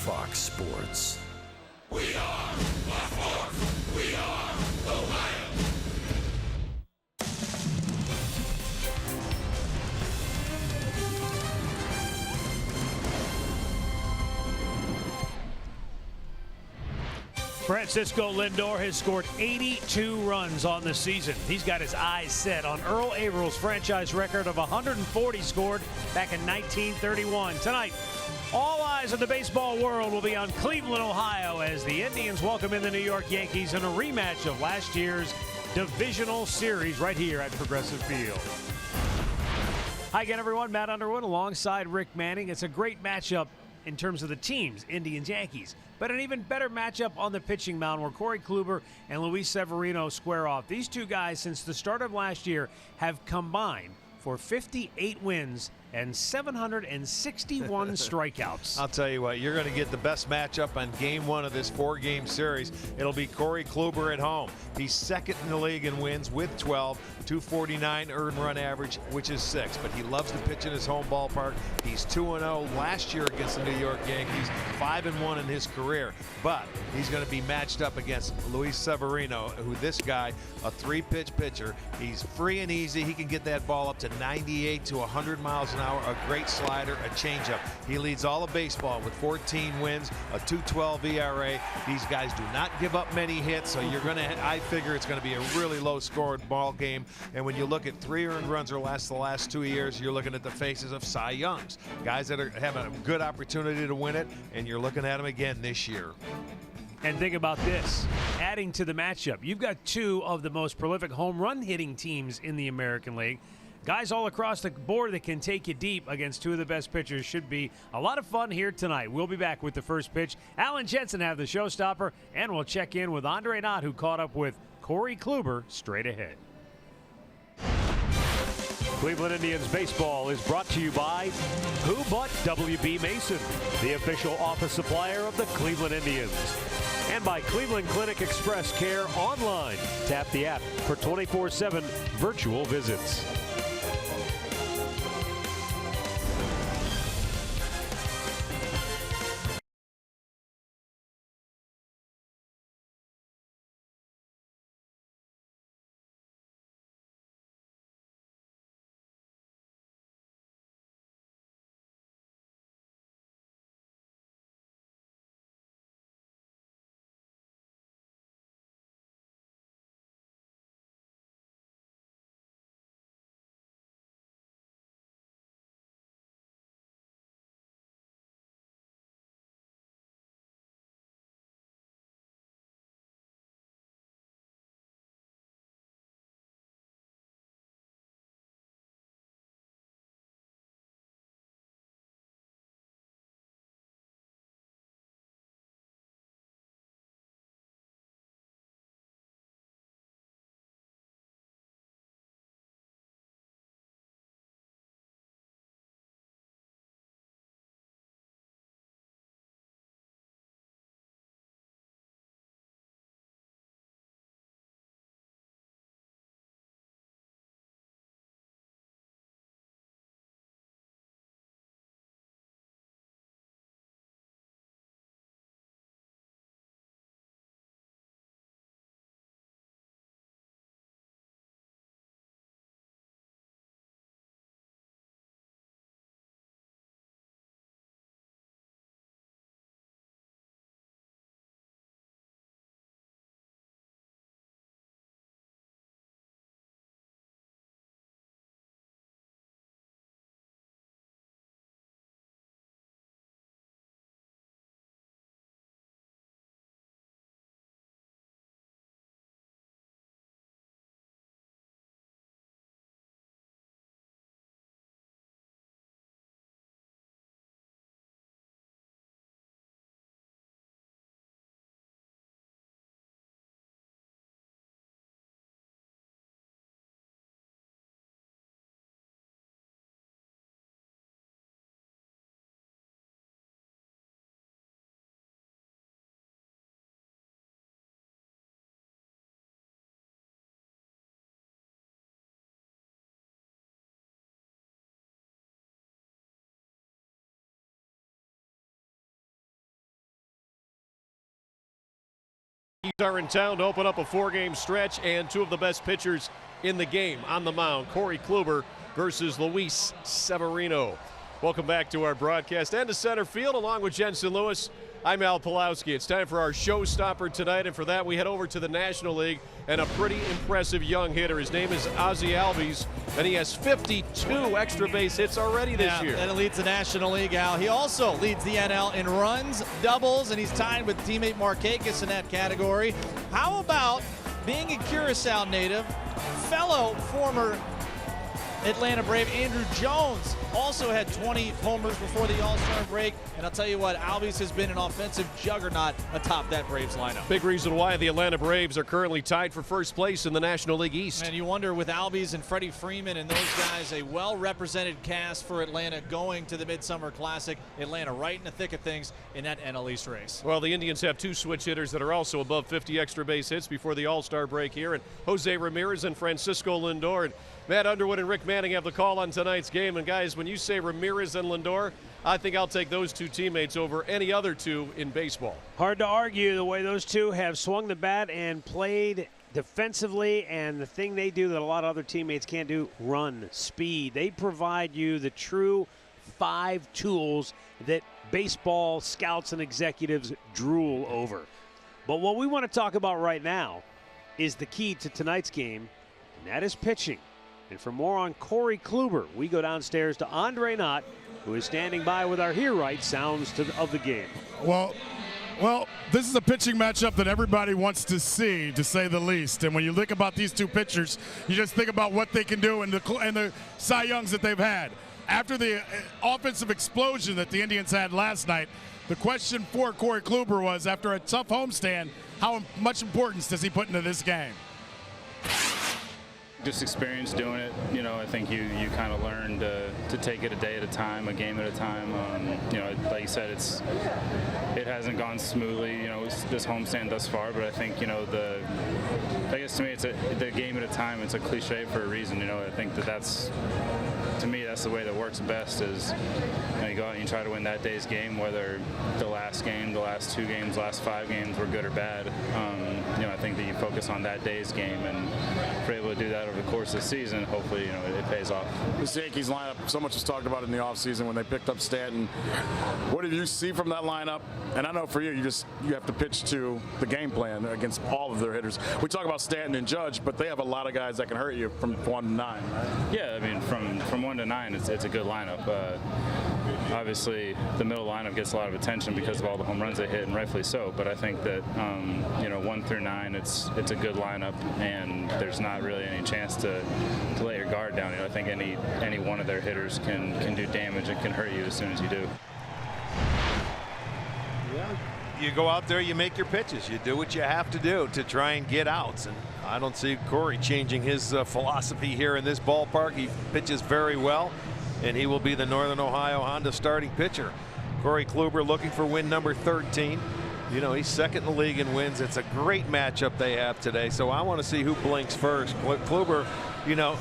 Fox Sports. We are the Fourth. We are the Lions. Francisco Lindor has scored 82 runs on the season. He's got his eyes set on Earl Averill's franchise record of 140 scored back in 1931. Tonight, all eyes in the baseball world will be on Cleveland, Ohio, as the Indians welcome in the New York Yankees in a rematch of last year's divisional series right here at Progressive Field. Hi again, everyone. Matt Underwood alongside Rick Manning. It's a great matchup in terms of the teams, Indians, Yankees, but an even better matchup on the pitching mound where Corey Kluber and Luis Severino square off. These two guys, since the start of last year, have combined for 58 wins and 761 strikeouts. I'll tell you what, you're going to get the best matchup on game one of this four-game series. It'll be Corey Kluber at home. He's second in the league in wins with 12, 249 earned run average, which is 6. But he loves to pitch in his home ballpark. He's 2-0 last year against the New York Yankees, 5-1 in his career. But he's going to be matched up against Luis Severino, who this guy, a three-pitch pitcher. He's free and easy. He can get that ball up to 98 to 100 miles an hour, a great slider, a changeup. He leads all of baseball with 14 wins, a 2.12 ERA. These guys do not give up many hits, so you're going to, I figure it's going to be a really low-scored ball game. And when you look at 3 earned runs or less the last 2 years, you're looking at the faces of Cy Youngs, guys that are having a good opportunity to win it, and you're looking at them again this year. And think about this, adding to the matchup, you've got 2 of the most prolific home run hitting teams in the American League. Guys all across the board that can take you deep against 2 of the best pitchers. Should be a lot of fun here tonight. We'll be back with the first pitch. Alan Jensen have the showstopper, and we'll check in with Andre Knott, who caught up with Corey Kluber straight ahead. Cleveland Indians baseball is brought to you by Who But WB Mason, the official office supplier of the Cleveland Indians. And by Cleveland Clinic Express Care online. Tap the app for 24/7 virtual visits. are in town to open up a 4-game stretch, and two of the best pitchers in the game on the mound. Corey Kluber versus Luis Severino. Welcome back to our broadcast and to center field along with Jensen Lewis. I'm Al Pulowski. It's time for our showstopper tonight, and for that we head over to the National League and a pretty impressive young hitter. His name is Ozzie Albies, and he has 52 extra base hits already this year. And it leads the National League, Al. He also leads the NL in runs, doubles, and he's tied with teammate Markakis in that category. How about being a Curacao native, fellow former Atlanta Brave Andrew Jones also had 20 homers before the All-Star break, and I'll tell you what, Albies has been an offensive juggernaut atop that Braves lineup. Big reason why the Atlanta Braves are currently tied for first place in the National League East. And you wonder, with Albies and Freddie Freeman and those guys, a well-represented cast for Atlanta going to the Midsummer Classic. Atlanta right in the thick of things in that NL East race. Well, the Indians have two switch hitters that are also above 50 extra base hits before the All-Star break here, and Jose Ramirez and Francisco Lindor. And Matt Underwood and Rick Manning have the call on tonight's game. And guys, when you say Ramirez and Lindor, I think I'll take those two teammates over any other two in baseball. Hard to argue the way those two have swung the bat and played defensively, and the thing they do that a lot of other teammates can't do, run, speed. They provide you the true 5 tools that baseball scouts and executives drool over. But what we want to talk about right now is the key to tonight's game, and that is pitching. And for more on Corey Kluber, we go downstairs to Andre Knott, who is standing by with our Hear Right sounds of the game. Well, this is a pitching matchup that everybody wants to see, to say the least. And when you think about these two pitchers, you just think about what they can do and the Cy Youngs that they've had. After the offensive explosion that the Indians had last night, the question for Corey Kluber was, after a tough homestand, how much importance does he put into this game? Just experience doing it, you know. I think you kind of learn to take it a day at a time, a game at a time. You know, like you said, it hasn't gone smoothly, you know, this homestand thus far. But I think, you know, I guess to me, it's the game at a time. It's a cliche for a reason, you know. I think that's, to me, that's the way that works best. Is, you know, you go out and you try to win that day's game, whether the last game, the last 2 games, last 5 games were good or bad. You know, I think that you focus on that day's game, and if you're able to do that over the course of the season, hopefully, you know, it pays off. This Yankees lineup, so much was talked about in the offseason when they picked up Stanton. What did you see from that lineup? And I know for you, you have to pitch to the game plan against all of their hitters. We talk about Stanton and Judge, but they have a lot of guys that can hurt you from 1 to 9. Right? Yeah, I mean, from 1 to 9, it's a good lineup. Obviously, the middle lineup gets a lot of attention because of all the home runs they hit, and rightfully so. But I think that you know, 1 through 9, it's a good lineup, and there's not really any chance to let your guard down. You know, I think any one of their hitters can do damage and can hurt you as soon as you do. Yeah, you go out there, you make your pitches, you do what you have to do to try and get outs, and I don't see Corey changing his philosophy here in this ballpark. He pitches very well, and he will be the Northern Ohio Honda starting pitcher. Corey Kluber looking for win number 13. You know, he's second in the league in wins. It's a great matchup they have today, so I want to see who blinks first. Kluber, you know,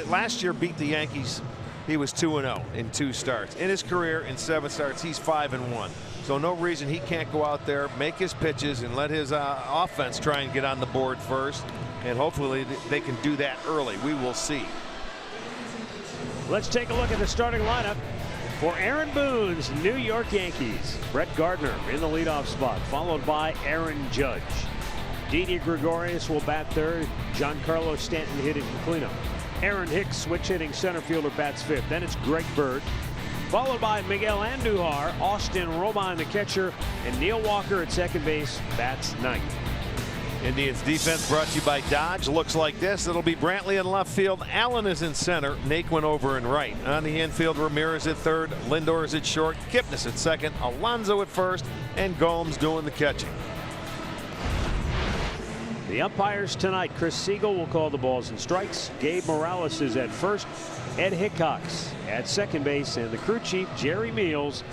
last year beat the Yankees. He was 2-0 in 2 starts. In his career, in 7 starts, he's 5-1. So no reason he can't go out there, make his pitches, and let his offense try and get on the board first. And hopefully they can do that early. We will see. Let's take a look at the starting lineup for Aaron Boone's New York Yankees. Brett Gardner in the leadoff spot, followed by Aaron Judge. Didi Gregorius will bat third. Giancarlo Stanton hitting the cleanup. Aaron Hicks, switch hitting center fielder, bats 5th. Then it's Greg Bird, followed by Miguel Andujar, Austin Romine the catcher, and Neil Walker at second base, bats 9th. Indians defense brought to you by Dodge. Looks like this. It'll be Brantley in left field. Allen is in center. Naquin over in right. On the infield, Ramirez at third. Lindor is at short. Kipnis at second. Alonso at first. And Gomes doing the catching. The umpires tonight, Chris Siegel will call the balls and strikes. Gabe Morales is at first. Ed Hickox at second base. And the crew chief, Jerry Meals,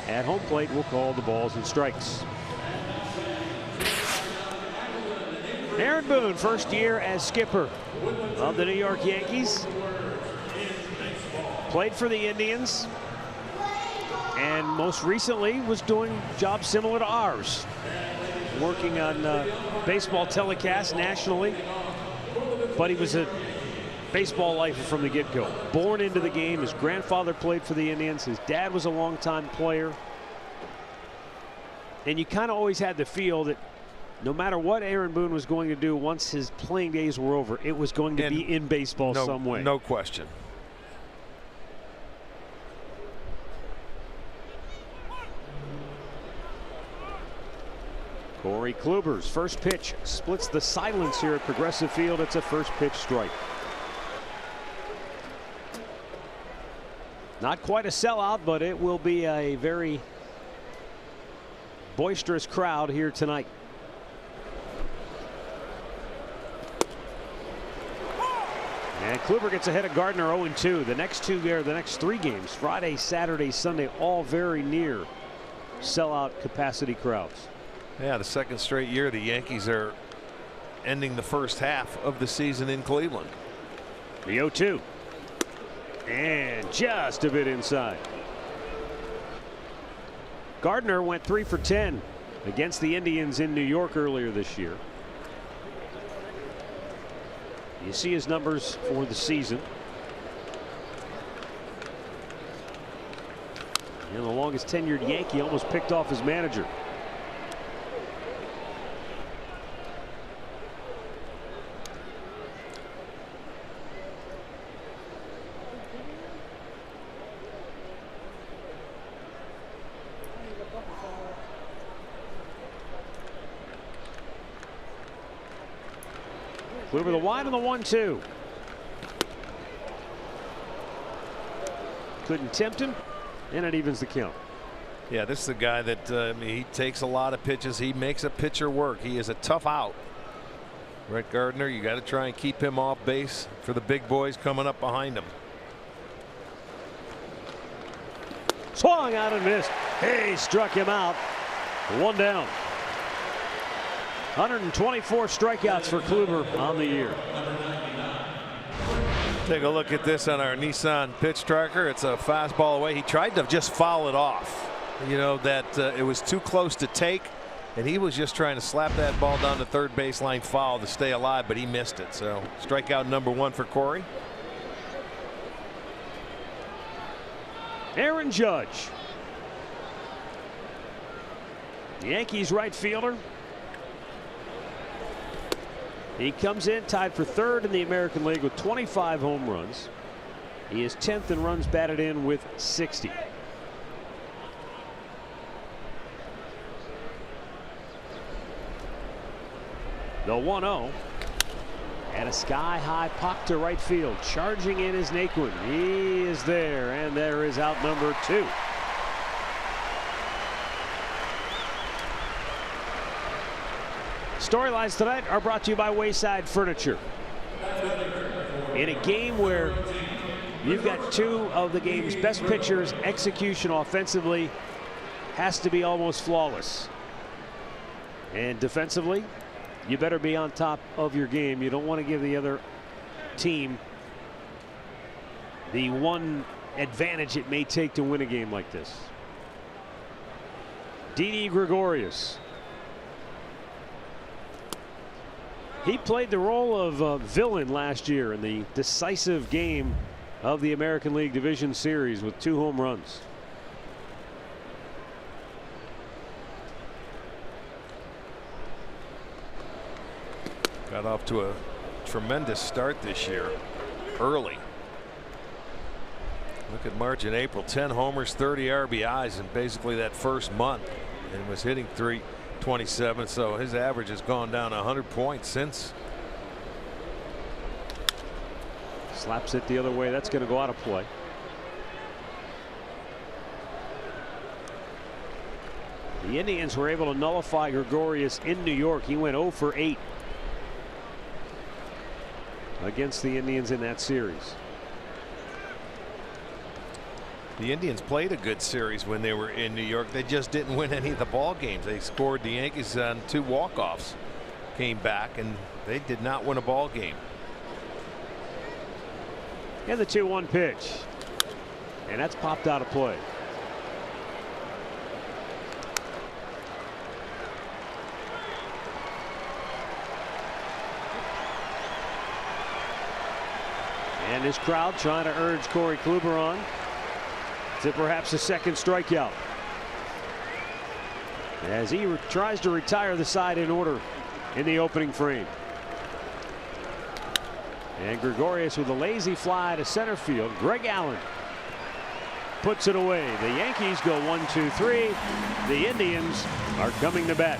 at home plate will call the balls and strikes. Aaron Boone, first year as skipper of the New York Yankees. Played for the Indians, and most recently was doing jobs similar to ours. working on baseball telecasts nationally, but he was a baseball lifer from the get-go. Born into the game. His grandfather played for the Indians. His dad was a longtime player. And you kind of always had the feel that no matter what Aaron Boone was going to do once his playing days were over, it was going to be in baseball some way. No question. Corey Kluber's first pitch splits the silence here at Progressive Field. It's a first pitch strike. Not quite a sellout, but it will be a very boisterous crowd here tonight. And Kluber gets ahead of Gardner 0-2. The next three games, Friday, Saturday, Sunday, all very near sellout capacity crowds. Yeah, the second straight year the Yankees are ending the first half of the season in Cleveland. The 0-2. And just a bit inside. Gardner went 3 for 10 against the Indians in New York earlier this year. You see his numbers for the season. And the longest tenured Yankee almost picked off his manager. Kluber the wide on the 1-2. Couldn't tempt him, and it evens the count. Yeah, this is the guy that he takes a lot of pitches. He makes a pitcher work. He is a tough out. Brett Gardner, you got to try and keep him off base for the big boys coming up behind him. Swung out and missed. He struck him out. 1 down. 124 strikeouts for Kluber on the year. Take a look at this on our Nissan pitch tracker. It's a fastball away. He tried to just foul it off. You know that it was too close to take, and he was just trying to slap that ball down the third baseline foul to stay alive, but he missed it. So strikeout number 1 for Corey. Aaron Judge, the Yankees right fielder. He comes in tied for 3rd in the American League with 25 home runs. He is 10th in runs batted in with 60. The 1-0. And a sky-high pop to right field. Charging in is Naquin. He is there, and there is out number 2. Storylines tonight are brought to you by Wayside Furniture. In a game where you've got 2 of the game's best pitchers, execution offensively has to be almost flawless. And defensively, you better be on top of your game. You don't want to give the other team the one advantage it may take to win a game like this. Didi Gregorius. He played the role of a villain last year in the decisive game of the American League Division Series with 2 home runs. Got off to a tremendous start this year early. Look at March and April, 10 homers, 30 RBIs in basically that first month, and was hitting .327, so his average has gone down 100 points since. Slaps it the other way. That's going to go out of play. The Indians were able to nullify Gregorius in New York. He went 0 for 8 against the Indians in that series. The Indians played a good series when they were in New York. They just didn't win any of the ball games. They scored the Yankees on 2 walk-offs, came back, and they did not win a ball game. And the 2-1 pitch, and that's popped out of play. And this crowd trying to urge Corey Kluber on to perhaps a second strikeout, as he tries to retire the side in order in the opening frame. And Gregorius with a lazy fly to center field. Greg Allen puts it away. The Yankees go 1-2-3. The Indians are coming to bat.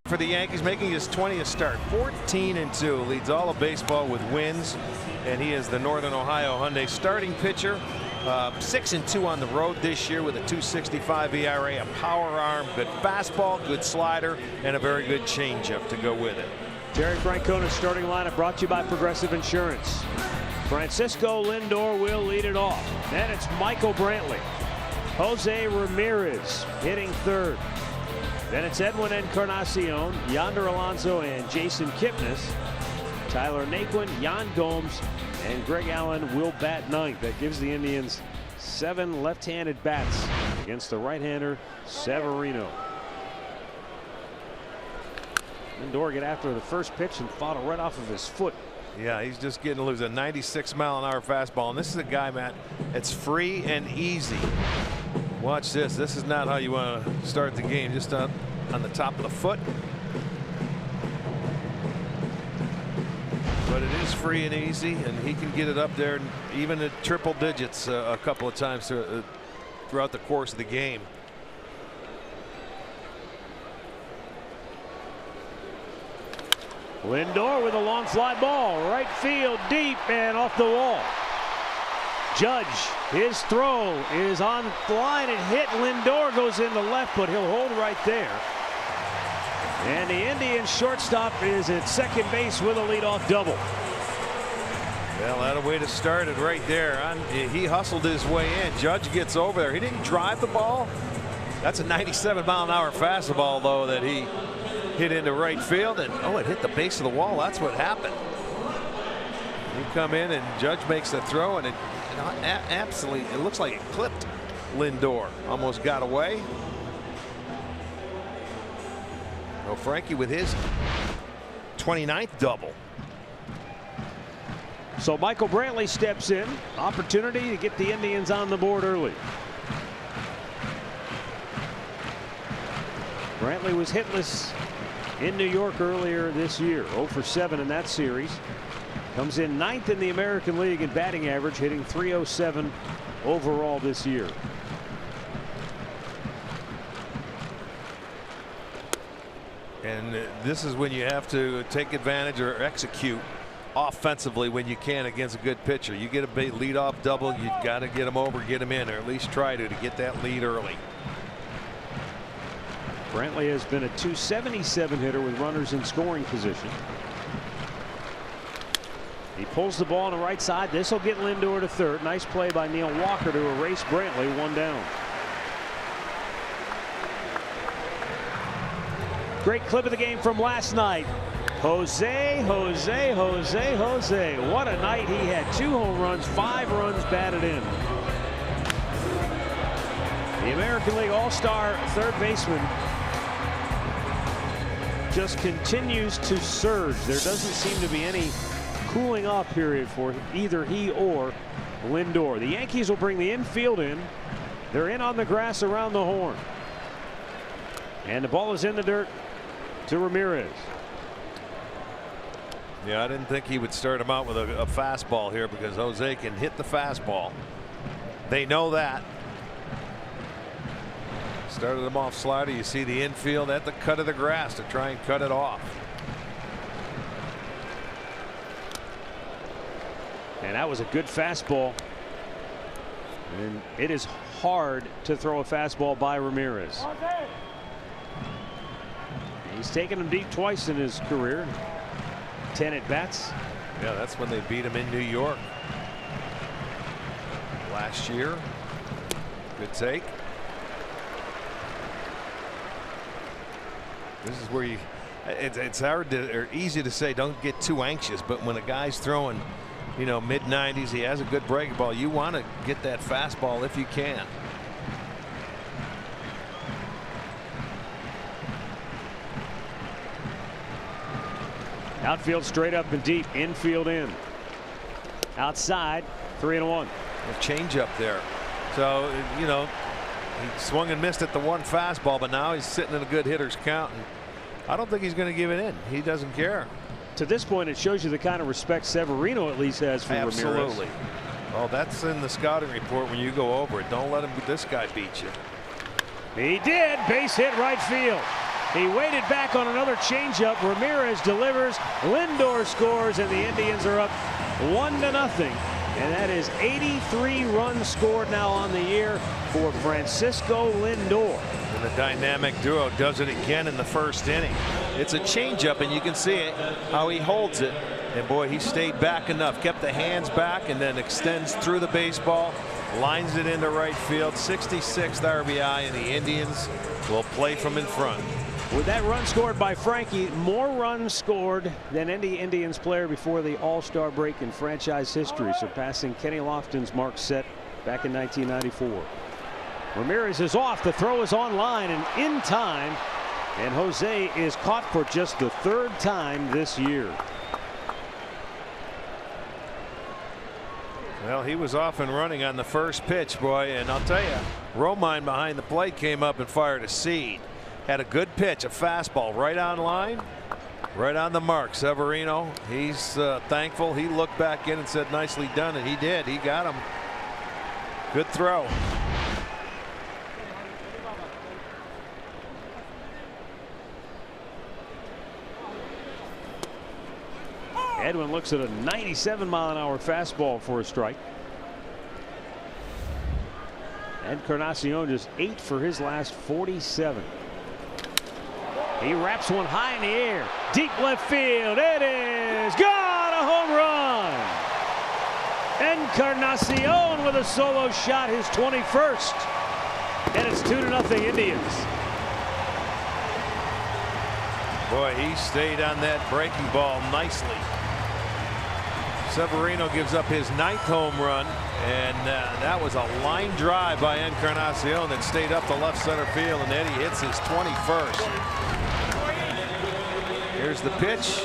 For the Yankees, making his 20th start, 14-2, leads all of baseball with wins, and he is the Northern Ohio Hyundai starting pitcher. 6-2 on the road this year with a 2.65 ERA, a power arm, good fastball, good slider, and a very good changeup to go with it. Terry Francona's starting lineup brought to you by Progressive Insurance. Francisco Lindor will lead it off. Then it's Michael Brantley. Jose Ramirez hitting third. Then it's Edwin Encarnacion, Yonder Alonso, and Jason Kipnis. Tyler Naquin, Yan Gomes, and Greg Allen will bat ninth. That gives the Indians 7 left-handed bats against the right-hander Severino. Lindor get after the first pitch and fought it right off of his foot. Yeah, he's just getting loose. A 96-mile-an-hour fastball, and this is a guy, Matt, it's free and easy. Watch this. This is not how you want to start the game. Just on the top of the foot. But it is free and easy, and he can get it up there, even at triple digits a couple of times throughout the course of the game. Lindor with a long fly ball, right field, deep and off the wall. Judge, his throw is on the line and hit. Lindor goes in the left, but he'll hold right there. And the Indians shortstop is at second base with a leadoff double. Well, that a way to start it right there. He hustled his way in. Judge gets over there. He didn't drive the ball. That's a 97-mile-an-hour fastball, though, that he hit into right field. And, oh, it hit the base of the wall. That's what happened. You come in, and Judge makes the throw, and it absolutely, it looks like it clipped Lindor. Almost got away. Oh, Frankie with his 29th double. So Michael Brantley steps in. Opportunity to get the Indians on the board early. Brantley was hitless in New York earlier this year. 0 for 7 in that series. Comes in 9th in the American League in batting average, hitting .307 overall this year. And this is when you have to take advantage or execute offensively when you can against a good pitcher. You get a big leadoff double, you got to get him over, get him in, or at least try to get that lead early. Brantley has been a .277 hitter with runners in scoring position. He pulls the ball on the right side. This will get Lindor to third. Nice play by Neil Walker to erase Brantley. 1 down. Great clip of the game from last night. Jose. What a night. He had 2 home runs, 5 runs batted in. The American League All-Star third baseman just continues to surge. There doesn't seem to be any cooling off period for either he or Lindor. The Yankees will bring the infield in. They're in on the grass around the horn. And the ball is in the dirt to Ramirez. Yeah, I didn't think he would start him out with a fastball here because Jose can hit the fastball. They know that. Started him off slider. You see the infield at the cut of the grass to try and cut it off. And that was a good fastball. And it is hard to throw a fastball by Ramirez. He's taken him deep twice in his career. 10 at bats. Yeah, that's when they beat him in New York last year. Good take. This is where you, it's hard to, or easy to say don't get too anxious, but when a guy's throwing, you know, mid-90s, he has a good breaking ball, you want to get that fastball if you can. Outfield straight up and deep, infield in. Outside, 3-1. A change up there. So, you know, he swung and missed at the one fastball, but now he's sitting in a good hitter's count. And I don't think he's going to give it in. He doesn't care. To this point, it shows you the kind of respect Severino at least has for Ramirez. Absolutely. Well, that's in the scouting report when you go over it. Don't let him, this guy beat you. He did. Base hit right field. He waited back on another changeup. Ramirez delivers. Lindor scores, and the Indians are up 1-0. And that is 83 runs scored now on the year for Francisco Lindor. And the dynamic duo does it again in the first inning. It's a changeup, and you can see it, how he holds it. And boy, he stayed back enough, kept the hands back, and then extends through the baseball, lines it into right field. 66th RBI, and the Indians will play from in front. With that run scored by Frankie, more runs scored than any Indians player before the All-Star break in franchise history, surpassing Kenny Lofton's mark set back in 1994. Ramirez is off. The throw is on line and in time, and Jose is caught for just the 3rd time this year. Well, he was off and running on the first pitch, boy, and I'll tell you, Romine behind the plate came up and fired a seed. Had a good pitch, a fastball right on line, right on the mark. Severino, he's thankful. He looked back in and said nicely done, and he did. He got him. Good throw. Edwin looks at a 97-mile-an-hour fastball for a strike. Encarnacion just 8 for his last 47. He wraps one high in the air. Deep left field. It is gone. A home run. Encarnacion with a solo shot, his 21st. And it's 2-0 Indians. Boy, he stayed on that breaking ball nicely. Severino gives up his 9th home run, and that was a line drive by Encarnacion that stayed up to left center field, and Eddie hits his 21st. Here's the pitch.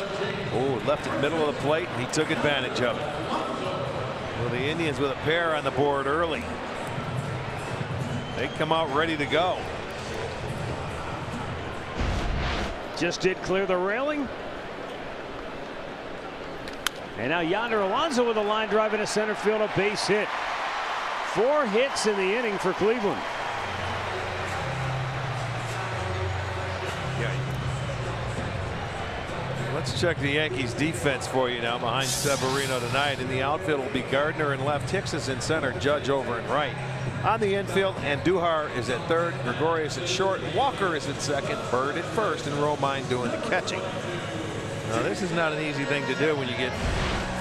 Oh, left it middle of the plate. He took advantage of it. Well, the Indians with a pair on the board early. They come out ready to go. Just did clear the railing. And now Yonder Alonso with a line drive into center field, a base hit. 4 hits in the inning for Cleveland. Yeah. Let's check the Yankees defense for you now behind Severino tonight. In the outfield will be Gardner in left, Hicks is in center, Judge over in right. On the infield, Andujar is at third, Gregorius at short, Walker is at second, Bird at first, and Romine doing the catching. Now, this is not an easy thing to do when you get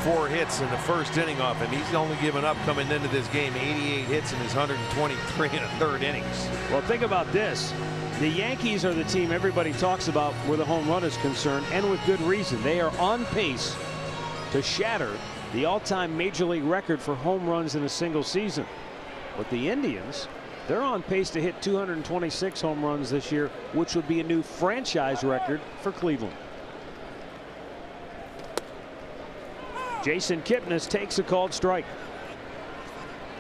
4 hits in the first inning off him. He's only given up coming into this game 88 hits in his 123 in the 3rd innings. Well, think about this. The Yankees are the team everybody talks about where the home run is concerned, and with good reason. They are on pace to shatter the all-time major league record for home runs in a single season. But the Indians, they're on pace to hit 226 home runs this year, which would be a new franchise record for Cleveland. Jason Kipnis takes a called strike.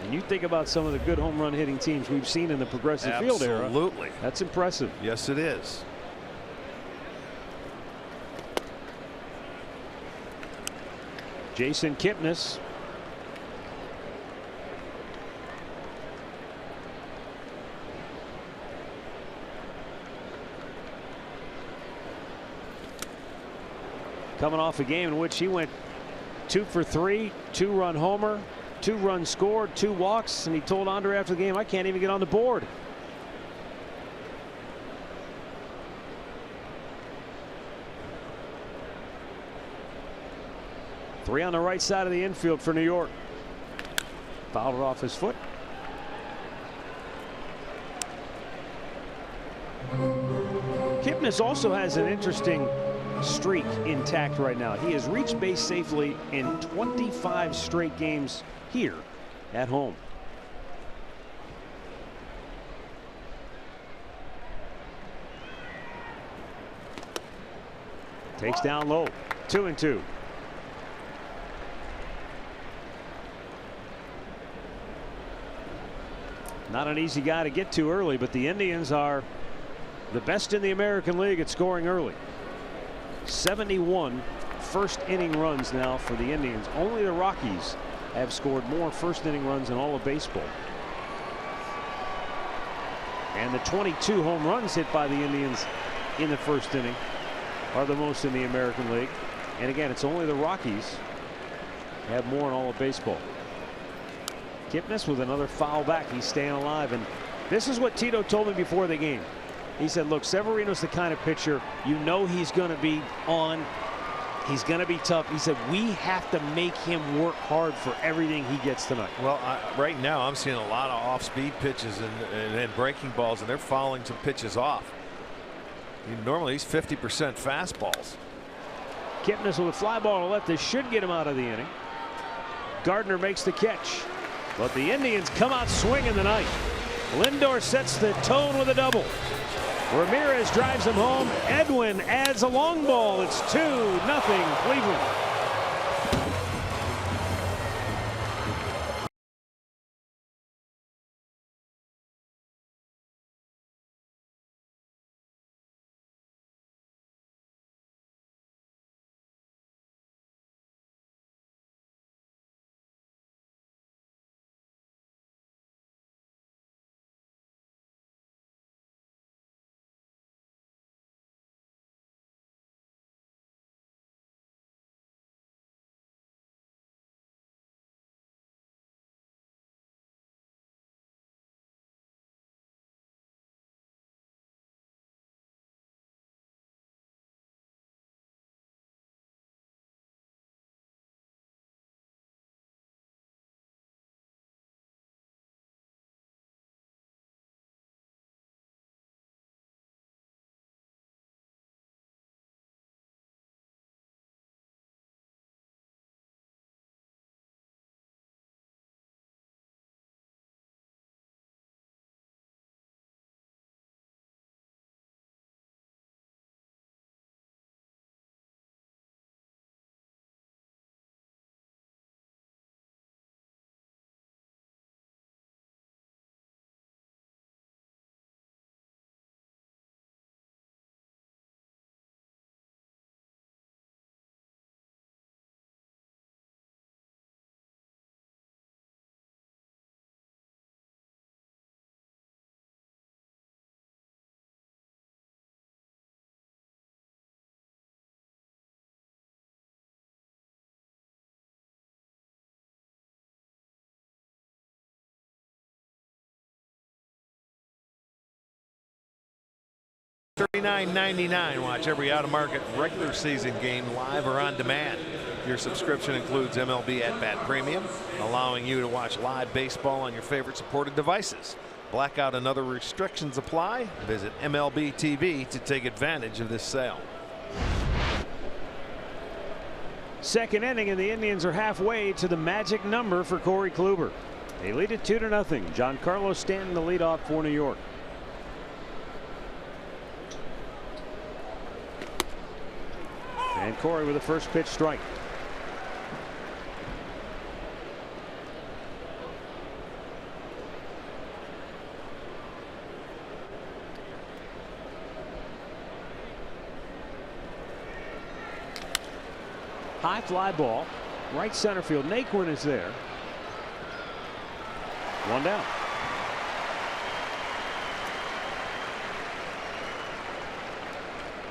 And you think about some of the good home run hitting teams we've seen in the Progressive Field era. Absolutely. That's impressive. Yes, it is. Jason Kipnis. Coming off a game in which he went 2 for 3, 2-run homer, 2 runs scored, 2 walks, and he told Andre after the game, I can't even get on the board. Three on the right side of the infield for New York. Fouled it off his foot. Kipnis also has an interesting streak intact right now. He has reached base safely in 25 straight games here at home. Takes down low. 2-2. Not an easy guy to get to early, but the Indians are the best in the American League at scoring early. 71 first inning runs now for the Indians. Only the Rockies have scored more first inning runs in all of baseball. And the 22 home runs hit by the Indians in the first inning are the most in the American League. And again, it's only the Rockies have more in all of baseball. Kipnis with another foul back. He's staying alive. And this is what Tito told me before the game. He said, look, Severino's the kind of pitcher, you know he's going to be on. He's going to be tough. He said, we have to make him work hard for everything he gets tonight. Well, right now I'm seeing a lot of off-speed pitches and breaking balls, and they're fouling some pitches off. Normally he's 50% fastballs. Kipnis with a fly ball to left. This should get him out of the inning. Gardner makes the catch. But the Indians come out swinging tonight. Lindor sets the tone with a double. Ramirez drives him home. Edwin adds a long ball. It's 2-0 Cleveland. $39.99. Watch every out-of-market regular season game live or on demand. Your subscription includes MLB At Bat Premium, allowing you to watch live baseball on your favorite supported devices. Blackout and other restrictions apply. Visit MLB TV to take advantage of this sale. Second inning, and the Indians are halfway to the magic number for Corey Kluber. They lead it 2-0. Giancarlo Stanton the leadoff for New York. And Corey with a first pitch strike. High fly ball, right center field. Naquin is there. One down.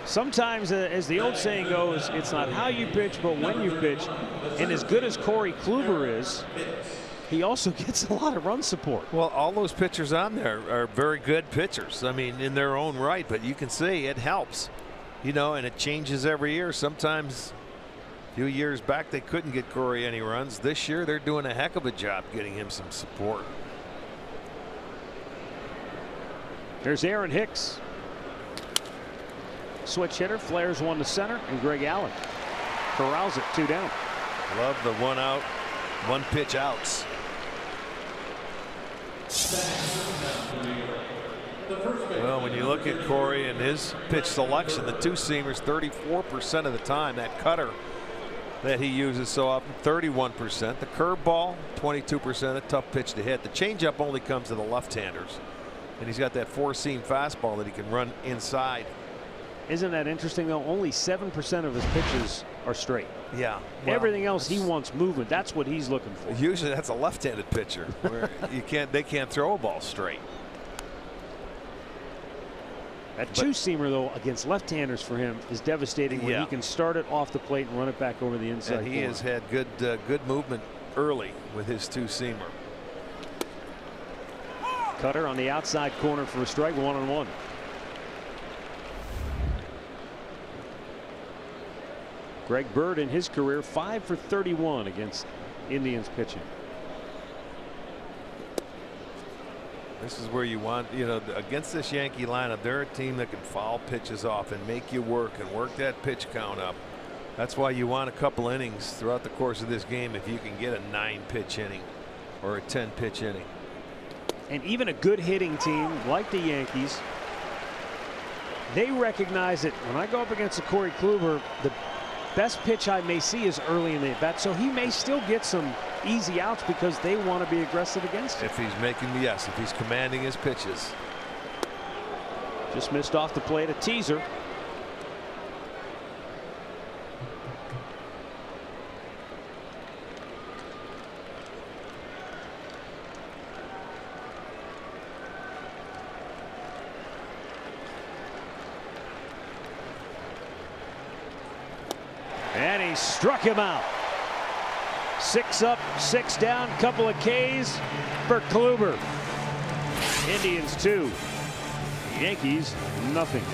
Sometimes, as the old saying goes, it's not how you pitch, but when you pitch. And as good as Corey Kluber is, he also gets a lot of run support. Well, all those pitchers on there are very good pitchers. I mean, in their own right, but you can see it helps, you know, and it changes every year. Sometimes a few years back they couldn't get Corey any runs. This year they're doing a heck of a job getting him some support. There's Aaron Hicks. Switch hitter, flares one to center, and Greg Allen corrals it 2 down. Love the 1 out, 1 pitch outs. Well, when you look at Corey and his pitch selection, the two-seamers 34% of the time. That cutter that he uses so often, 31%. The curveball, 22%. A tough pitch to hit. The changeup only comes to the left-handers, and he's got that 4-seam fastball that he can run inside. Isn't that interesting, though? Only 7% of his pitches are straight. Yeah. Well, everything else he wants movement. That's what he's looking for. Usually that's a left-handed pitcher where they can't throw a ball straight. That two-seamer, though, against left-handers for him is devastating when he can start it off the plate and run it back over the inside. And he has had good movement early with his two-seamer. Cutter on the outside corner for a strike, 1-1. Greg Bird in his career 5 for 31 against Indians pitching. This is where you want, you know, against this Yankee lineup, they're a team that can foul pitches off and make you work and work that pitch count up. That's why you want a couple innings throughout the course of this game if you can get a 9-pitch inning or a 10-pitch inning. And even a good hitting team like the Yankees, they recognize that when I go up against a Corey Kluber, the best pitch I may see is early in the at bat, so he may still get some easy outs because they want to be aggressive against him. If he's making the if he's commanding his pitches. Just missed off the plate, a teaser. And he struck him out. 6 up, 6 down, couple of Ks for Kluber. Indians 2, Yankees nothing.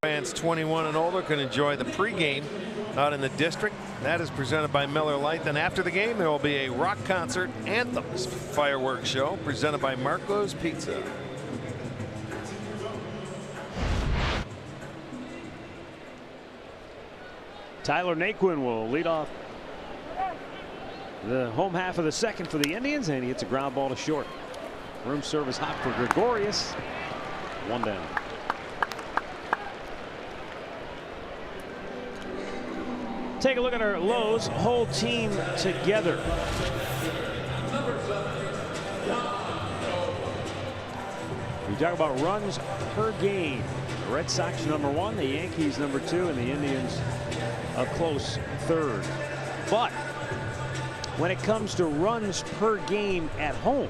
Fans 21 and older can enjoy the pregame out in the district. That is presented by Miller Lite. Then after the game, there will be a rock concert, anthems, fireworks show presented by Marco's Pizza. Tyler Naquin will lead off the home half of the second for the Indians, and he hits a ground ball to short. Room service hot for Gregorius. 1 down. Take a look at our lows. Whole team together. We talk about runs per game. The Red Sox #1, the Yankees #2, and the Indians a close third. But when it comes to runs per game at home,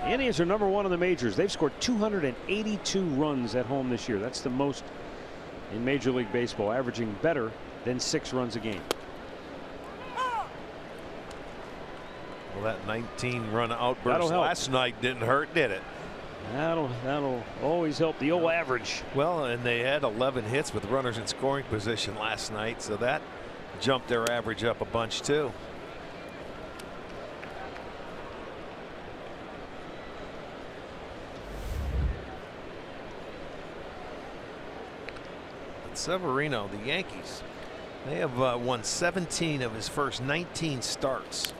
the Indians are #1 in the majors. They've scored 282 runs at home this year. That's the most in Major League Baseball, averaging better than 6 runs a game. Well, that 19-run outburst last night didn't hurt, did it? That'll always help the old average. Well, and they had 11 hits with runners in scoring position last night, so that jumped their average up a bunch too. Severino, the Yankees, they have won 17 of his first 19 starts,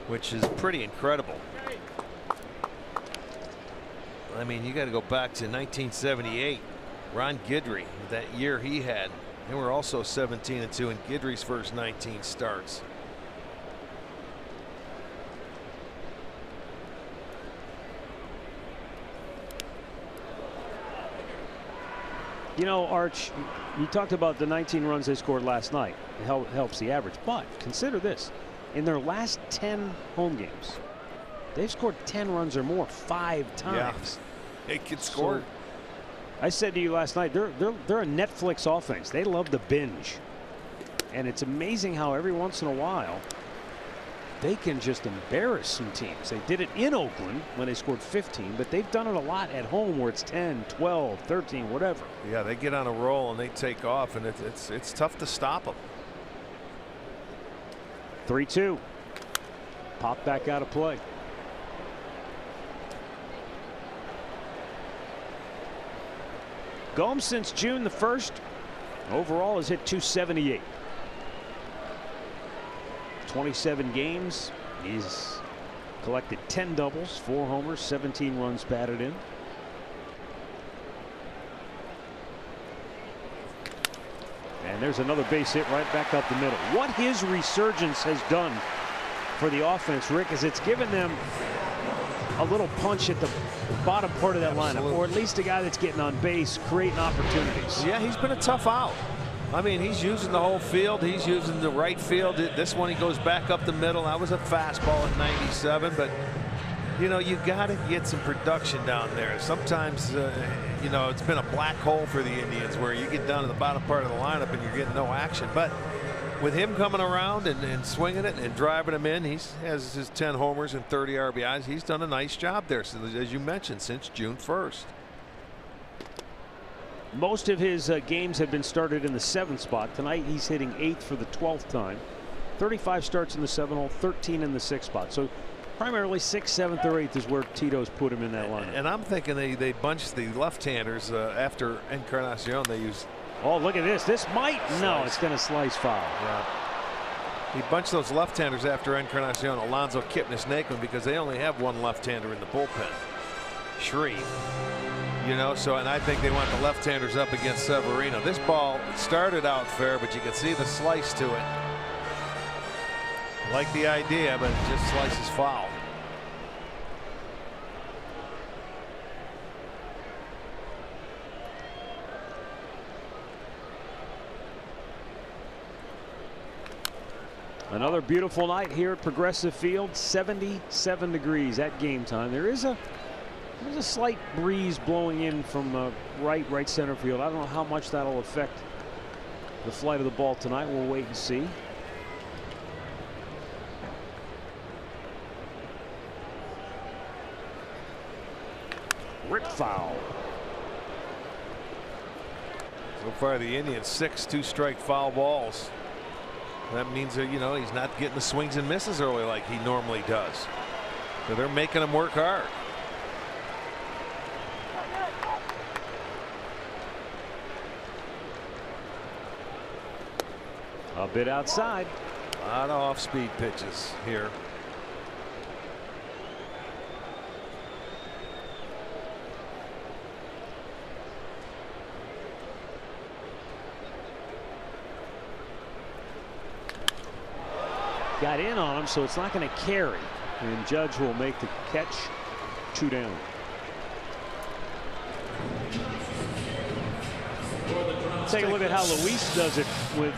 which is pretty incredible. I mean, you got to go back to 1978. Ron Guidry, that year he had, they were also 17-2 in Guidry's first 19 starts. You know, Arch, you talked about the 19 runs they scored last night. It helps the average. But consider this. In their last 10 home games, they've scored 10 runs or more 5 times. Yeah, it gets scored. So, I said to you last night, they're a Netflix offense. They love to binge. And it's amazing how every once in a while they can just embarrass some teams. They did it in Oakland when they scored 15, but they've done it a lot at home where it's 10, 12, 13, whatever. Yeah, they get on a roll and they take off, and it's tough to stop them. 3-2. Pop back out of play. Gomes since June the 1st overall has hit 278. 27 games. He's collected 10 doubles, 4 homers, 17 runs batted in. And there's another base hit right back up the middle. What his resurgence has done for the offense, Rick, is it's given them a little punch at the bottom part of that lineup, or at least a guy that's getting on base, creating opportunities. Yeah, he's been a tough out. I mean, he's using the whole field. He's using the right field. This one he goes back up the middle. That was a fastball at 97, but you know, you got to get some production down there. Sometimes you know, it's been a black hole for the Indians where you get down to the bottom part of the lineup and you're getting no action. But with him coming around and swinging it and driving him in, he has his 10 homers and 30 RBIs. He's done a nice job there, so, as you mentioned, since June 1st. Most of his games have been started in the 7th spot. Tonight he's hitting 8th for the 12th time. 35 starts in the 7th hole, 13 in the 6th spot. So primarily 6th, 7th, or 8th is where Tito's put him in that lineup. And I'm thinking they bunched the left-handers after Encarnacion. They used. Oh, look at this. This might. No, it's going to slice foul. Yeah. He bunched those left-handers after Encarnacion, Alonso, Kipnis, Naquin, because they only have one left-hander in the bullpen. Shreve. You know, so, and I think they want the left-handers up against Severino. This ball started out fair, but you can see the slice to it. Like the idea, but it just slices foul. Another beautiful night here at Progressive Field. 77 degrees at game time. There's a slight breeze blowing in from right center field. I don't know how much that'll affect the flight of the ball tonight. We'll wait and see. Rip foul. So far, the Indians 6 2-strike foul balls. That means that, you know, he's not getting the swings and misses early like he normally does. So they're making him work hard. A bit outside. A lot of off-speed pitches here. Got in on him, so it's not going to carry. And Judge will make the catch. 2 down. Take a look at how Luis does it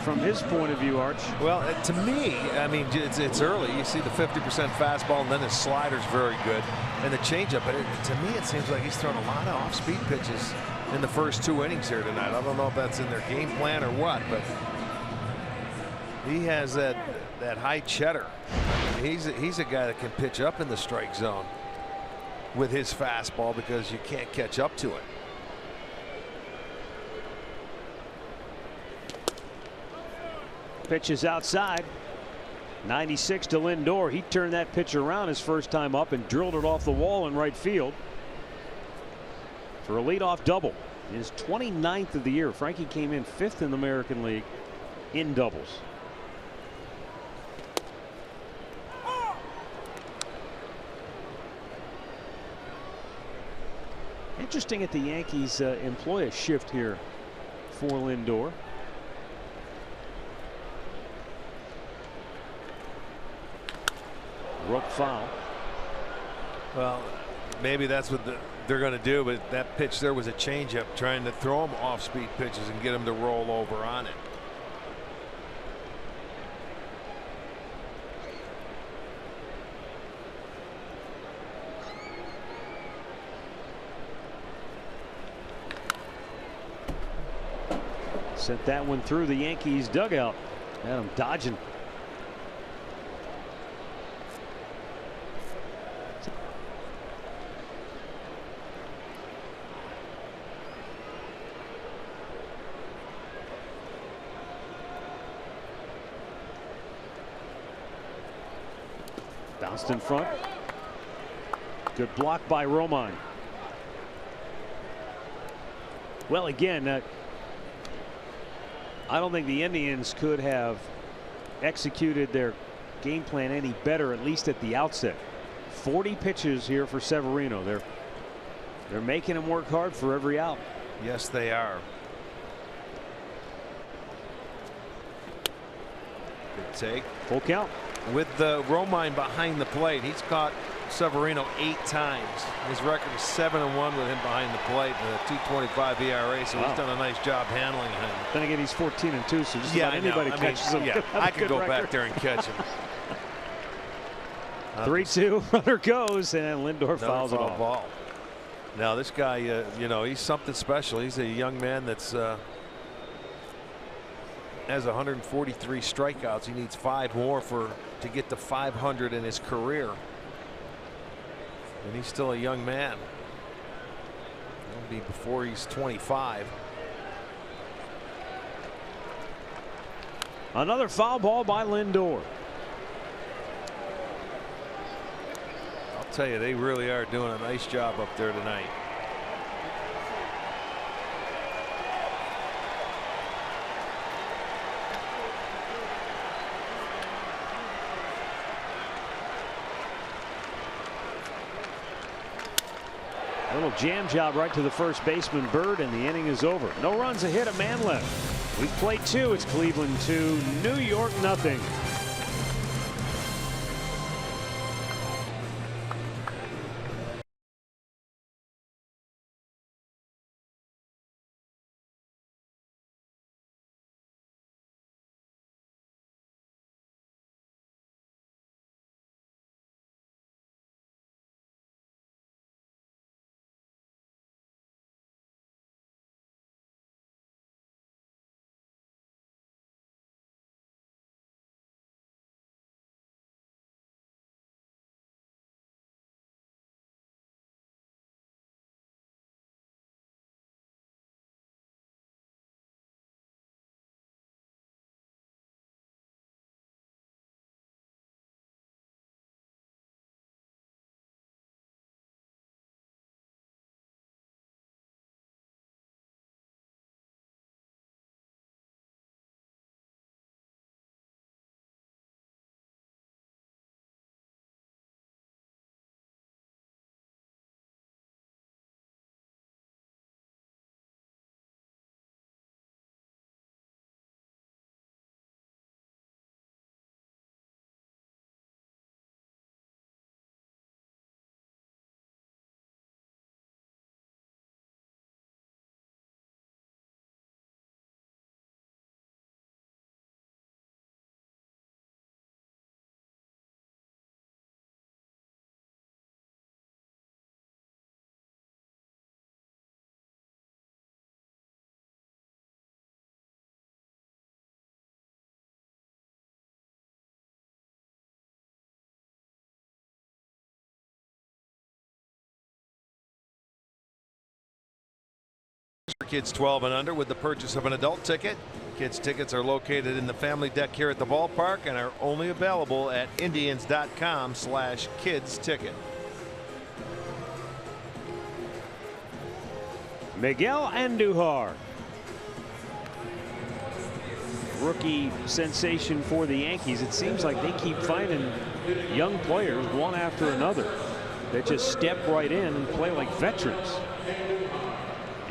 from his point of view, Arch. Well, to me, I mean, it's early. You see the 50% fastball, and then his slider's very good, and the changeup. But to me, it seems like he's thrown a lot of off-speed pitches in the first 2 innings here tonight. I don't know if that's in their game plan or what, but he has that high cheddar. I mean, he's a guy that can pitch up in the strike zone with his fastball because you can't catch up to it. Pitch is outside. 96 to Lindor. He turned that pitch around his first time up and drilled it off the wall in right field for a leadoff double. His 29th of the year. Frankie came in 5th in the American League in doubles. Interesting that the Yankees employ a shift here for Lindor. Rook foul. Well, maybe that's what they're going to do, but that pitch there was a changeup, trying to throw him off-speed pitches and get him to roll over on it. Sent that one through the Yankees dugout. Had him dodging. Bounced in front. Good block by Romine. Well, again, I don't think the Indians could have executed their game plan any better, at least at the outset. 40 pitches here for Severino. They're making him work hard for every out. Yes, they are. Good take. Full count. With the Romine behind the plate, he's caught Severino 8 times. His record is 7-1 with him behind the plate with a 2.25 ERA, so he's done a nice job handling him. Then again, he's 14-2, so just about anybody catches him. Yeah, I could go back there and catch him. 3-2, runner goes, and Lindor fouls it off. Ball. Now this guy, you know, he's something special. He's a young man that's has 143 strikeouts. He needs 5 more to get to 500 in his career. And he's still a young man. It'll be before he's 25. Another foul ball by Lindor. I'll tell you, they really are doing a nice job up there tonight. A little jam job right to the first baseman Bird, and the inning is over. No runs, a hit, a man left. We've played 2. It's Cleveland 2, New York nothing. Kids 12 and under with the purchase of an adult ticket. Kids tickets are located in the family deck here at the ballpark and are only available at Indians.com/kids ticket. Miguel Andujar, rookie sensation for the Yankees. It seems like they keep finding young players one after another that just step right in and play like veterans.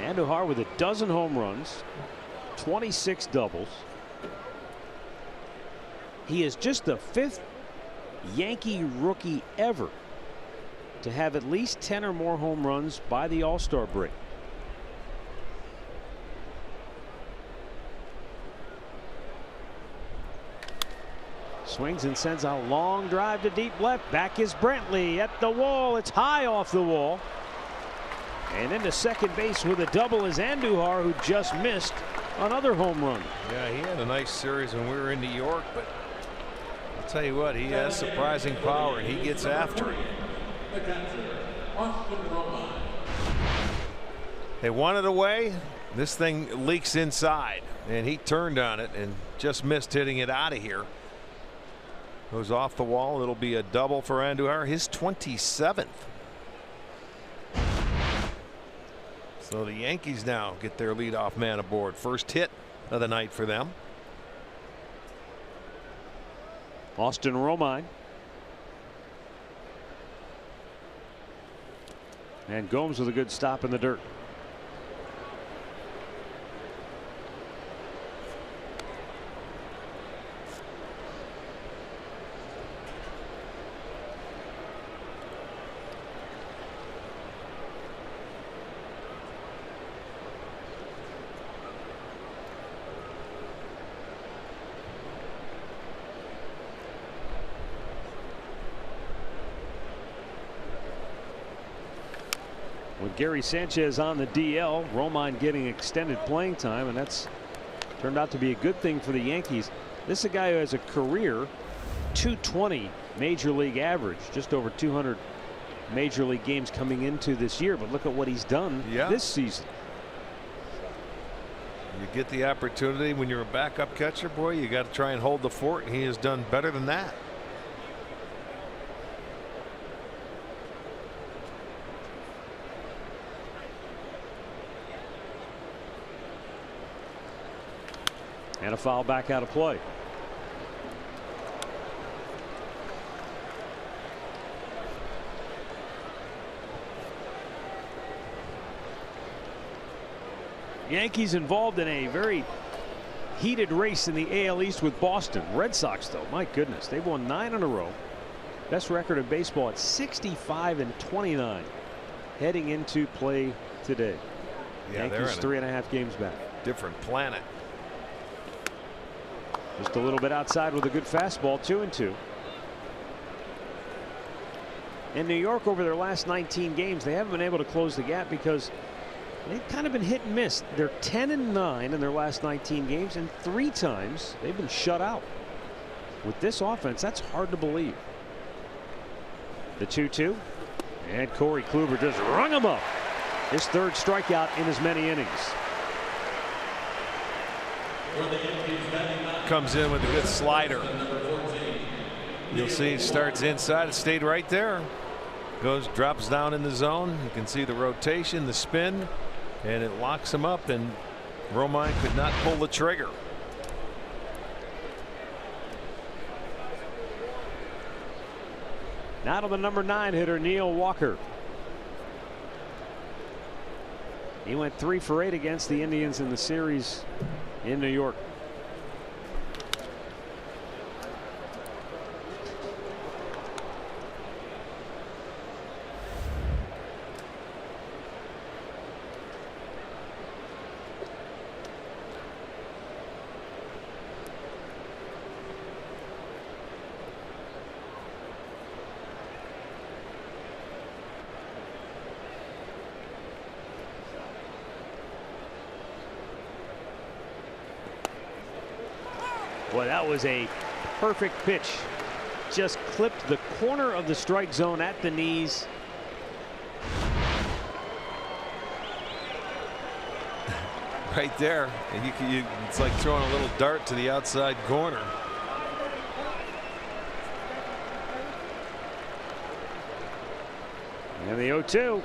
Andujar with a dozen home runs, 26 doubles. He is just the 5th Yankee rookie ever to have at least 10 or more home runs by the All-Star break. Swings and sends a long drive to deep left. Back is Brantley at the wall. It's high off the wall. And into second base with a double is Andujar, who just missed another home run. Yeah, he had a nice series when we were in New York, but I'll tell you what, he has surprising power and he gets after it. They want it away. This thing leaks inside, and he turned on it and just missed hitting it out of here. Goes off the wall. It'll be a double for Andujar, his 27th. So the Yankees now get their leadoff man aboard. First hit of the night for them. Austin Romine. And Gomes with a good stop in the dirt. With Gary Sanchez on the DL, Romine getting extended playing time, and that's turned out to be a good thing for the Yankees. This is a guy who has a career .220 major league average, just over 200 major league games coming into this year, but look at what he's done this season. You get the opportunity when you're a backup catcher, boy, you got to try and hold the fort, and he has done better than that. And a foul back out of play. Yankees involved in a very heated race in the AL East with Boston. Red Sox, though, my goodness, they've won 9 in a row. Best record in baseball at 65-29 heading into play today. Yeah, Yankees they're 3.5 games back. Different planet. Just a little bit outside with a good fastball, 2-2. In New York, over their last 19 games, they haven't been able to close the gap because they've kind of been hit and miss. They're 10-9 in their last 19 games, and 3 times they've been shut out. With this offense, that's hard to believe. The 2-2, and Corey Kluber just rung him up. His 3rd strikeout in as many innings. Comes in with a good slider. You'll see it starts inside. It stayed right there. Drops down in the zone. You can see the rotation, the spin, and it locks him up, and Romine could not pull the trigger. Now to the number 9 hitter, Neil Walker. He went 3 for 8 against the Indians in the series in New York. Boy, that was a perfect pitch. Just clipped the corner of the strike zone at the knees. right there, and it's like throwing a little dart to the outside corner. And the 0-2.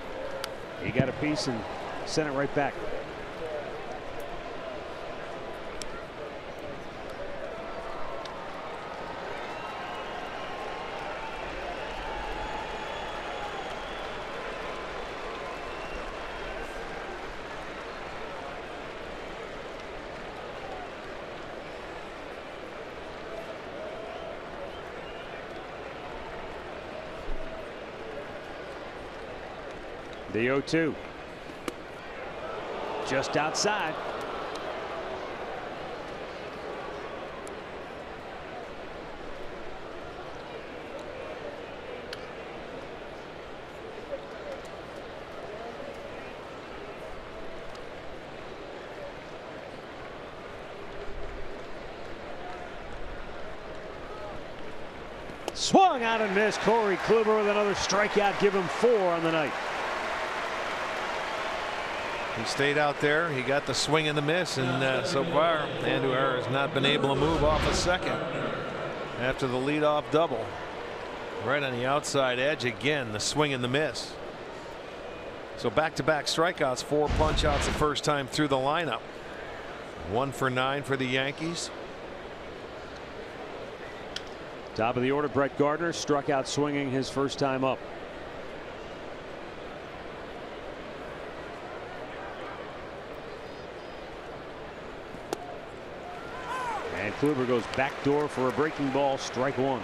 He got a piece and sent it right back. The 0-2. Just outside. Swung out and missed. Corey Kluber with another strikeout. Give him 4 on the night. He stayed out there. He got the swing and the miss, and so far Andujar has not been able to move off a second after the leadoff double. Right on the outside edge again, the swing and the miss. So back-to-back strikeouts, 4 punch-outs the first time through the lineup. 1 for 9 for the Yankees. Top of the order, Brett Gardner struck out swinging his first time up. And Kluber goes backdoor for a breaking ball, strike 1.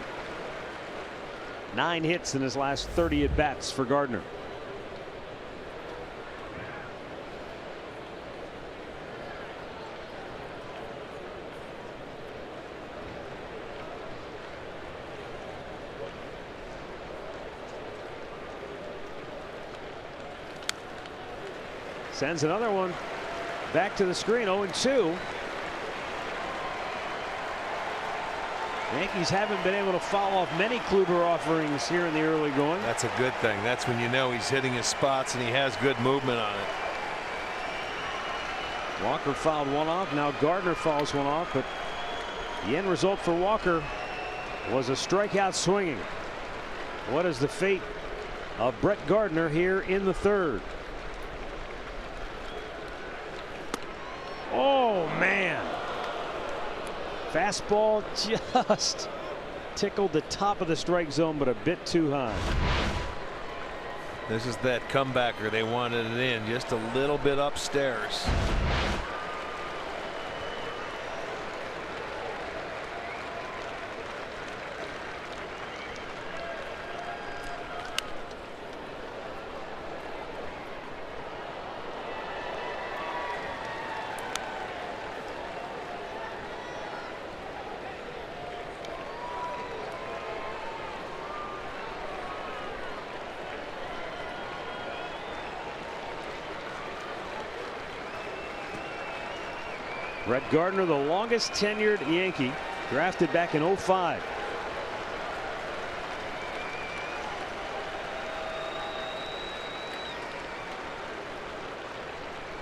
9 hits in his last 30 at bats for Gardner. Sends another one back to the screen. 0-2. Yankees haven't been able to follow off many Kluber offerings here in the early going. That's a good thing. That's when you know he's hitting his spots and he has good movement on it. Walker fouled one off. Now Gardner fouls one off, but the end result for Walker was a strikeout swinging. What is the fate of Brett Gardner here in the 3rd? Oh, man. Fastball just tickled the top of the strike zone, but a bit too high. This is that comebacker. They wanted it in just a little bit upstairs. Brett Gardner, the longest tenured Yankee, drafted back in 05.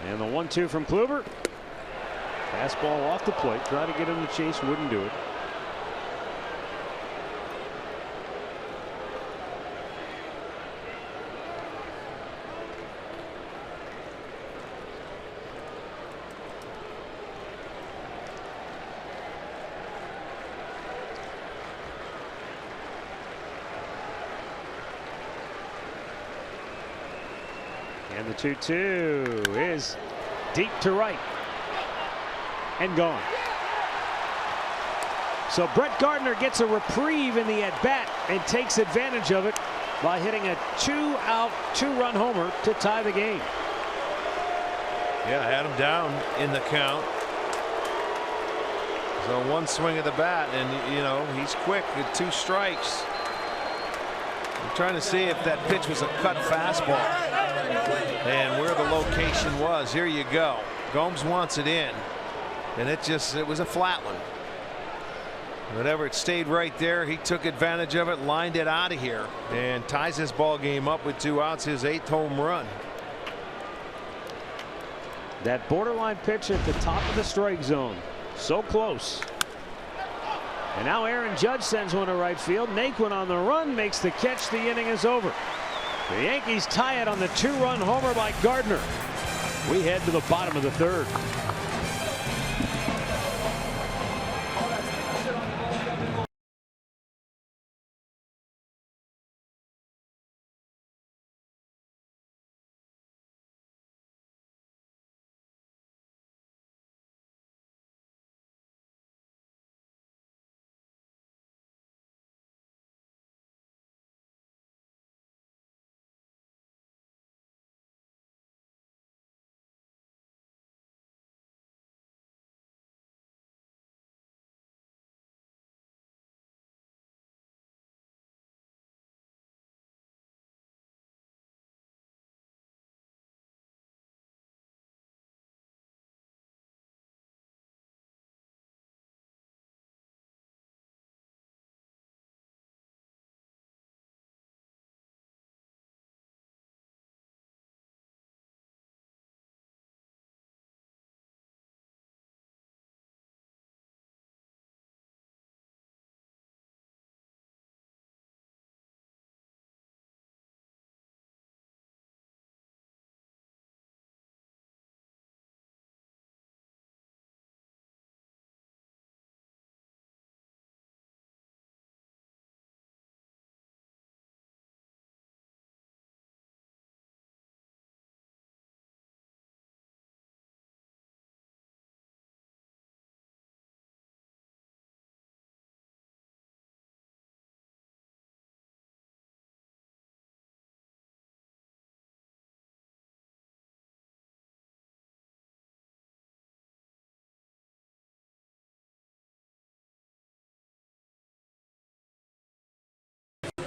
And the 1-2 from Kluber. Fastball off the plate. Tried to get him to chase, wouldn't do it. And the 2-2 is deep to right and gone. So Brett Gardner gets a reprieve in the at-bat and takes advantage of it by hitting a 2-out, 2-run homer to tie the game. Yeah, had him down in the count. So 1 swing of the bat, and you know he's quick with 2 strikes. I'm trying to see if that pitch was a cut fastball and where the location was. Here you go. Gomes wants it in, and it was a flat one. Whatever, it stayed right there. He took advantage of it, lined it out of here, and ties this ball game up with 2 outs, his 8th home run. That borderline pitch at the top of the strike zone. So close. And now Aaron Judge sends one to right field. Naquin on the run makes the catch. The inning is over. The Yankees tie it on the 2-run homer by Gardner. We head to the bottom of the third.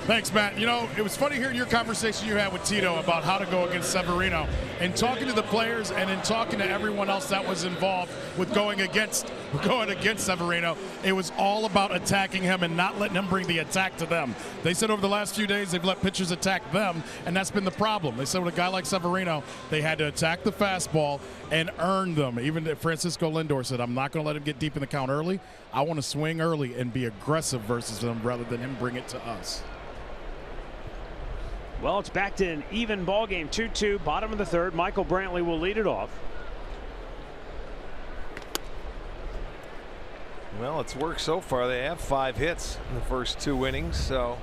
Thanks, Matt. You know, it was funny hearing your conversation you had with Tito about how to go against Severino, and talking to the players and then talking to everyone else that was involved with going against Severino. It was all about attacking him and not letting him bring the attack to them. They said over the last few days they've let pitchers attack them, and that's been the problem. They said with a guy like Severino, they had to attack the fastball and earn them. Even Francisco Lindor said, I'm not going to let him get deep in the count early. I want to swing early and be aggressive versus him rather than him bring it to us. Well, it's back to an even ball game, 2-2, bottom of the third. Michael Brantley will lead it off. Well, it's worked so far. They have 5 hits in the first 2 innings, so.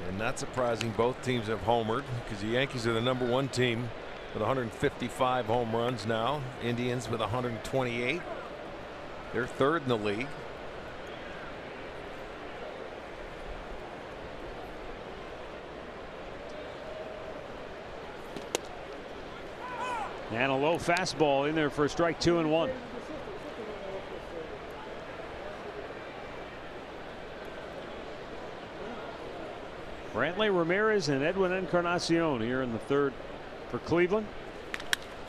And not surprising, both teams have homered because the Yankees are the #1 team with 155 home runs now. Indians with 128. They're 3rd in the league. And a low fastball in there for a strike, 2-1. Brantley, Ramirez, and Edwin Encarnacion here in the third for Cleveland.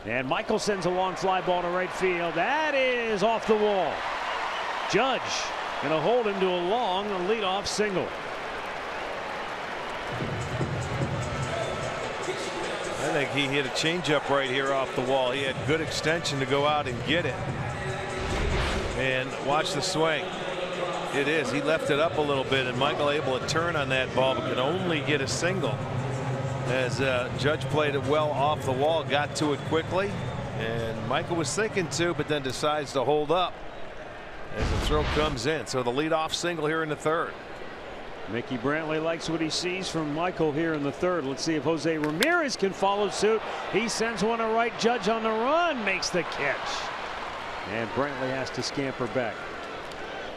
And Michael sends a long fly ball to right field. That is off the wall. Judge going to hold him to a long leadoff single. I think he hit a changeup right here off the wall. He had good extension to go out and get it. And watch the swing. It is. He left it up a little bit, and Michael able to turn on that ball, but can only get a single. As Judge played it well off the wall, got to it quickly, and Michael was thinking to, but then decides to hold up as the throw comes in. So the leadoff single here in the third. Mickey Brantley likes what he sees from Michael here in the third. Let's see if Jose Ramirez can follow suit. He sends one to right. Judge on the run makes the catch, and Brantley has to scamper back.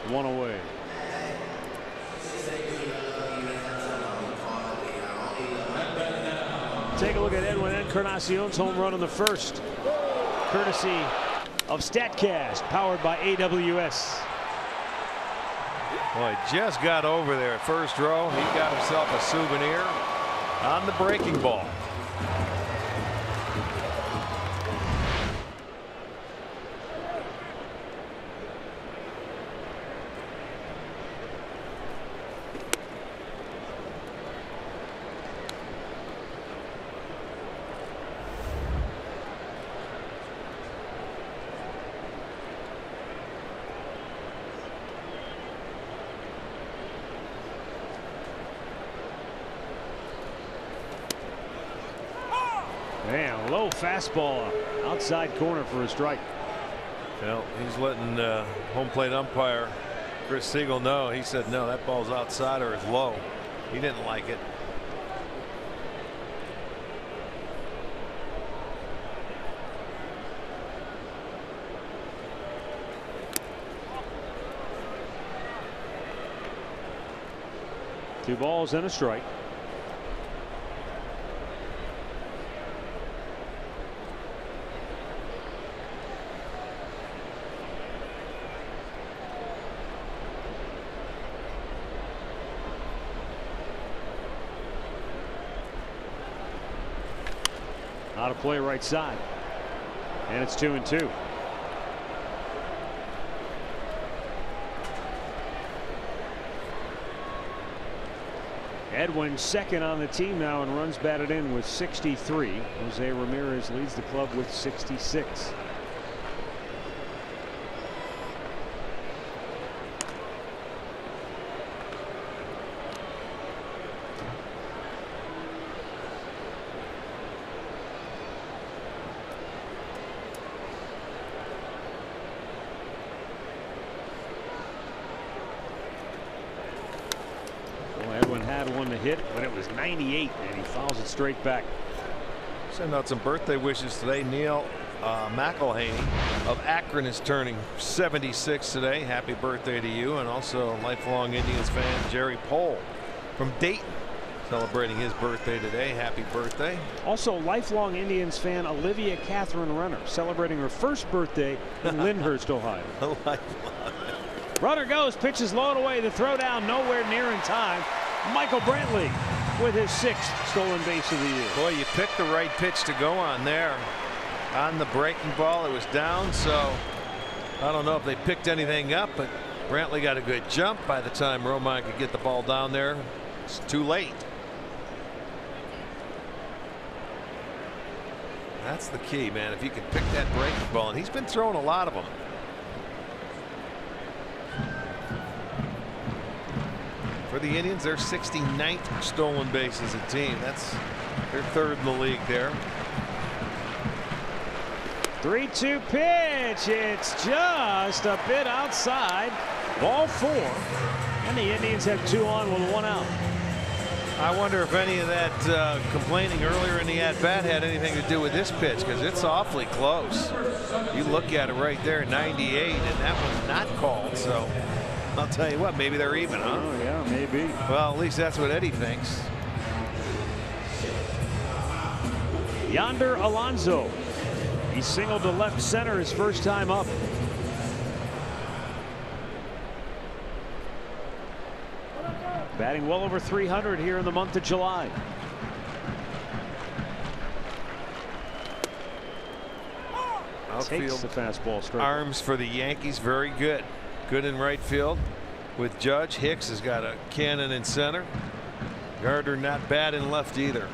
1 away. Take a look at Edwin Encarnacion's home run on the first, courtesy of StatCast, powered by AWS. Boy, just got over there at first row. He got himself a souvenir on the breaking ball. Man, low fastball outside corner for a strike. Well, he's letting home plate umpire Chris Siegel know. He said no, that ball's outside or is low. He didn't like it. Two balls and a strike. Out of play right side. And it's 2-2. Edwin second on the team now and runs batted in with 63. Jose Ramirez leads the club with 66. Edwin had one to hit, but it was 98, and he fouls it straight back. Send out some birthday wishes today. Neil McElhaney of Akron is turning 76 today. Happy birthday to you. And also lifelong Indians fan Jerry Pohl from Dayton celebrating his birthday today. Happy birthday. Also lifelong Indians fan Olivia Catherine Renner celebrating her first birthday in Lyndhurst, Ohio. Runner goes, pitches low and away. The throw down nowhere near in time. Michael Brantley with his 6th stolen base of the year. Boy, you picked the right pitch to go on there. On the breaking ball, it was down, so I don't know if they picked anything up, but Brantley got a good jump. By the time Romine could get the ball down there, it's too late. That's the key, man. If you can pick that breaking ball, and he's been throwing a lot of them. For the Indians, their 69th stolen base as a team. That's their 3rd in the league there. 3-2 pitch. It's just a bit outside. Ball 4. And the Indians have 2 on with 1 out. I wonder if any of that complaining earlier in the at-bat had anything to do with this pitch, because it's awfully close. You look at it right there, 98, and that one's not called. So I'll tell you what, maybe they're even, huh? Oh, yeah, maybe. Well, at least that's what Eddie thinks. Yonder Alonso. He singled to left center his first time up. Batting well over 300 here in the month of July. Takes the fastball straight. Arms for the Yankees, very good. Good in right field with Judge. Hicks has got a cannon in center. Gardner not bad in left either.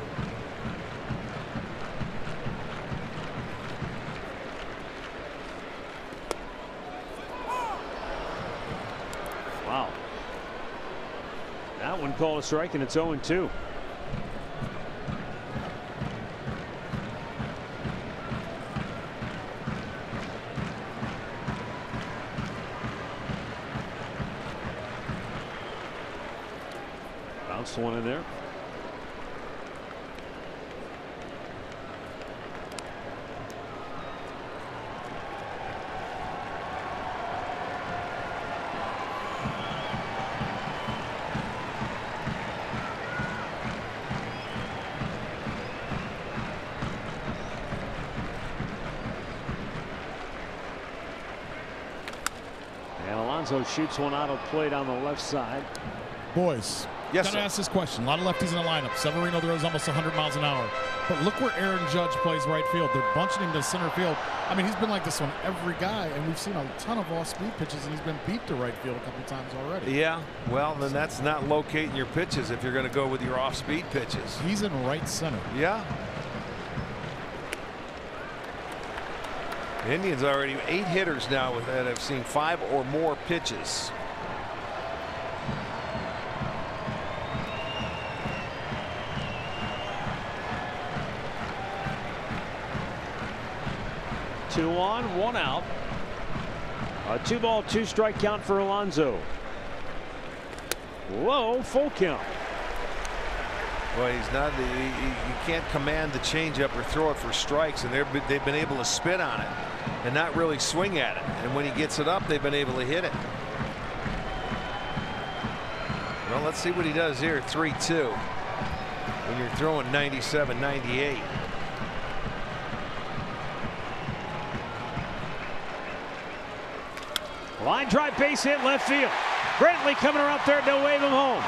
Wow. That one called a strike, and it's 0-2. Bounced one in there. Alonso shoots one out of play down the left side. Boys, yes, gotta ask this question. A lot of lefties in the lineup. Severino throws almost 100 miles an hour. But look where Aaron Judge plays right field. They're bunching him to center field. I mean, he's been like this on every guy, and we've seen a ton of off-speed pitches, and he's been beat to right field a couple times already. Yeah, well, then that's not locating your pitches if you're going to go with your off-speed pitches. He's in right center. Yeah. The Indians already 8 hitters now that have seen 5 or more pitches. 2 on, 1 out. A 2-ball, 2-strike count for Alonso. Whoa, full count. Well, he's not. You can't command the changeup or throw it for strikes, and they've been able to spit on it and not really swing at it. And when he gets it up, they've been able to hit it. Well, let's see what he does here. 3-2. When you're throwing 97, 98. Line drive, base hit, left field. Brantley coming around third to wave him home.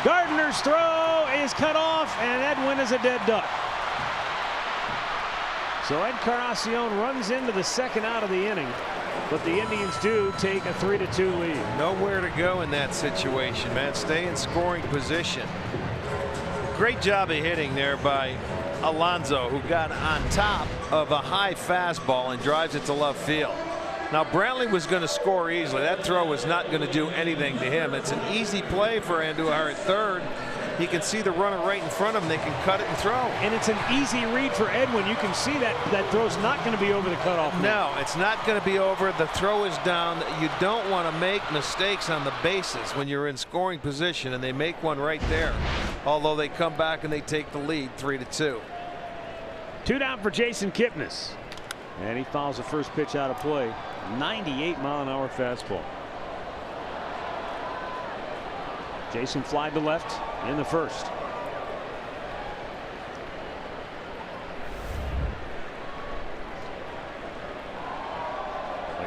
Gardner's throw is cut off, and Edwin is a dead duck. So Encarnacion runs into the second out of the inning, but the Indians do take a 3-2 lead. Nowhere to go in that situation, man. Stay in scoring position. Great job of hitting there by Alonso, who got on top of a high fastball and drives it to left field. Now, Brantley was going to score easily. That throw was not going to do anything to him. It's an easy play for Andujar at third. He can see the runner right in front of him. They can cut it and throw. And it's an easy read for Edwin. You can see that throw's not going to be over the cutoff. No, it's not going to be over. The throw is down. You don't want to make mistakes on the bases when you're in scoring position, and they make one right there. Although they come back and they take the lead 3-2. 2 down for Jason Kipnis. And he fouls the first pitch out of play. 98-mile-an-hour fastball. Jason flied to left in the first.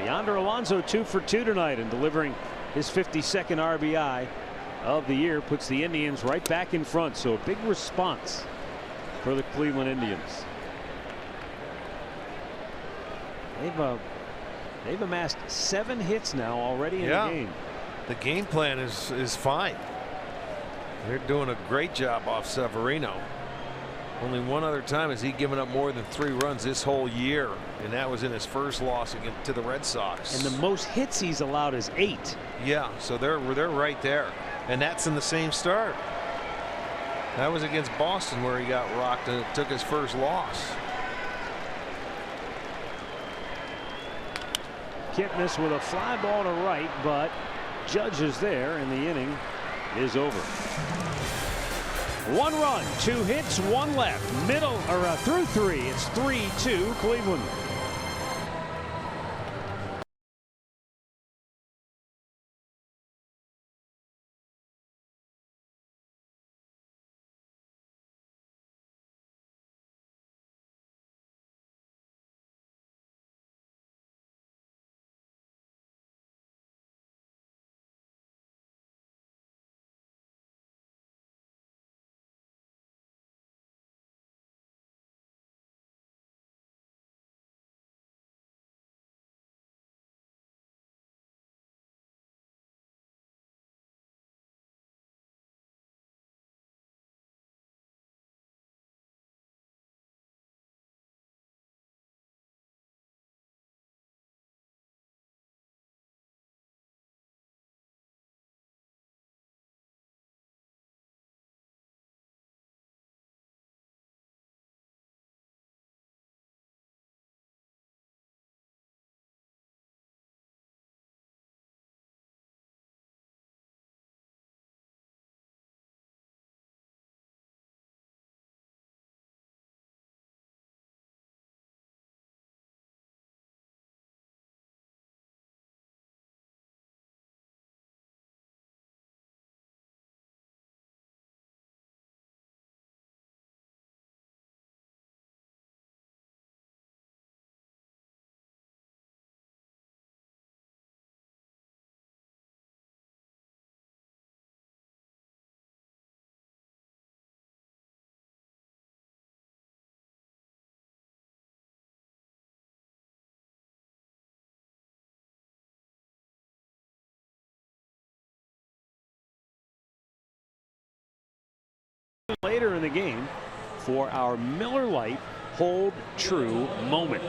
Yonder Alonso 2 for 2 tonight and delivering his 52nd RBI of the year, puts the Indians right back in front. So a big response for the Cleveland Indians. They've amassed 7 hits now already in the game. The game plan is fine. They're doing a great job off Severino. Only one other time has he given up more than 3 runs this whole year, and that was in his first loss to the Red Sox. And the most hits he's allowed is 8. Yeah, so they're right there, and that's in the same start. That was against Boston where he got rocked and took his first loss. Kipnis with a fly ball to right, but Judge is there, and the inning is over. 1 run, 2 hits, 1 left. Through 3. It's 3-2 Cleveland. Later in the game for our Miller Lite Hold True moment.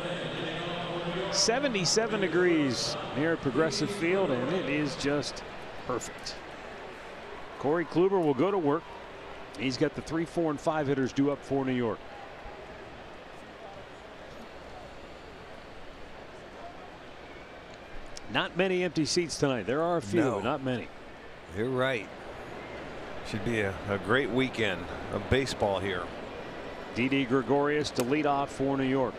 77 degrees here at Progressive Field, and it is just perfect. Corey Kluber will go to work. He's got the 3, 4, and 5 hitters due up for New York. Not many empty seats tonight. There are a few, No. but not many. You're right. Should be a great weekend of baseball here. Didi Gregorius to lead off for New York.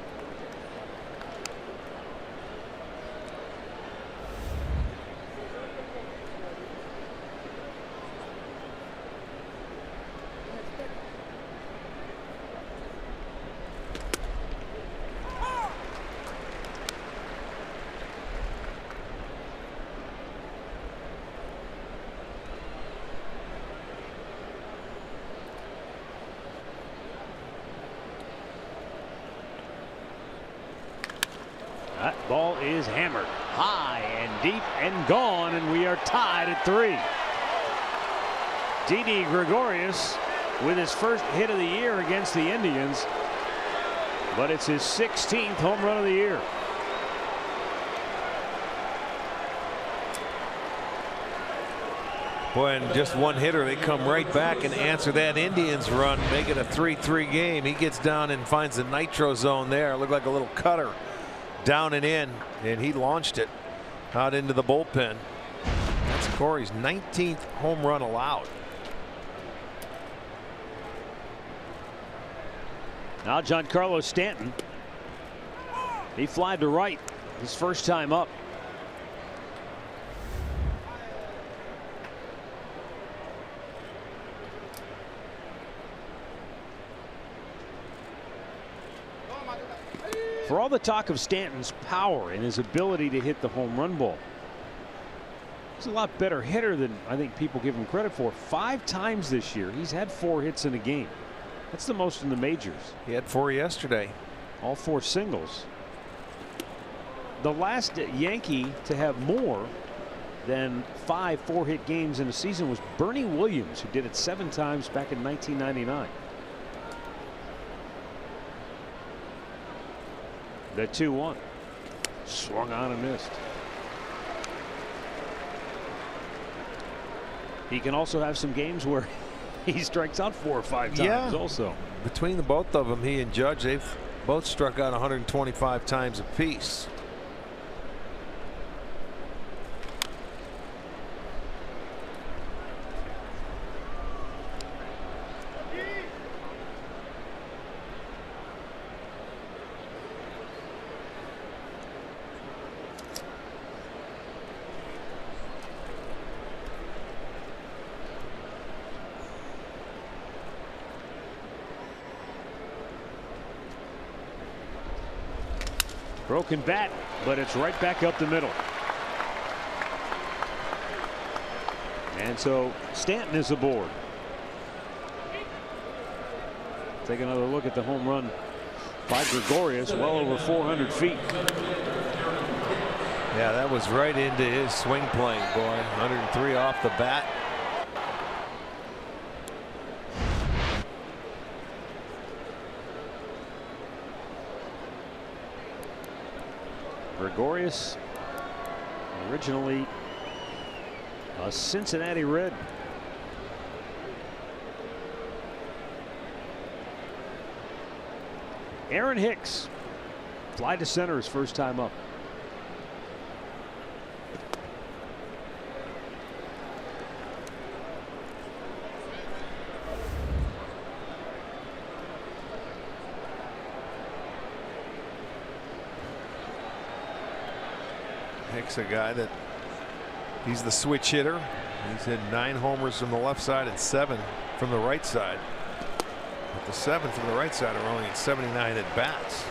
That ball is hammered high and deep and gone, and we are tied at 3. Didi Gregorius with his first hit of the year against the Indians, but it's his 16th home run of the year. Boy, and just one hitter, they come right back and answer that Indians run, make it a 3-3 game. He gets down and finds the nitro zone there. Looked like a little cutter down and in, and he launched it out into the bullpen. That's Corey's 19th home run allowed. Now Giancarlo Stanton. He flied to right his first time up. For all the talk of Stanton's power and his ability to hit the home run ball, he's a lot better hitter than I think people give him credit for. 5 times this year he's had 4 hits in a game. That's the most in the majors. He had 4 yesterday. All 4 singles. The last Yankee to have more than 5 4-hit games in a season was Bernie Williams, who did it 7 times back in 1999. The 2-1. Swung on and missed. He can also have some games where he strikes out 4 or 5 times also. Between the both of them, he and Judge, they've both struck out 125 times apiece. Broken bat, but it's right back up the middle. And so Stanton is aboard. Take another look at the home run by Gregorius, well over 400 feet. Yeah, that was right into his swing plane, boy. 103 off the bat. Gregorius, originally a Cincinnati Red. Aaron Hicks, fly to center his first time up. Hicks, a guy that he's the switch hitter. He's had 9 homers from the left side and 7 from the right side. But the 7 from the right side are only at 79 at bats.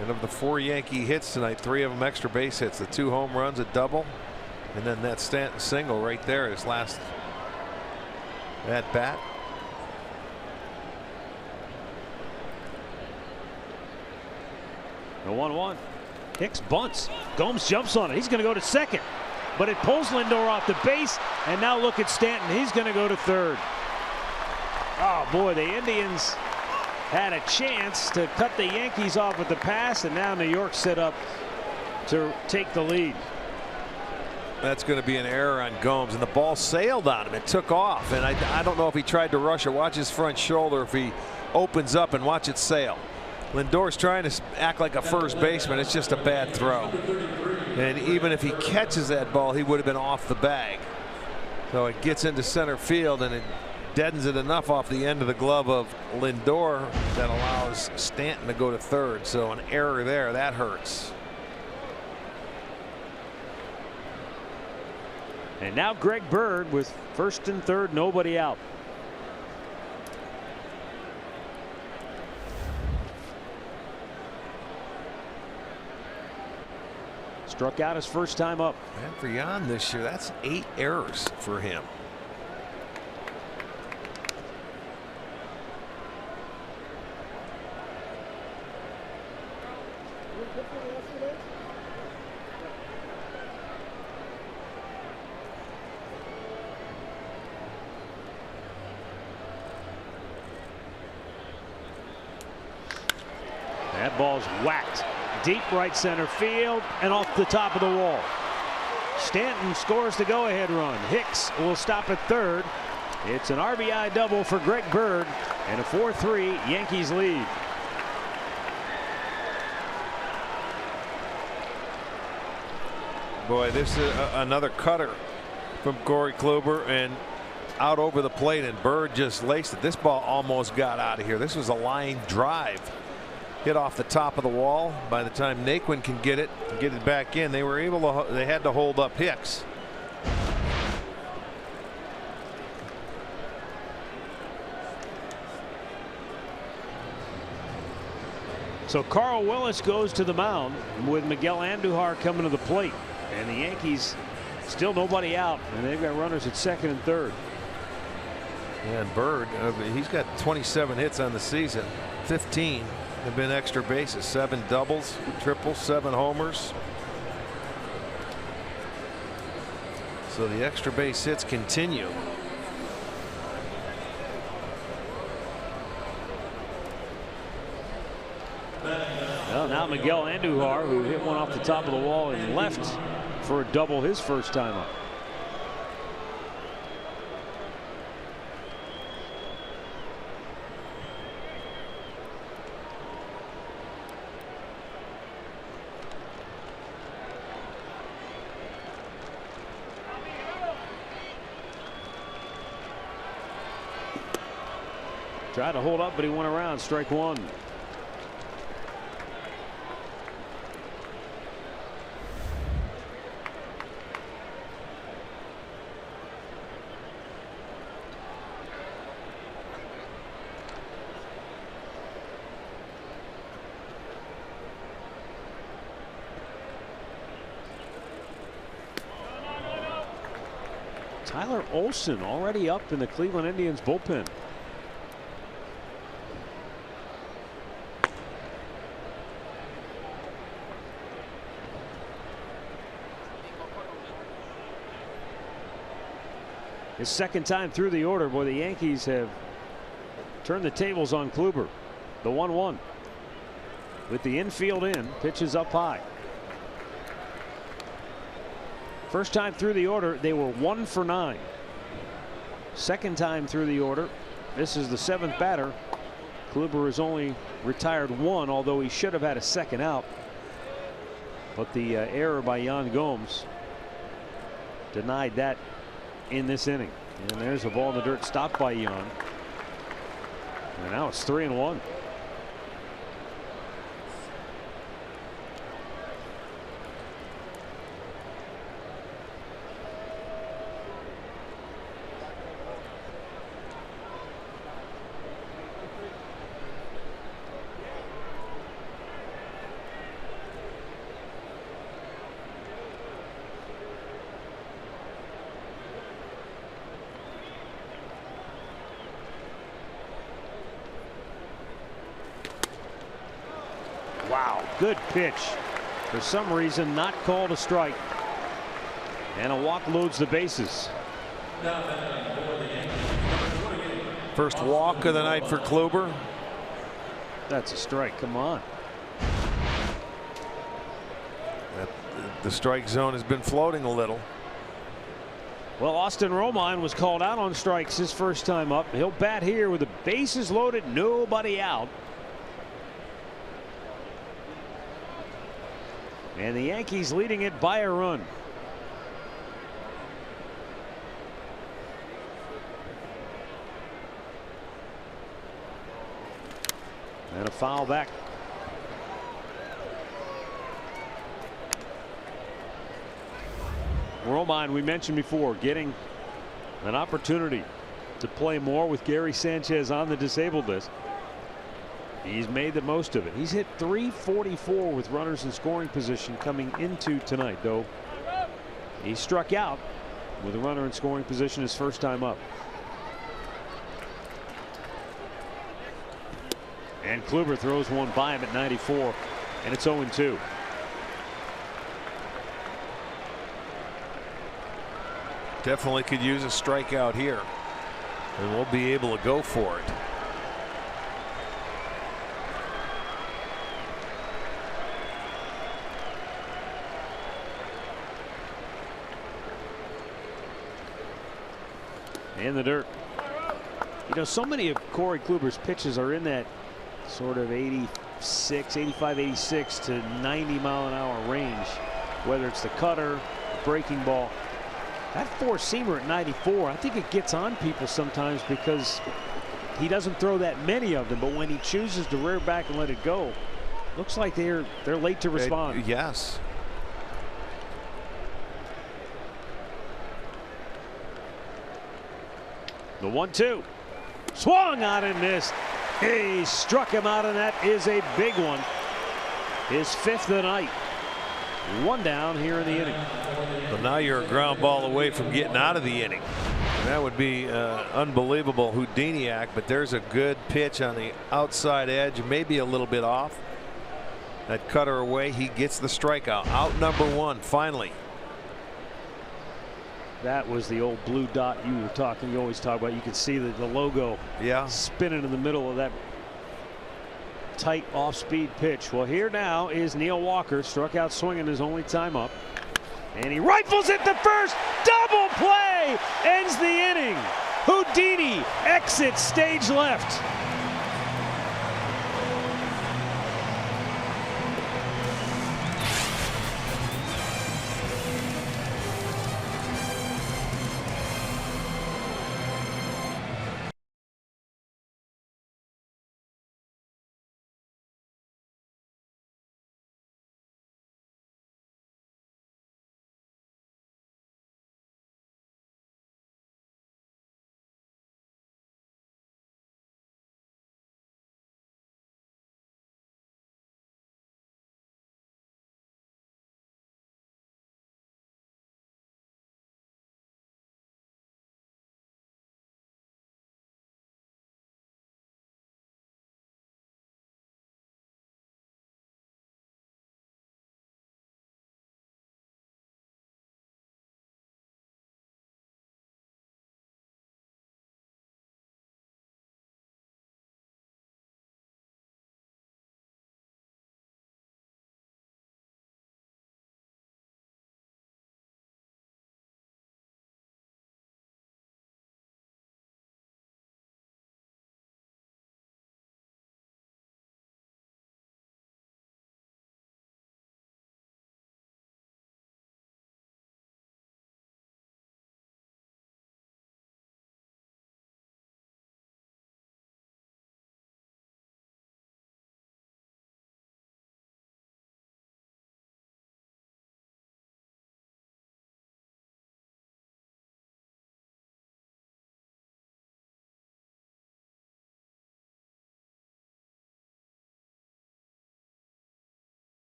And of the 4 Yankee hits tonight, 3 of them extra base hits. The 2 home runs, a double, and then that Stanton single right there, his last at bat. The 1-1. Hicks bunts. Gomes jumps on it. He's going to go to second, but it pulls Lindor off the base, and now look at Stanton. He's going to go to third. Oh boy, the Indians had a chance to cut the Yankees off with the pass, and now New York set up to take the lead. That's going to be an error on Gomes, and the ball sailed on him. It took off, and I don't know if he tried to rush or watch his front shoulder, if he opens up and watch it sail. Lindor's trying to act like a first baseman. It's just a bad throw. And even if he catches that ball, he would have been off the bag. So it gets into center field, and it deadens it enough off the end of the glove of Lindor that allows Stanton to go to third. So an error there, that hurts. And now Greg Bird with first and third, nobody out. Struck out his first time up. And for Jan this year, that's 8 errors for him. That ball's whacked deep right center field and off the top of the wall. Stanton scores the go-ahead run. Hicks will stop at third. It's an RBI double for Greg Bird, and a 4-3 Yankees lead. Boy, this is another cutter from Corey Kluber, and out over the plate, and Bird just laced it. This ball almost got out of here. This was a line drive. Hit off the top of the wall. By the time Naquin can get it back in, they were able to. They had to hold up Hicks. So Carl Willis goes to the mound with Miguel Andujar coming to the plate, and the Yankees still nobody out, and they've got runners at second and third. And Bird, he's got 27 hits on the season. 15 have been extra bases, 7 doubles, triples, 7 homers. So the extra base hits continue. Well, now Miguel Andujar, who hit one off the top of the wall and left for a double his first time up. Tried to hold up, but he went around. Strike one. Tyler Olson already up in the Cleveland Indians bullpen. His second time through the order. Boy, the Yankees have turned the tables on Kluber. The 1-1 with the infield in, pitches up high. First time through the order, they were 1 for 9. Second time through the order, this is the 7th batter. Kluber has only retired 1, although he should have had a second out. But the error by Yan Gomes denied that in this inning. And there's a ball in the dirt stopped by Yan. And now it's 3-1. Wow, good pitch. For some reason not called a strike. And a walk loads the bases. First walk of the night for Kluber. That's a strike. Come on. The strike zone has been floating a little. Well, Austin Romine was called out on strikes his first time up. He'll bat here with the bases loaded, nobody out. And the Yankees leading it by a run. And a foul back. Romine, we mentioned before, getting an opportunity to play more with Gary Sanchez on the disabled list. He's made the most of it. He's hit .344 with runners in scoring position coming into tonight, though he struck out with a runner in scoring position his first time up. And Kluber throws one by him at 94, and it's 0-2. Definitely could use a strikeout here, and we'll be able to go for it. In the dirt. You know, so many of Corey Kluber's pitches are in that sort of 86, 85, 86 to 90 mile an hour range, whether it's the cutter, the breaking ball. That four-seamer at 94, I think it gets on people sometimes because he doesn't throw that many of them, but when he chooses to rear back and let it go, looks like they're late to respond. Yes. The 1-2. Swung on and missed. He struck him out, and that is a big one. His fifth of the night. One down here in the inning. But now you're a ground ball away from getting out of the inning. And that would be unbelievable Houdiniac, but there's a good pitch on the outside edge, maybe a little bit off. That cutter away, he gets the strikeout. Out number one, finally. That was the old blue dot you always talk about. You could see the logo spinning in the middle of that tight off-speed pitch. Well, here now is Neil Walker, struck out swinging his only time up, and he rifles it to first. Double play ends the inning. Houdini exits stage left.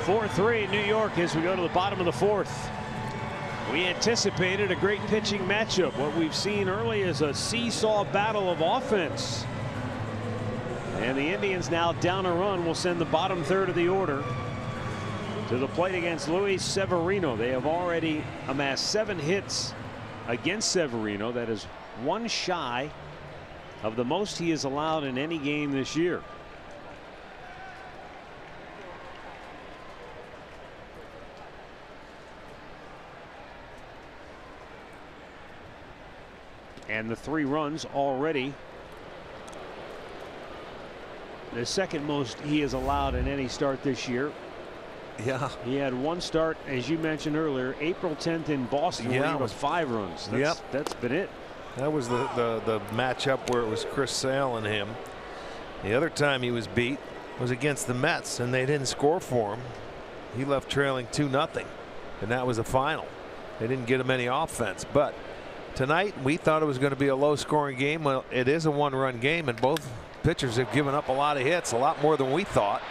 (4-3) New York as we go to the bottom of the fourth. We anticipated a great pitching matchup. What we've seen early is a seesaw battle of offense. And the Indians now down a run will send the bottom third of the order to the plate against Luis Severino. They have already amassed 7 hits against Severino. That is one shy of the most he has allowed in any game this year. And the 3 runs already. The second most he has allowed in any start this year. Yeah. He had 1 start, as you mentioned earlier, April 10th in Boston, where he it was 5 runs. That's been it. That was the matchup where it was Chris Sale and him. The other time he was beat was against the Mets, and they didn't score for him. He left trailing 2-0, and that was the final. They didn't get him any offense. But tonight we thought it was going to be a low-scoring game. Well, it is a 1-run game, and both pitchers have given up a lot of hits, a lot more than we thought.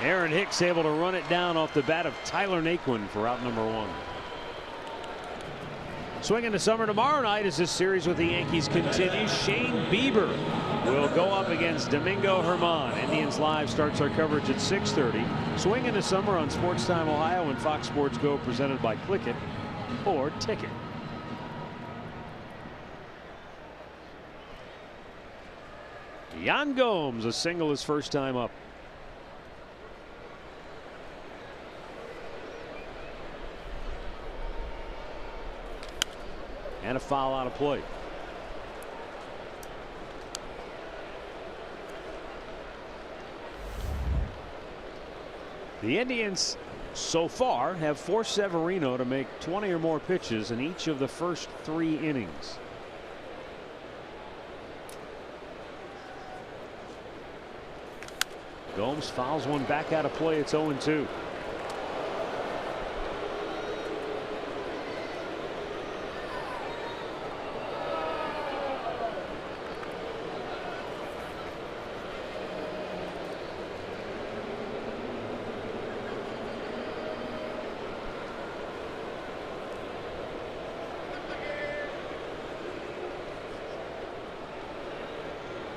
Aaron Hicks able to run it down off the bat of Tyler Naquin for out number 1. Swinging to summer tomorrow night as this series with the Yankees continues. Shane Bieber will go up against Domingo Germán. Indians Live starts our coverage at 6:30. Swinging to summer on Sports Time Ohio and Fox Sports Go, presented by Click It or Ticket. Yan Gomes, a single his first time up. And a foul out of play. The Indians so far have forced Severino to make 20 or more pitches in each of the first 3 innings. Gomes fouls one back out of play. It's 0-2.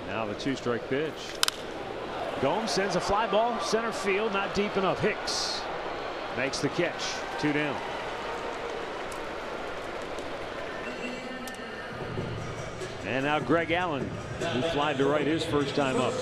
Now the 2-strike pitch. Gomes sends a fly ball center field, not deep enough. Hicks makes the catch. 2 down. And now Greg Allen, who flied to right his first time up.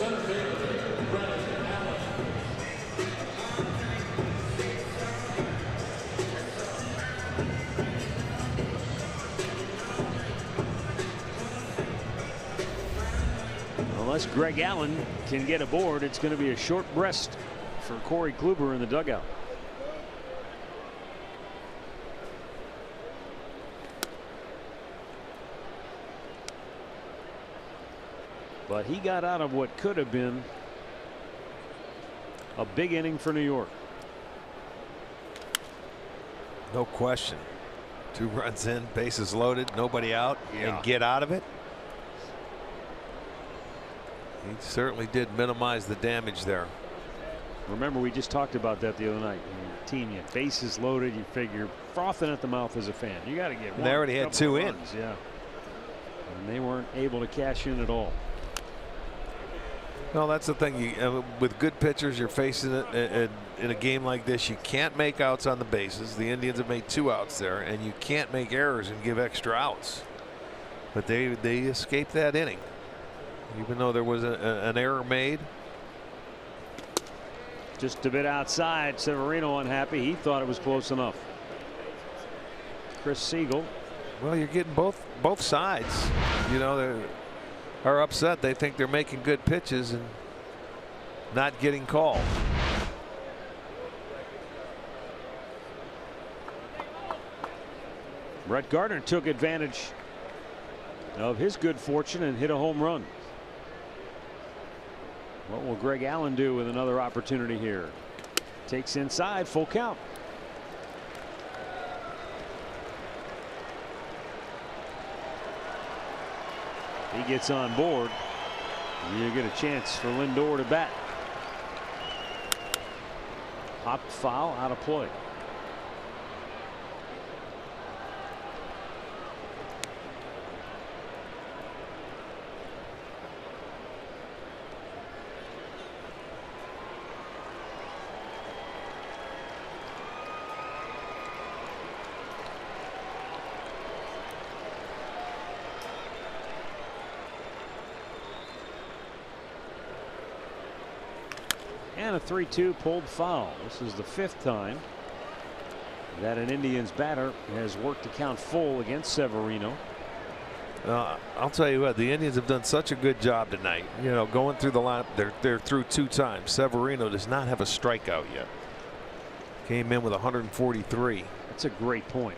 Unless Greg Allen can get aboard, it's going to be a short rest for Corey Kluber in the dugout. But he got out of what could have been a big inning for New York. No question. 2 runs in, bases loaded, nobody out, and get out of it. He certainly did minimize the damage there. Remember, we just talked about that the other night. Team, you bases loaded, you figure frothing at the mouth as a fan. You got to get one. They already had 2 in. Yeah. And they weren't able to cash in at all. No, that's the thing. With good pitchers, you're facing it in a game like this. You can't make outs on the bases. The Indians have made 2 outs there, and you can't make errors and give extra outs. But they escaped that inning, even though there was an error made. Just a bit outside. Severino unhappy. He thought it was close enough. Chris Siegel. Well, you're getting both sides. You know, they are upset. They think they're making good pitches and not getting called. Brett Gardner took advantage of his good fortune and hit a home run. What will Greg Allen do with another opportunity here? Takes inside, full count. He gets on board. You get a chance for Lindor to bat. Popped foul, out of play. and a 3-2 pulled foul. This is the 5th time that an Indians batter has worked to count full against Severino. I'll tell you what, the Indians have done such a good job tonight. You know, going through the lineup, they're through 2 times. Severino does not have a strikeout yet. Came in with 143. That's a great point.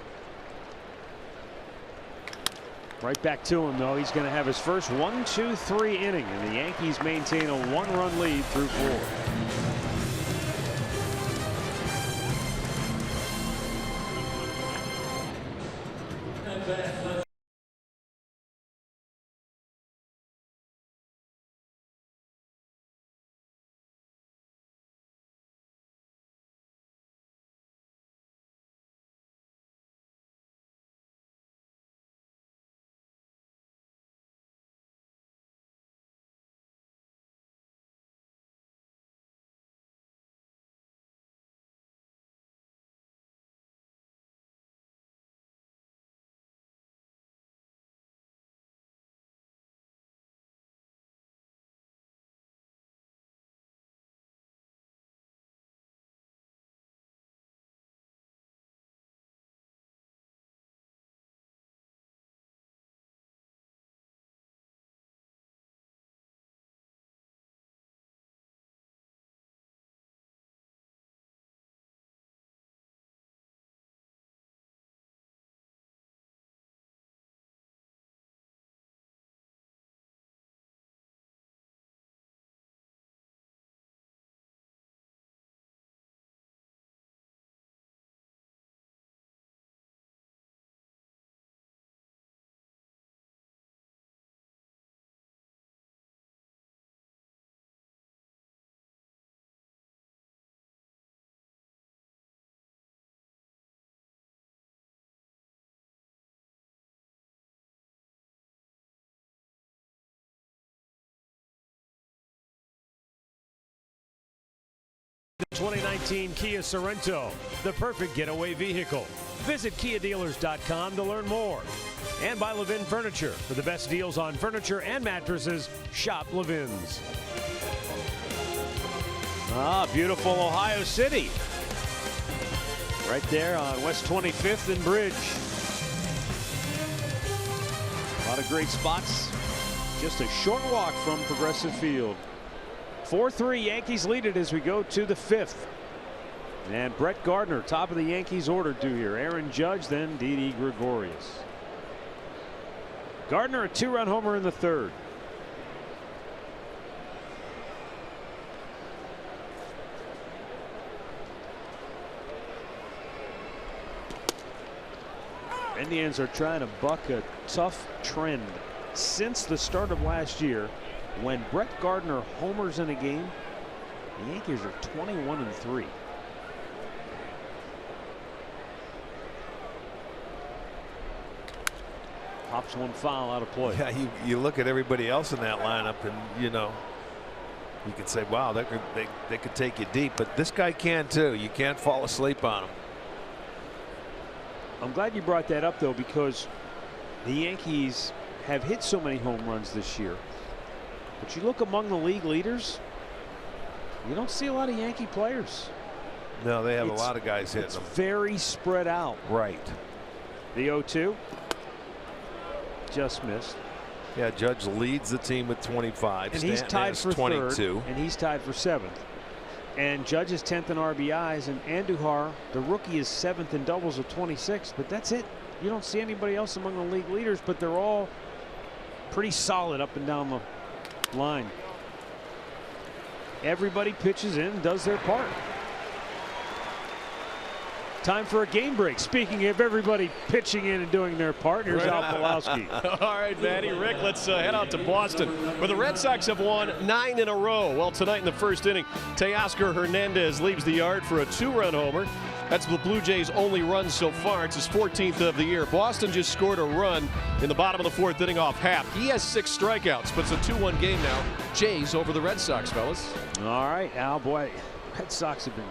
Right back to him, though. He's going to have his first 1-2-3 inning, and the Yankees maintain a 1-run lead through 4. The 2019 Kia Sorento, the perfect getaway vehicle. Visit KiaDealers.com to learn more. And by Levin Furniture. For the best deals on furniture and mattresses, shop Levin's. Beautiful Ohio City. Right there on West 25th and Bridge. A lot of great spots. Just a short walk from Progressive Field. 4-3 Yankees lead it as we go to the 5th. And Brett Gardner, top of the Yankees order due here. Aaron Judge, then Didi Gregorius. Gardner a 2-run homer in the 3rd. Indians are trying to buck a tough trend since the start of last year. When Brett Gardner homers in a game, the Yankees are 21-3. Pops one foul out of play. Yeah, you look at everybody else in that lineup, and you know, you can say, wow, they could take you deep, but this guy can too. You can't fall asleep on him. I'm glad you brought that up, though, because the Yankees have hit so many home runs this year. But you look among the league leaders, you don't see a lot of Yankee players. No, they have a lot of guys hitting them. Very spread out. Right. The 0-2 just missed. Yeah, Judge leads the team with 25. And he's tied for 22. 3rd, and he's tied for 7th. And Judge is 10th in RBIs, and Andujar, the rookie, is 7th in doubles with 26. But that's it. You don't see anybody else among the league leaders, but they're all pretty solid up and down the line. Everybody pitches in, does their part. Time for a game break. Speaking of everybody pitching in and doing their part, here's Al Pawlowski. All right, Matty, Rick, let's head out to Boston, where the Red Sox have won 9 in a row. Well, tonight in the 1st inning, Teoscar Hernandez leaves the yard for a 2-run homer. That's the Blue Jays' only run so far. It's his 14th of the year. Boston just scored a run in the bottom of the 4th inning off Happ. He has 6 strikeouts, but it's a 2-1 game now. Jays over the Red Sox, fellas. All right, Al, boy, Red Sox have been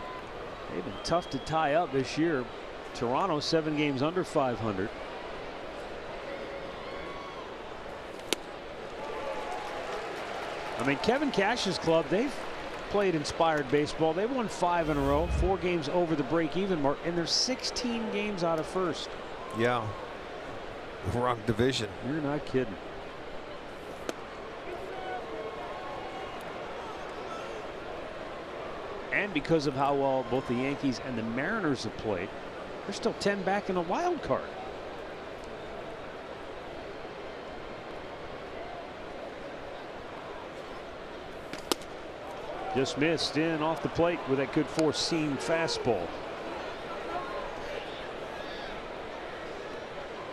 tough to tie up this year. Toronto 7 games under 500. I mean, Kevin Cash's club, they've played inspired baseball. They won 5 in a row, 4 games over the break-even mark, and they're 16 games out of first. Yeah. Wrong division. You're not kidding. And because of how well both the Yankees and the Mariners have played, they're still 10 back in a wild card. Just missed in off the plate with that good four-seam fastball.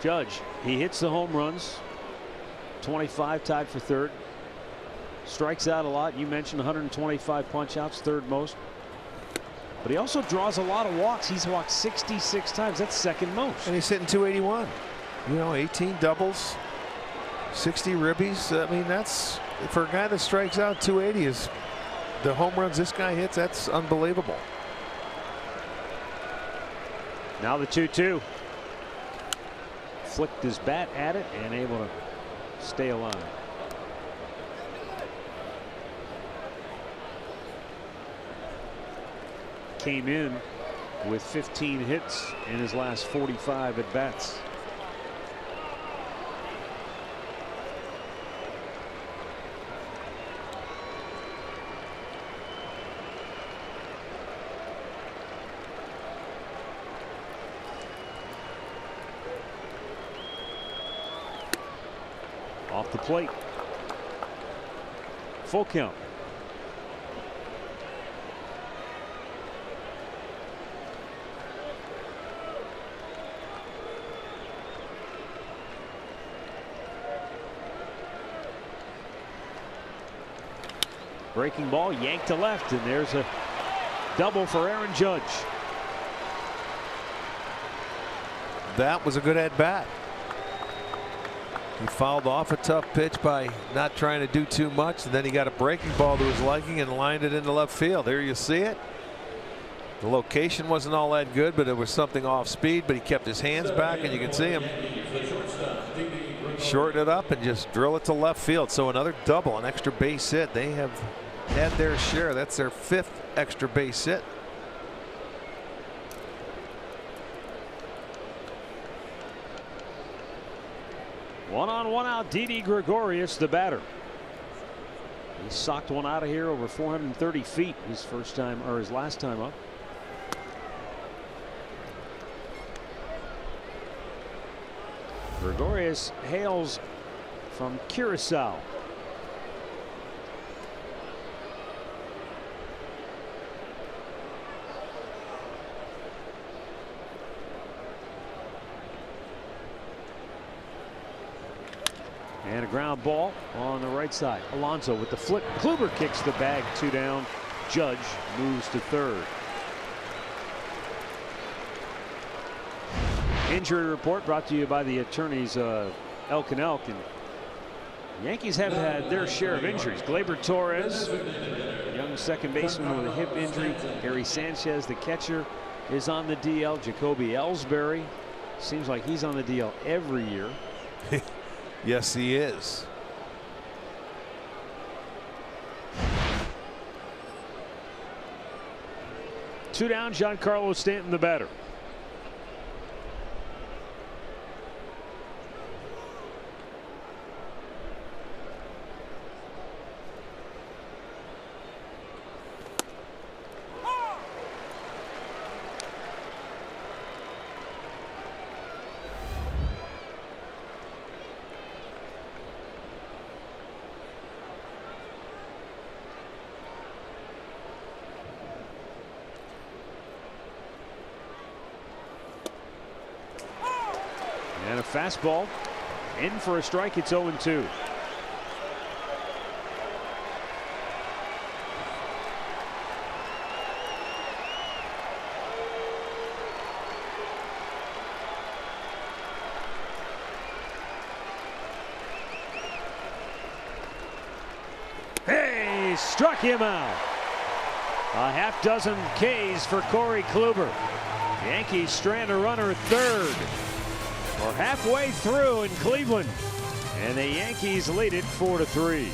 Judge, he hits the home runs. 25 tied for third. Strikes out a lot. You mentioned 125 punch-outs, third most. But he also draws a lot of walks. He's walked 66 times. That's second most. And he's hitting 281. You know, 18 doubles, 60 ribbies. I mean, that's, for a guy that strikes out, 280 is the home runs this guy hits. That's unbelievable. Now the 2-2. Flicked his bat at it and able to stay alive. Came in with 15 hits in his last 45 at bats. Off the plate. Full count. Breaking ball yanked to left, and there's a double for Aaron Judge. That was a good at bat. He fouled off a tough pitch by not trying to do too much, and then he got a breaking ball to his liking and lined it into left field. There you see it. The location wasn't all that good, but it was something off speed, but he kept his hands back, and you can see him shorten it up and just drill it to left field. So another double, an extra base hit. They have had their share. That's their 5th extra base hit. One on, one out. Didi Gregorius, the batter. He socked one out of here over 430 feet his first time, or his last time up. Gregorius hails from Curacao. And a ground ball on the right side. Alonso with the flip. Kluber kicks the bag, 2 down. Judge moves to third. Injury report brought to you by the attorneys Elk and Elk. And the Yankees have had their share of injuries. Gleyber Torres, young second baseman with a hip injury. Gary Sanchez, the catcher, is on the DL. Jacoby Ellsbury seems like he's on the DL every year. Yes, he is. Two down. Giancarlo Stanton, the batter. And a fastball in for a strike. It's 0-2. Hey, struck him out. A half dozen Ks for Corey Kluber. Yankees strand a runner at third. We're halfway through in Cleveland, and the Yankees lead it 4-3.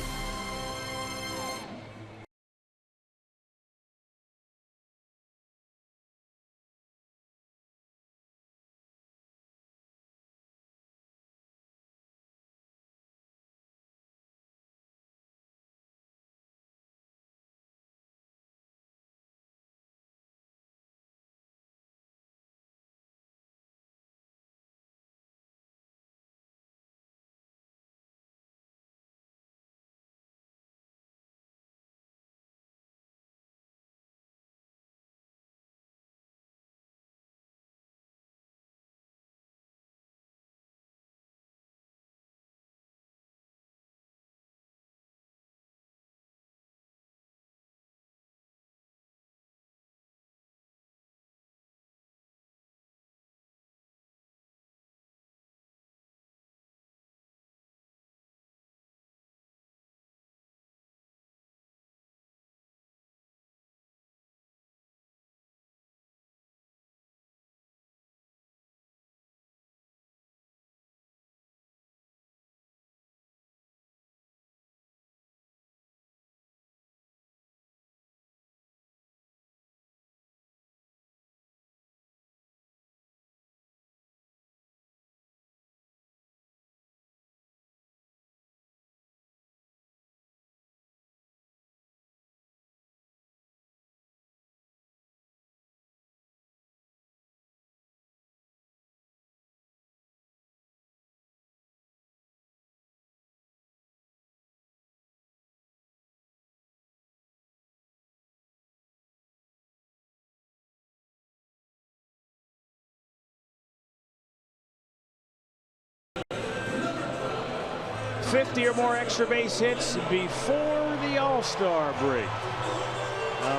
50 or more extra base hits before the All-Star break.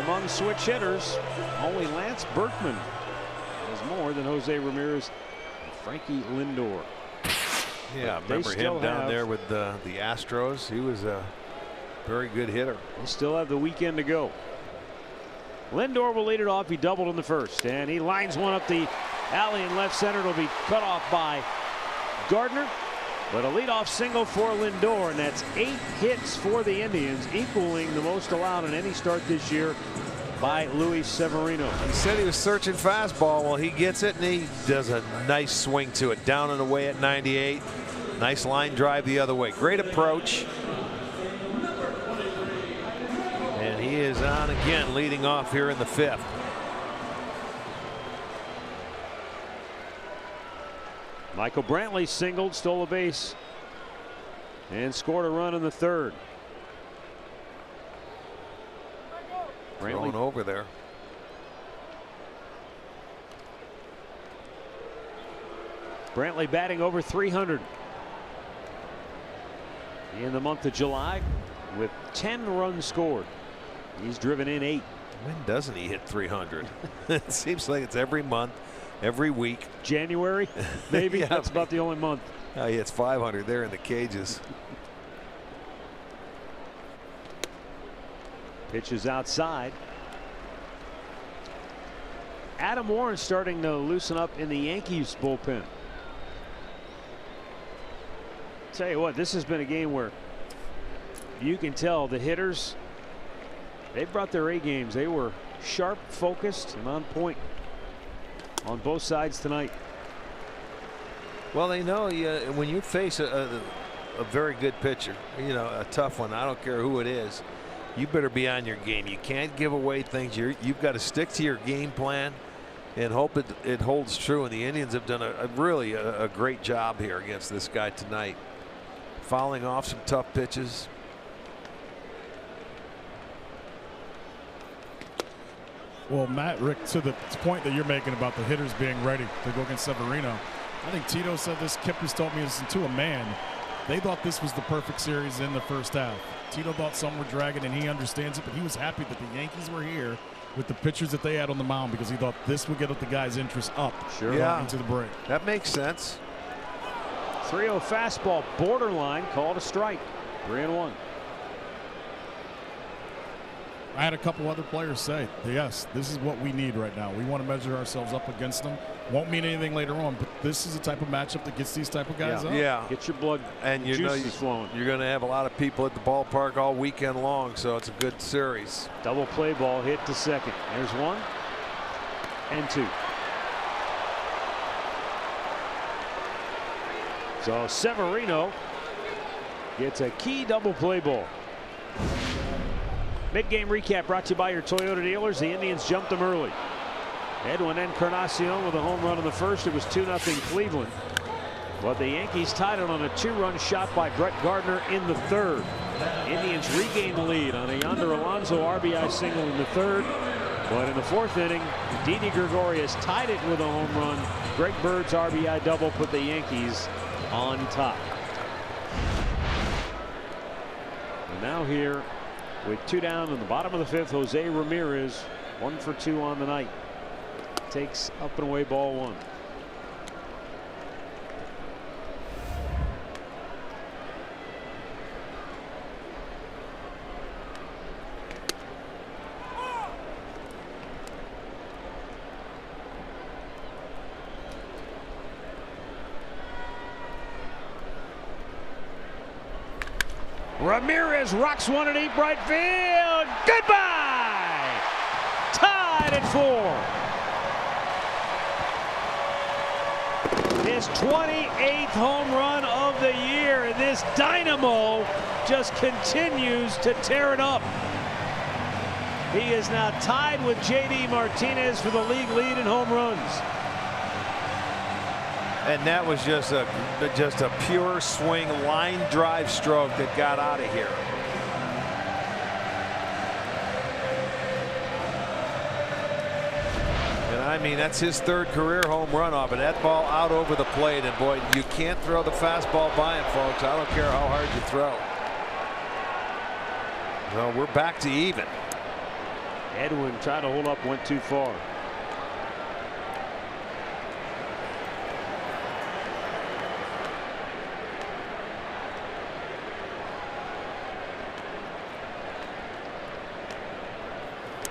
Among switch hitters, only Lance Berkman has more than Jose Ramirez and Frankie Lindor. Yeah, remember him down there with the Astros. He was a very good hitter. They still have the weekend to go. Lindor will lead it off. He doubled in the first, and he lines one up the alley in left center. It'll be cut off by Gardner, but a leadoff single for Lindor, and that's 8 hits for the Indians, equaling the most allowed in any start this year by Luis Severino. He said he was searching fastball. Well, he gets it, and he does a nice swing to it. Down and away at 98. Nice line drive the other way. Great approach. And he is on again, leading off here in the 5th. Michael Brantley singled, stole a base, and scored a run in the 3rd. Brantley over there. Brantley batting over 300 in the month of July with 10 runs scored. He's driven in 8. When doesn't he hit 300? It seems like it's every month, every week. January, maybe. Yeah, that's about the only month. He hits 500 there in the cages. Pitches outside. Adam Warren starting to loosen up in the Yankees bullpen. Tell you what, this has been a game where you can tell the hitters, they brought their A games. They were sharp, focused, and on point on both sides tonight. Well, they know when you face a very good pitcher, you know, a tough one, I don't care who it is, you better be on your game. You can't give away things. You've got to stick to your game plan and hope it holds true. And the Indians have done really a great job here against this guy tonight, fouling off some tough pitches. Well, Matt, Rick, to the point that you're making about the hitters being ready to go against Severino, I think Tito said this, Kippers told me this to a man. They thought this was the perfect series in the first half. Tito thought some were dragging, and he understands it, but he was happy that the Yankees were here with the pitchers that they had on the mound because he thought this would get the guys' interest up into the break. That makes sense. 3-0 fastball, borderline, called a strike. 3-1. I had a couple other players say, yes, this is what we need right now. We want to measure ourselves up against them. Won't mean anything later on, but this is the type of matchup that gets these type of guys up. Yeah. Get your blood and you know flowing. You're going to have a lot of people at the ballpark all weekend long, so it's a good series. Double play ball hit to second. There's 1 and 2. So Severino gets a key double play ball. Mid-game recap brought to you by your Toyota dealers. The Indians jumped them early. Edwin Encarnacion with a home run in the first. It was 2-0 Cleveland. But the Yankees tied it on a 2-run shot by Brett Gardner in the 3rd. Indians regained the lead on a Yonder Alonso RBI single in the 3rd. But in the 4th inning, Didi Gregorius tied it with a home run. Greg Bird's RBI double put the Yankees on top. And now here with 2 down in the bottom of the 5th, Jose Ramirez, 1 for 2 on the night. Takes up and away ball 1. Ramirez rocks one in deep right field. Goodbye. Tied at 4. His 28th home run of the year. This dynamo just continues to tear it up. He is now tied with J.D. Martinez for the league lead in home runs. And that was just a pure swing line drive stroke that got out of here. And I mean, that's his 3rd career home run off it. That ball out over the plate, and boy, you can't throw the fastball by him, folks. I don't care how hard you throw. Well, we're back to even. Edwin tried to hold up, went too far.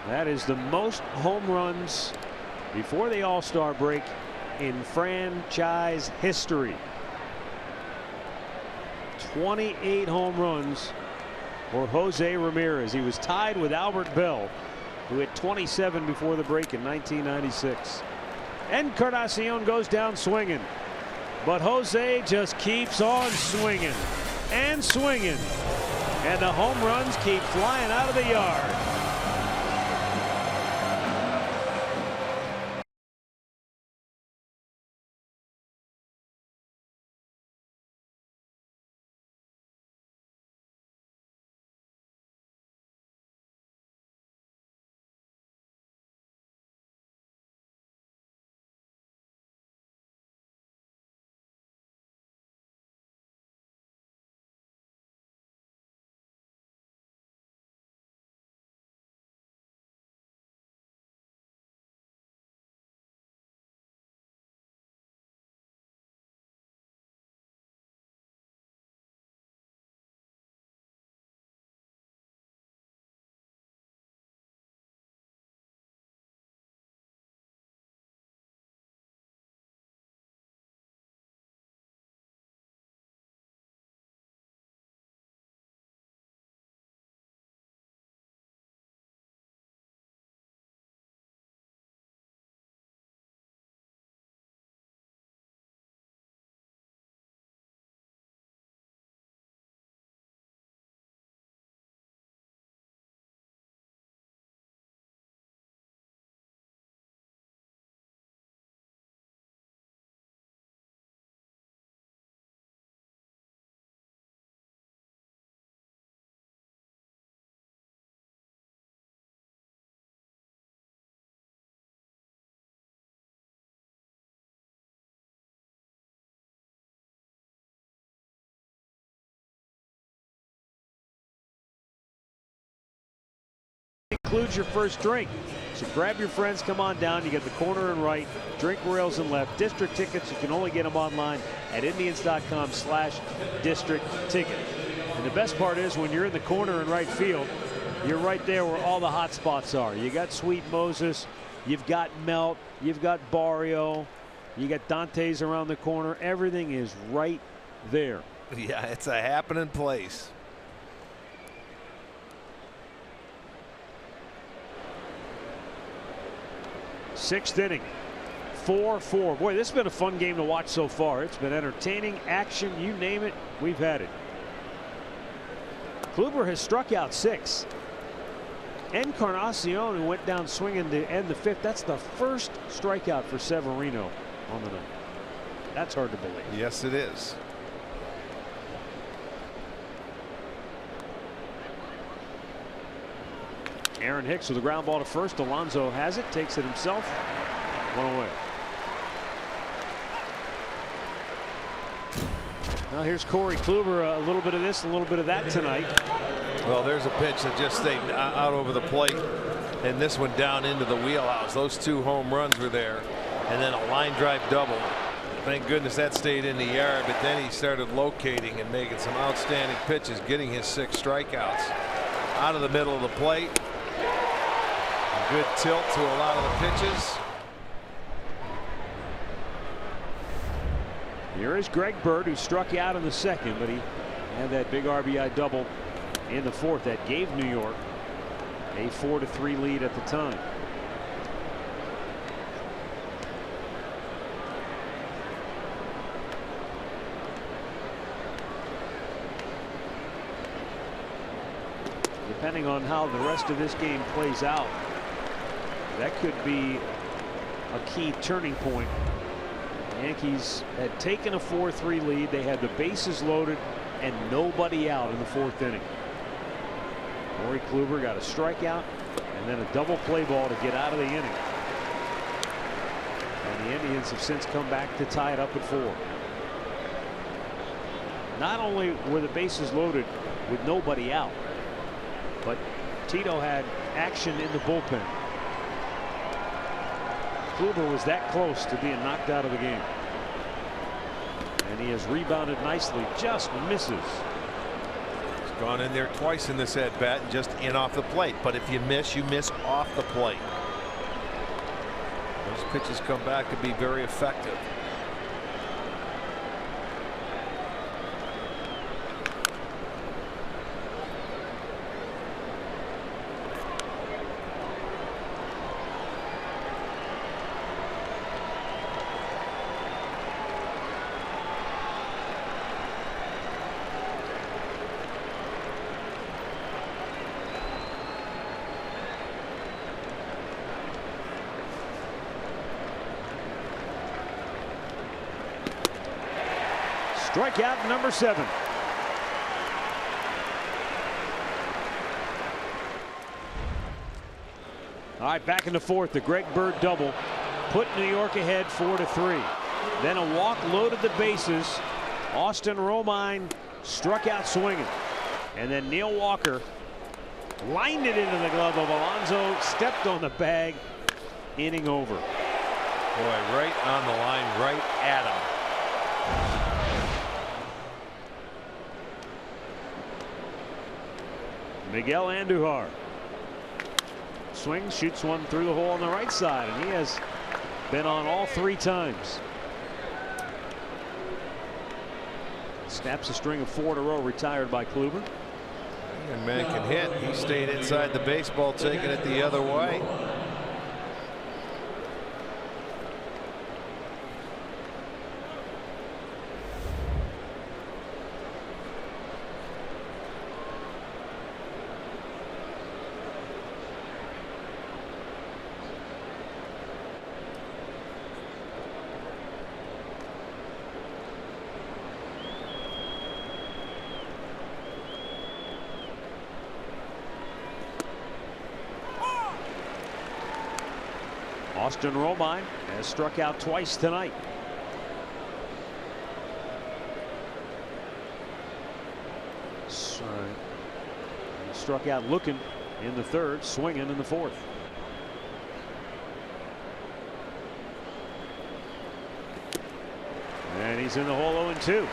That is the most home runs before the All-Star break in franchise history. 28 home runs for Jose Ramirez. He was tied with Albert Bell, who hit 27 before the break in 1996. Encarnacion goes down swinging, but Jose just keeps on swinging and swinging, and the home runs keep flying out of the yard. Includes your first drink. So grab your friends, come on down. You get the corner and right, drink rails and left. District tickets, you can only get them online at Indians.com/district ticket. And the best part is when you're in the corner and right field, you're right there where all the hot spots are. You got Sweet Moses, you've got Melt, you've got Barrio, you got Dante's around the corner. Everything is right there. Yeah, it's a happening place. Sixth inning, 4-4. Boy, this has been a fun game to watch so far. It's been entertaining, action, you name it, we've had it. Kluber has struck out 6. Encarnacion, who went down swinging to end the 5th, that's the first strikeout for Severino on the night. That's hard to believe. Yes, it is. Aaron Hicks with a ground ball to first. Alonso has it, takes it himself. 1 away. Now here's Corey Kluber. A little bit of this, a little bit of that tonight. Well, there's a pitch that just stayed out over the plate, and this one down into the wheelhouse. Those 2 home runs were there, and then a line drive double. Thank goodness that stayed in the yard, but then he started locating and making some outstanding pitches, getting his 6 strikeouts out of the middle of the plate. Good tilt to a lot of the pitches. Here is Greg Bird, who struck out in the 2nd, but he had that big RBI double in the 4th that gave New York a 4-3 lead at the time. Depending on how the rest of this game plays out, that could be a key turning point. The Yankees had taken a 4-3 lead. They had the bases loaded and nobody out in the 4th inning. Corey Kluber got a strikeout and then a double play ball to get out of the inning. And the Indians have since come back to tie it up at 4. Not only were the bases loaded with nobody out, but Tito had action in the bullpen. Kluber was that close to being knocked out of the game. And he has rebounded nicely, just misses. He's gone in there twice in this at bat and just in off the plate. But if you miss off the plate. Those pitches come back to be very effective. Strikeout number 7. All right, back in the 4th, the Greg Bird double put New York ahead 4-3. Then a walk loaded the bases. Austin Romine struck out swinging. And then Neil Walker lined it into the glove of Alonso, stepped on the bag, inning over. Boy, right on the line, right at him. Miguel Andujar swings, shoots one through the hole on the right side, and he has been on all 3 times. Snaps a string of 4 in a row, retired by Kluber. Young man can hit. He stayed inside the baseball, taking it the other way. Austin Romine has struck out twice tonight. So, he struck out looking in the 3rd, swinging in the 4th. And he's in the hole 0-2.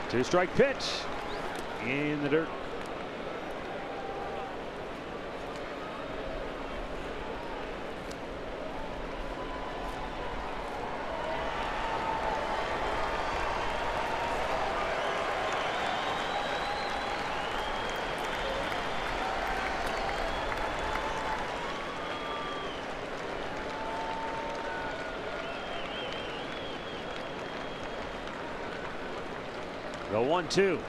Two-strike pitch in the dirt. The 1-2. And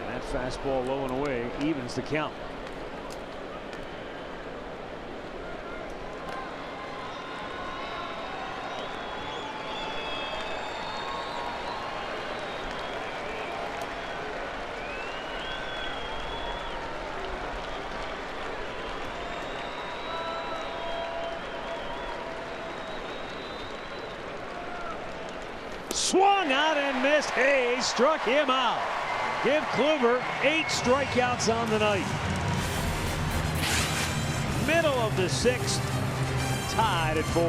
that fastball low and away evens the count. Swung out and missed. Hayes struck him out. Give Kluber 8 strikeouts on the night. Middle of the 6th, tied at 4.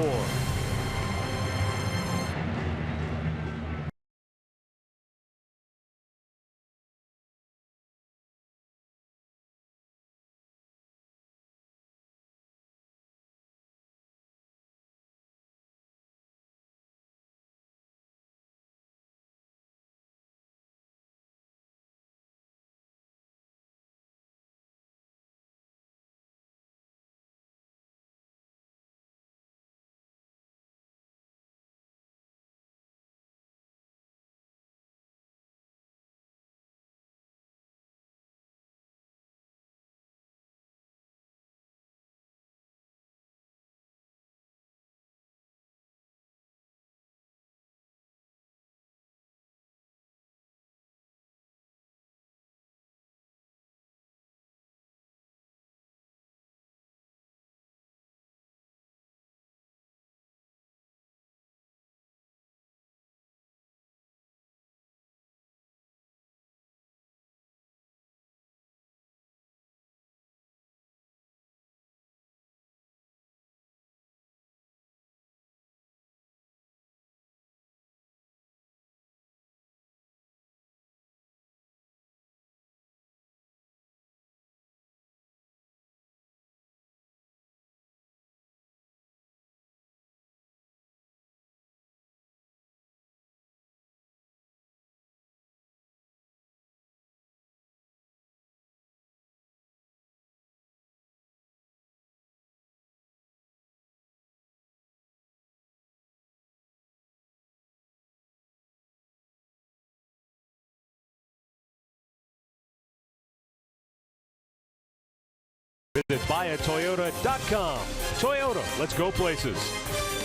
BuyAToyota.com. Toyota, let's go places.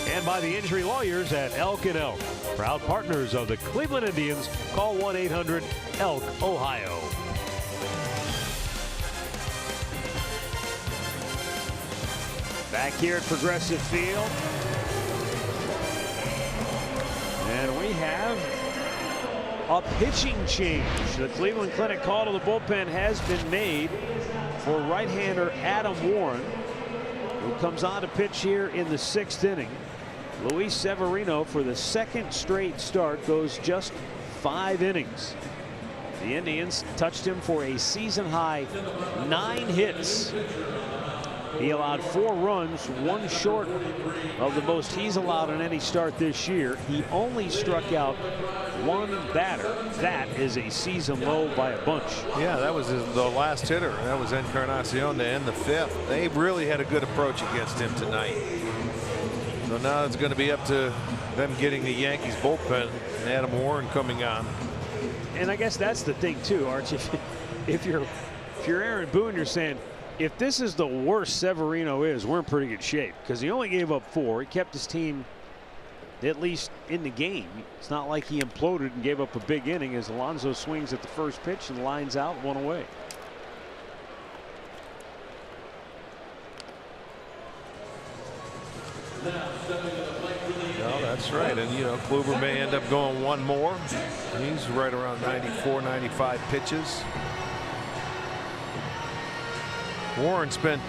And by the injury lawyers at Elk & Elk. Proud partners of the Cleveland Indians. Call 1-800-ELK, Ohio. Back here at Progressive Field. And we have a pitching change. The Cleveland Clinic call to the bullpen has been made for right-hander Adam Warren, who comes on to pitch here in the 6th inning. Luis Severino, for the 2nd straight start, goes just 5 innings. The Indians touched him for a season-high 9 hits. He allowed 4 runs, 1 short of the most he's allowed in any start this year. He only struck out 1 batter. That is a season low by a bunch. Yeah, that was the last hitter. That was Encarnacion to end the 5th. They really had a good approach against him tonight. So now it's going to be up to them getting the Yankees bullpen and Adam Warren coming on. And I guess that's the thing too, Arch. If you're Aaron Boone, you're saying, if this is the worst Severino is, we're in pretty good shape, because he only gave up 4. He kept his team at least in the game. It's not like he imploded and gave up a big inning as Alonso swings at the first pitch and lines out 1 away. No, that's right. And, you know, Kluber may end up going 1 more. He's right around 94, 95 pitches. Warren spent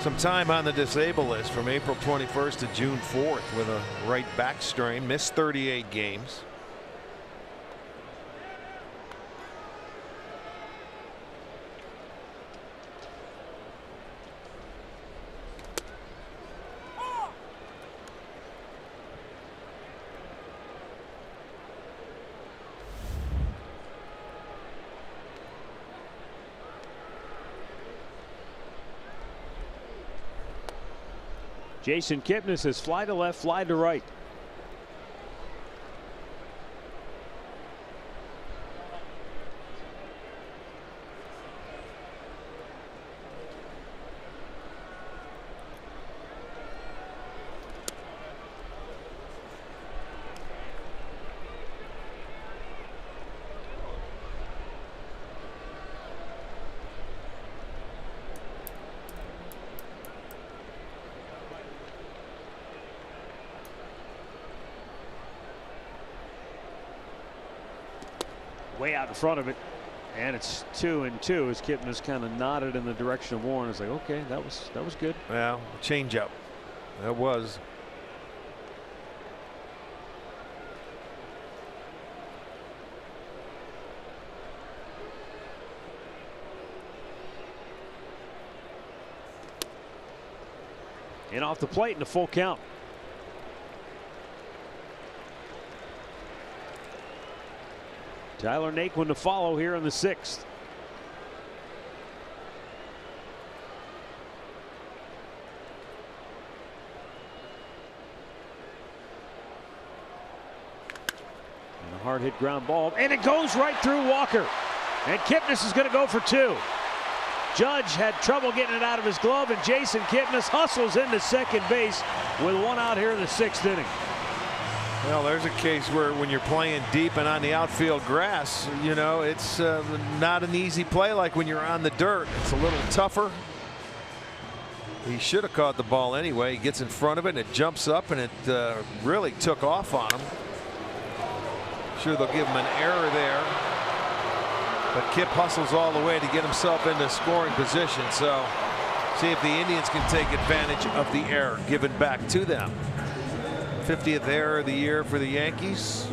some time on the disabled list from April 21st to June 4th with a right back strain. Missed 38 games. Jason Kipnis says fly to left, fly to right. Way out in front of it, and it's 2-2 as Kipnis kind of nodded in the direction of Warren. It's like, okay, that was good. Well, change up. That was. And off the plate in a full count. Tyler Naquin to follow here in the 6th. And a hard hit ground ball, and it goes right through Walker. And Kipnis is going to go for 2. Judge had trouble getting it out of his glove, and Jason Kipnis hustles into second base with 1 out here in the 6th inning. Well, there's a case where when you're playing deep and on the outfield grass, you know, it's not an easy play like when you're on the dirt. It's a little tougher. He should have caught the ball anyway. He gets in front of it and it jumps up, and it really took off on him. Sure, they'll give him an error there, but Kip hustles all the way to get himself into scoring position. So see if the Indians can take advantage of the error given back to them. 50th error of the year for the Yankees.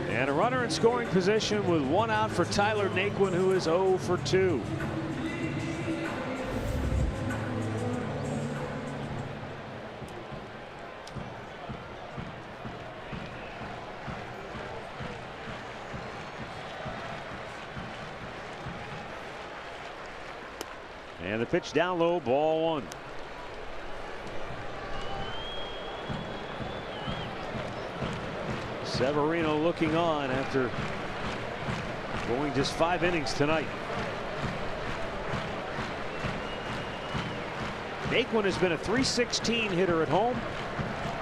And a runner in scoring position with 1 out for Tyler Naquin, who is 0 for 2. And the pitch down low, ball 1. Severino looking on after going just 5 innings tonight. Naquin has been a .316 hitter at home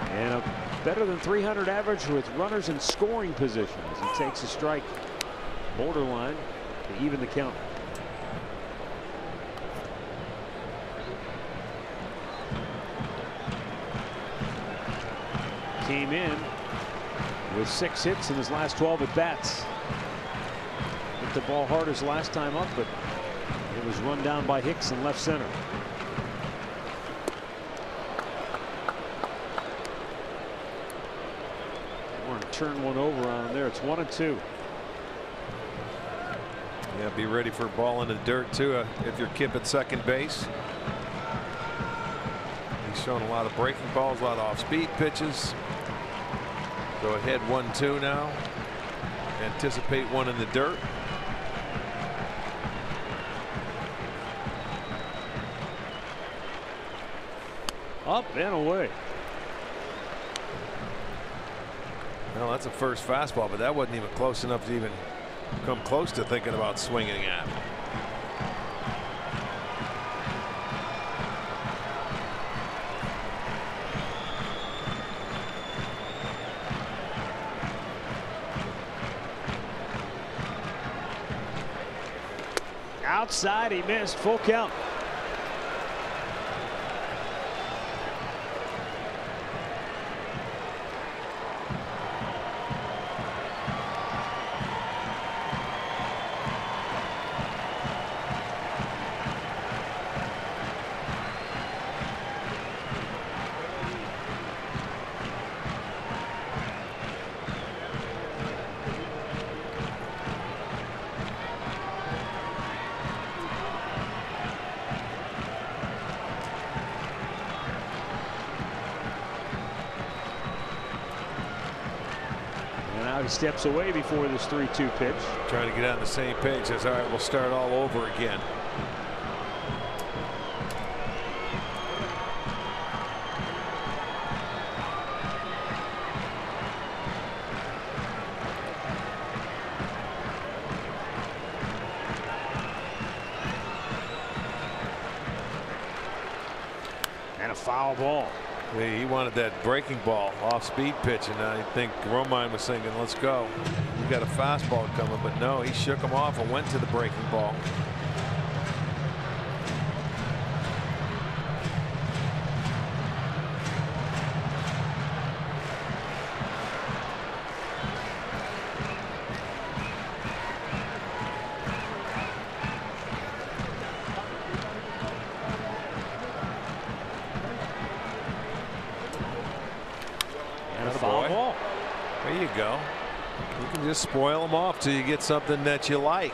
and a better than .300 average with runners in scoring position as he takes a strike borderline to even the count. Came in with 6 hits in his last 12 at bats. Hit the ball hard his last time up, but it was run down by Hicks in left center. We're going to turn one over on him there. It's 1-2. Yeah, be ready for a ball in the dirt too if you're Kip at second base. He's shown a lot of breaking balls, a lot of off-speed pitches. Go ahead 1-2 now. Anticipate one in the dirt. Up and away. Well, that's a first fastball, but that wasn't even close enough to even come close to thinking about swinging at. Outside, he missed. Full count. He steps away before this 3-2 pitch. Trying to get on the same page. Says, all right, we'll start all over again. And a foul ball. He wanted that breaking ball off speed pitch, and I think Romine was thinking, let's go. We got a fastball coming, but no, he shook him off and went to the breaking ball. There you go. You can just spoil them off till you get something that you like.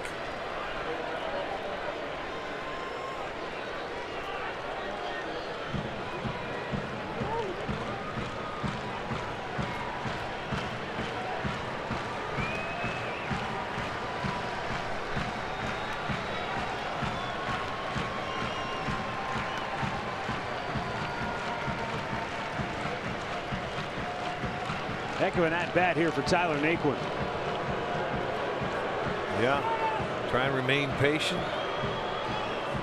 Heck of an at-bat here for Tyler Naquin. Yeah. Try and remain patient.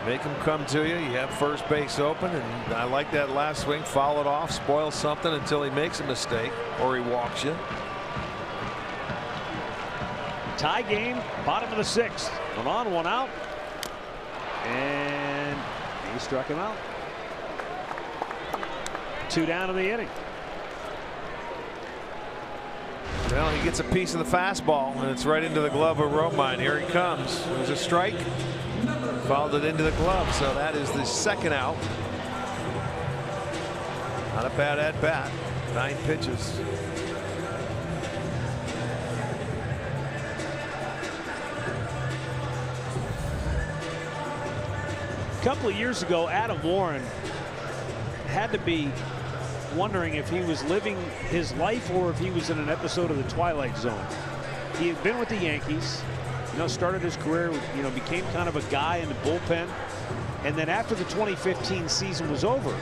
Make them come to you. You have first base open, and I like that last swing. Foul it off, spoil something until he makes a mistake or he walks you. Tie game, bottom of the 6th. One on, one out. And he struck him out. 2 down in the inning. Well, he gets a piece of the fastball, and it's right into the glove of Romine. Here he comes. There's a strike. Fouled it into the glove, so that is the second out. Not a bad at bat. 9 pitches. A couple of years ago, Adam Warren had to be wondering if he was living his life or if he was in an episode of The Twilight Zone. He had been with the Yankees, started his career, became kind of a guy in the bullpen. And then after the 2015 season was over,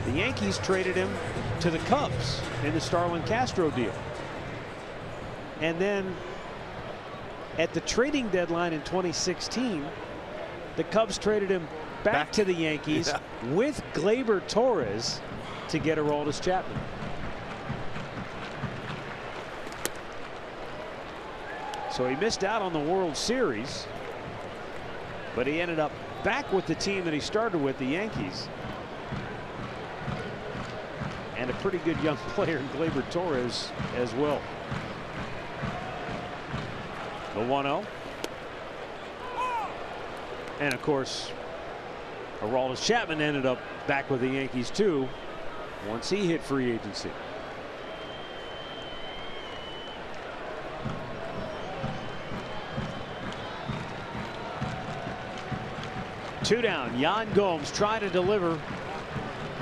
the Yankees traded him to the Cubs in the Starlin Castro deal. And then at the trading deadline in 2016, the Cubs traded him back to the Yankees with Gleyber Torres to get Aroldis Chapman. So he missed out on the World Series, but he ended up back with the team that he started with, the Yankees. And a pretty good young player in Gleyber Torres as well. The 1-0. And of course, Aroldis Chapman ended up back with the Yankees too once he hit free agency. Two down. Yan Gomes trying to deliver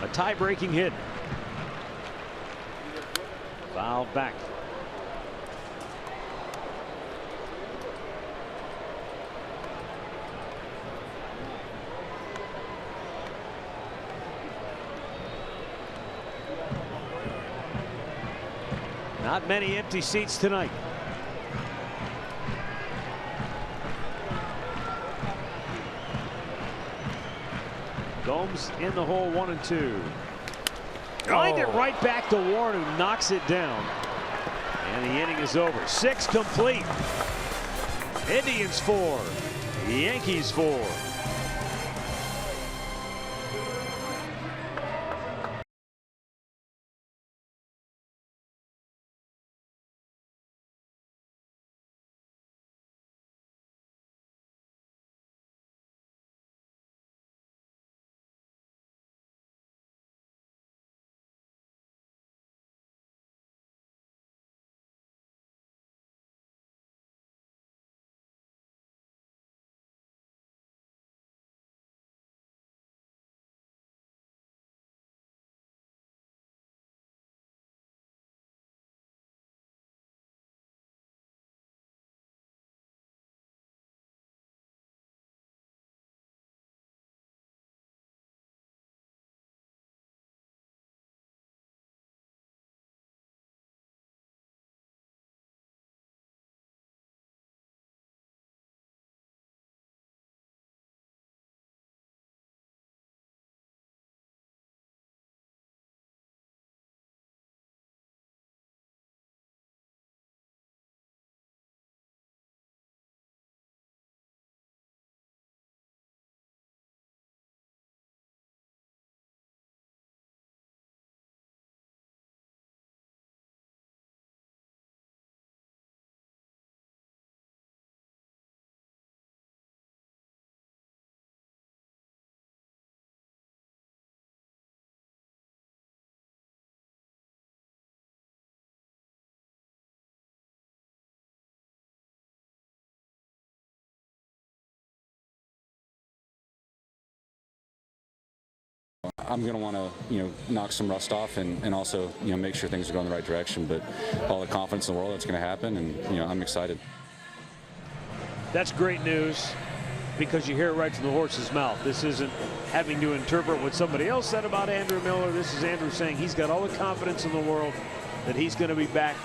a tie-breaking hit. Foul back. Not many empty seats tonight. Gomes in the hole, 1-2. Lined it right back to Warren, who knocks it down. And the inning is over. 6 complete. Indians 4, Yankees 4. I'm going to want to, knock some rust off and also, make sure things are going the right direction. But all the confidence in the world, that's going to happen, and I'm excited. That's great news because you hear it right from the horse's mouth. This isn't having to interpret what somebody else said about Andrew Miller. This is Andrew saying he's got all the confidence in the world that he's going to be back.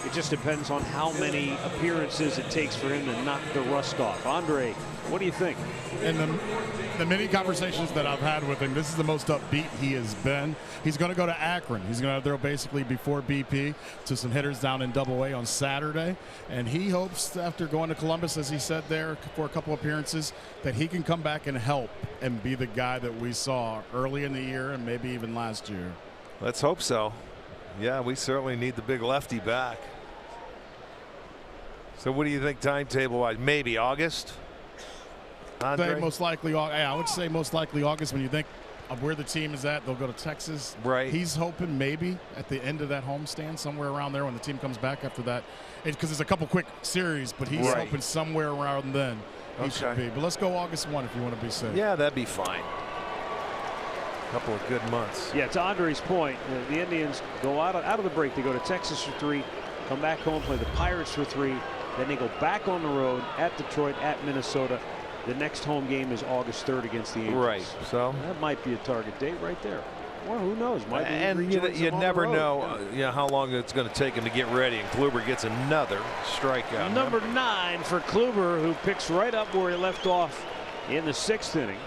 It just depends on how many appearances it takes for him to knock the rust off. Andre, what do you think? In the many conversations that I've had with him, this is the most upbeat he has been. He's going to go to Akron. He's going to throw basically before BP to some hitters down in Double-A on Saturday. And he hopes after going to Columbus, as he said there, for a couple appearances, that he can come back and help and be the guy that we saw early in the year and maybe even last year. Let's hope so. Yeah, we certainly need the big lefty back. So what do you think timetable-wise? Maybe August? Andre? Most likely, I would say most likely August. When you think of where the team is at, they'll go to Texas. Right. He's hoping maybe at the end of that homestand, somewhere around there when the team comes back after that. Because there's a couple quick series, but he's hoping somewhere around then he should be. But let's go August 1 if you want to be safe. Yeah, that'd be fine. Couple of good months. Yeah, to Andre's point, the Indians go out of the break. They go to Texas for 3, come back home, play the Pirates for 3. Then they go back on the road at Detroit, at Minnesota. The next home game is August 3rd against the Angels. Right. So that might be a target date right there. Well, who knows? Might be and you never know how long it's going to take him to get ready. And Kluber gets another strikeout. Number 9 for Kluber, who picks right up where he left off in the 6th inning.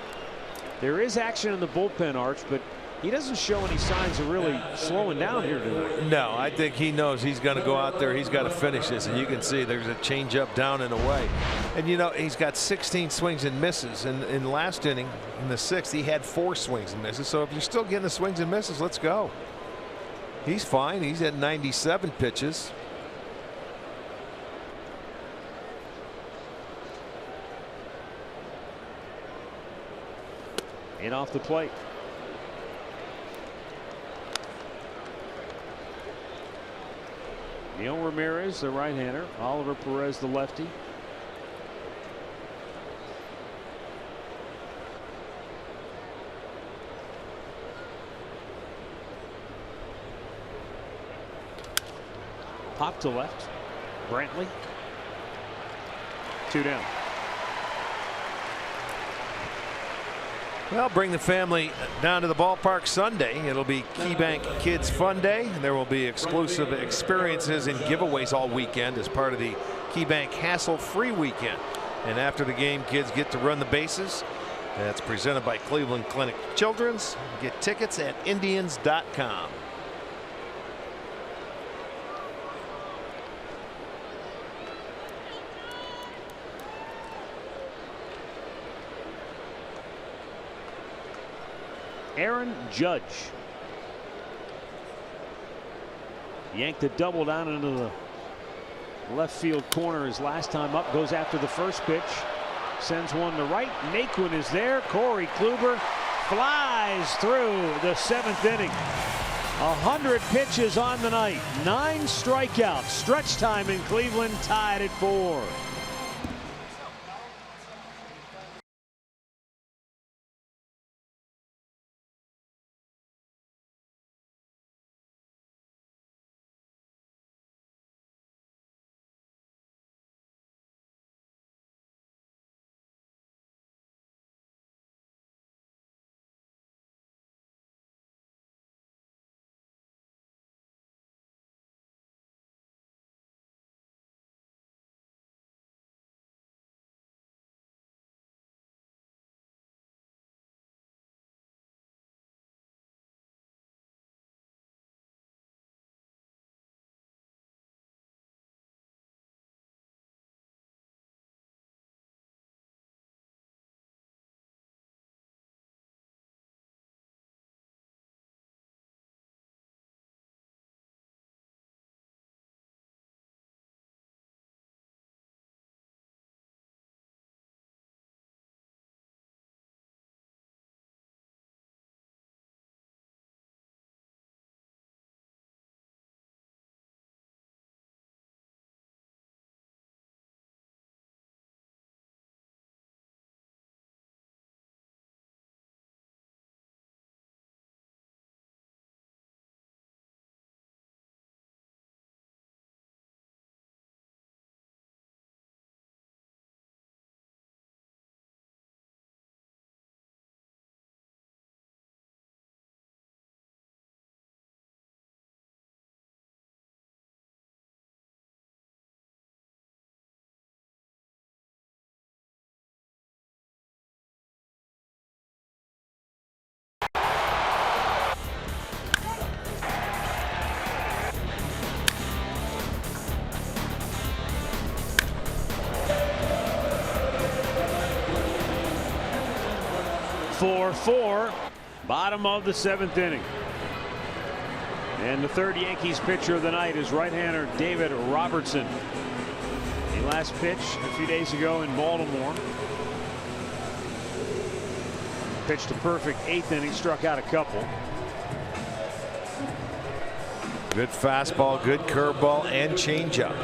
There is action in the bullpen, Arch, but he doesn't show any signs of really slowing down here tonight. No, I think he knows he's going to go out there. He's got to finish this, and you can see there's a changeup down and away. And you know, he's got 16 swings and misses. And in the last inning, in the 6th, he had 4 swings and misses. So if you're still getting the swings and misses, let's go. He's fine. He's at 97 pitches. And off the plate. Neil Ramirez, the right-hander. Oliver Perez, the lefty. Pop to left. Brantley. 2 down. Well, bring the family down to the ballpark Sunday. It'll be KeyBank Kids Fun Day. And there will be exclusive experiences and giveaways all weekend as part of the KeyBank Hassle-Free Weekend. And after the game, kids get to run the bases. That's presented by Cleveland Clinic Children's. Get tickets at Indians.com. Aaron Judge yanked a double down into the left field corner his last time up. Goes after the first pitch, sends one to right. Naquin is there. Corey Kluber flies through the 7th inning. 100 pitches on the night, 9 strikeouts. Stretch time in Cleveland, tied at 4. (4-4), bottom of the 7th inning. And the 3rd Yankees pitcher of the night is right-hander David Robertson. He last pitched a few days ago in Baltimore. Pitched a perfect 8th inning, struck out a couple. Good fastball, good curveball, and changeup.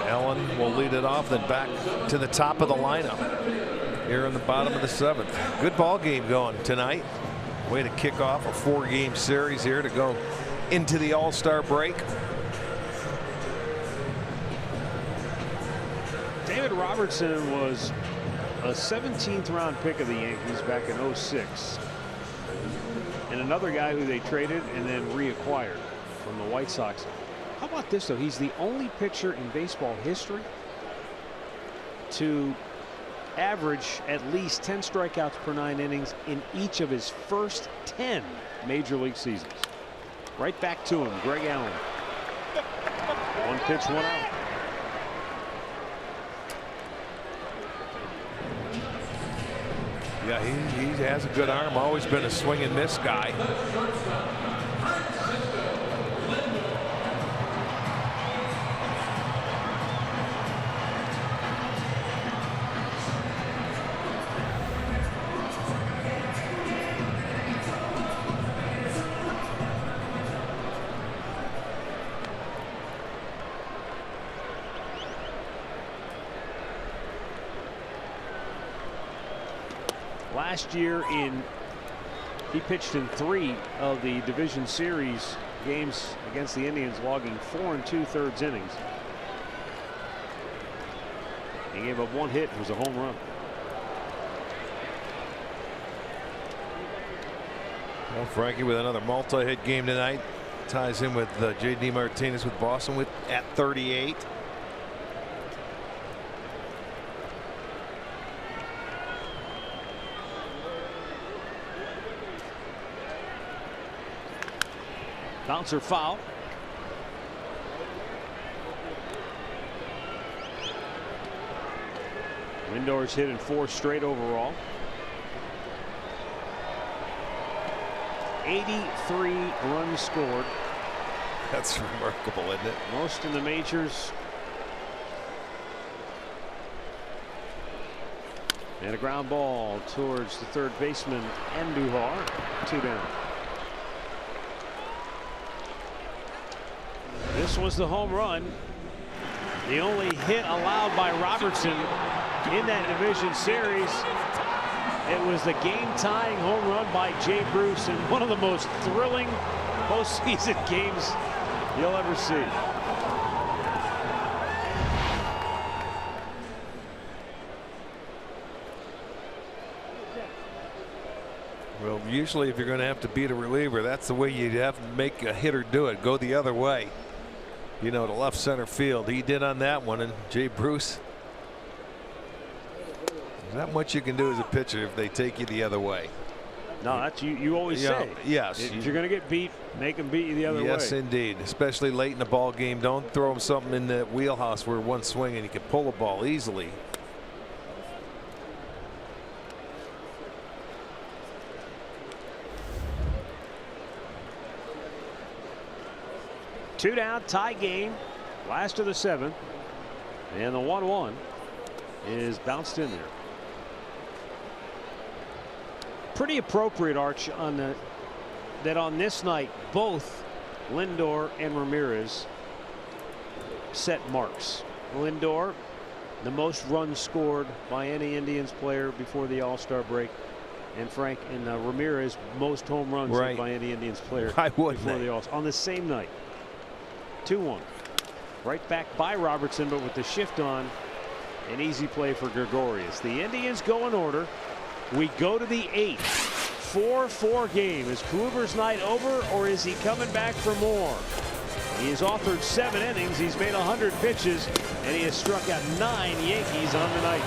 Allen will lead it off, then back to the top of the lineup here in the bottom of the 7th. Good ball game going tonight. Way to kick off a 4-game series here to go into the All-Star break. David Robertson was a 17th round pick of the Yankees back in '06. And another guy who they traded and then reacquired from the White Sox. How about this, though? He's the only pitcher in baseball history to average at least 10 strikeouts per 9 innings in each of his first 10 major league seasons. Right back to him, Greg Allen. 1 pitch, 1 out. Yeah, he has a good arm. Always been a swing and miss guy. Last year he pitched in 3 of the division series games against the Indians, logging 4 2/3 innings. He gave up 1 hit. It was a home run. Well, Frankie with another multi-hit game tonight. Ties in with J.D. Martinez with Boston at 38. Bouncer foul. Lindor's hit in 4 straight overall. 83 runs scored. That's remarkable, isn't it? Most in the majors. And a ground ball towards the third baseman, Andujar. 2 down. This was the home run. The only hit allowed by Robertson in that division series. It was the game-tying home run by Jay Bruce in one of the most thrilling postseason games you'll ever see. Well, usually if you're going to have to beat a reliever, that's the way you have to make a hitter do it. Go the other way. You know, to left center field. He did on that one, and Jay Bruce. There's not much you can do as a pitcher if they take you the other way. No, that's you always say. Yes. If you're going to get beat, make them beat you the other way. Yes, indeed. Especially late in the ball game. Don't throw him something in the wheelhouse where one swing and he can pull a ball easily. Two down, tie game, last of the 7th, and the 1-1 is bounced in there. Pretty appropriate, Arch, on that on this night both Lindor and Ramirez set marks. Lindor, the most runs scored by any Indians player before the All-Star break, and Frank and Ramirez, most home runs hit by any Indians player before the All-Star on the same night. 2-1. Right back by Robertson, but with the shift on, an easy play for Gregorius. The Indians go in order. We go to the 8th. 4-4 game. Is Kluber's night over, or is he coming back for more? He has authored 7 innings. He's made 100 pitches, and he has struck out 9 Yankees on the night.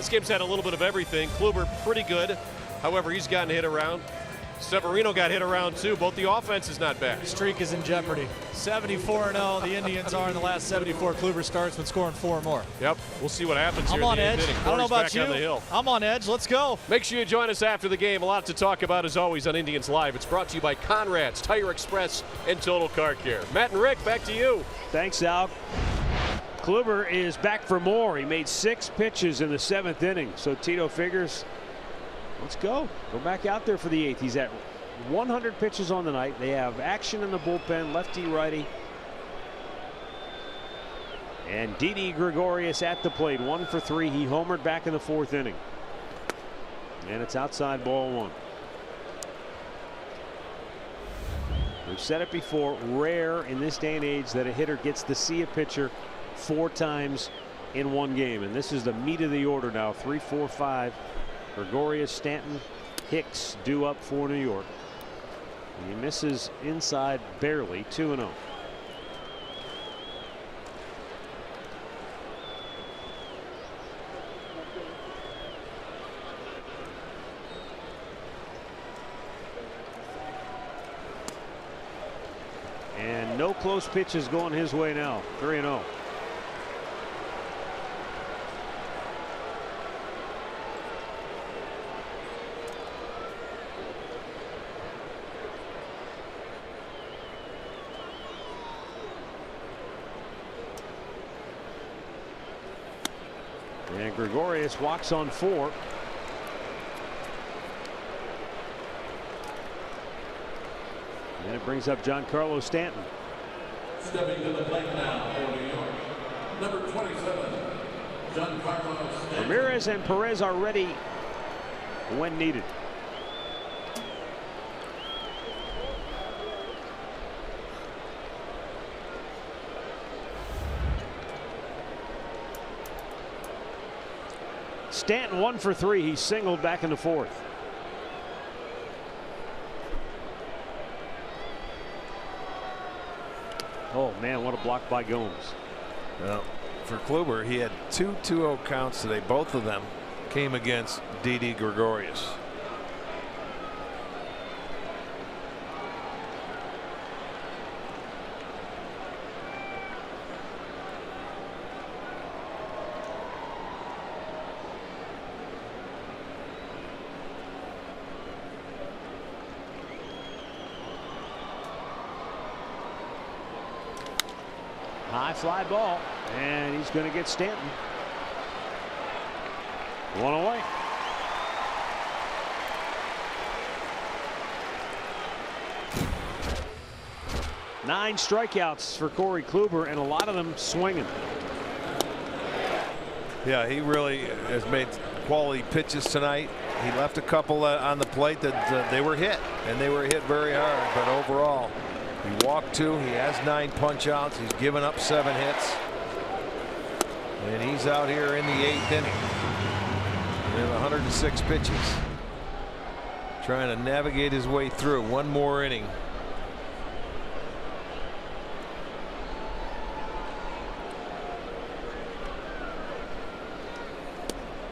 This game's had a little bit of everything. Kluber pretty good. However, he's gotten hit around. Severino got hit around too. Both the offense is not bad. Streak is in jeopardy. 74-0. The Indians are in the last 74. Kluber starts with scoring 4 more. Yep. We'll see what happens here. I'm on edge. Inning. I don't know about back you. on the hill. I'm on edge. Let's go. Make sure you join us after the game. A lot to talk about as always on Indians Live. It's brought to you by Conrad's, Tire Express, and Total Car Care. Matt and Rick, back to you. Thanks, Al. Kluber is back for more. He made 6 pitches in the 7th inning. So Tito figures, let's go. Go back out there for the 8th. He's at 100 pitches on the night. They have action in the bullpen, lefty, righty. And Didi Gregorius at the plate, 1 for 3. He homered back in the 4th inning. And it's outside, ball 1. We've said it before, rare in this day and age that a hitter gets to see a pitcher 4 times in one game. And this is the meat of the order now. 3, 4, 5. Gregorius, Stanton, Hicks due up for New York. He misses inside barely. 2-0. And no close pitches going his way now. 3-0. And Gregorius walks on 4. And it brings up Giancarlo Stanton. Stepping to the plate now for New York, number 27, Giancarlo Stanton. Ramirez and Perez are ready when needed. Stanton 1 for 3. He singled back in the 4th. Oh man, what a block by Gomes. Well, for Kluber, he had 2 2-0 counts today. Both of them came against Didi Gregorius. High fly ball, and he's going to get Stanton. 1 away. Nine strikeouts for Corey Kluber, and a lot of them swinging. Yeah, he really has made quality pitches tonight. He left a couple on the plate that they were hit, and they were hit very hard. But overall, he walked 2. He has 9 punch outs. He's given up 7 hits. And he's out here in the 8th inning. We have 106 pitches. Trying to navigate his way through. 1 more inning.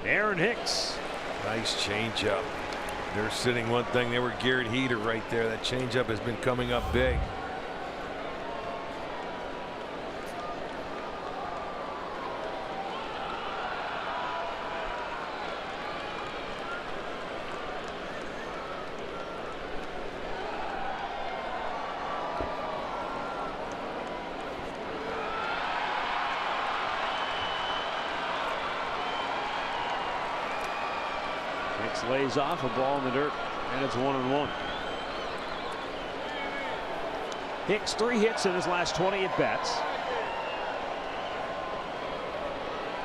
Aaron Hicks. Nice changeup. They're sitting one thing. They were geared heater right there. That changeup has been coming up big. Hicks lays off a ball in the dirt, and it's 1-1. Hicks 3 hits in his last 20 at bats.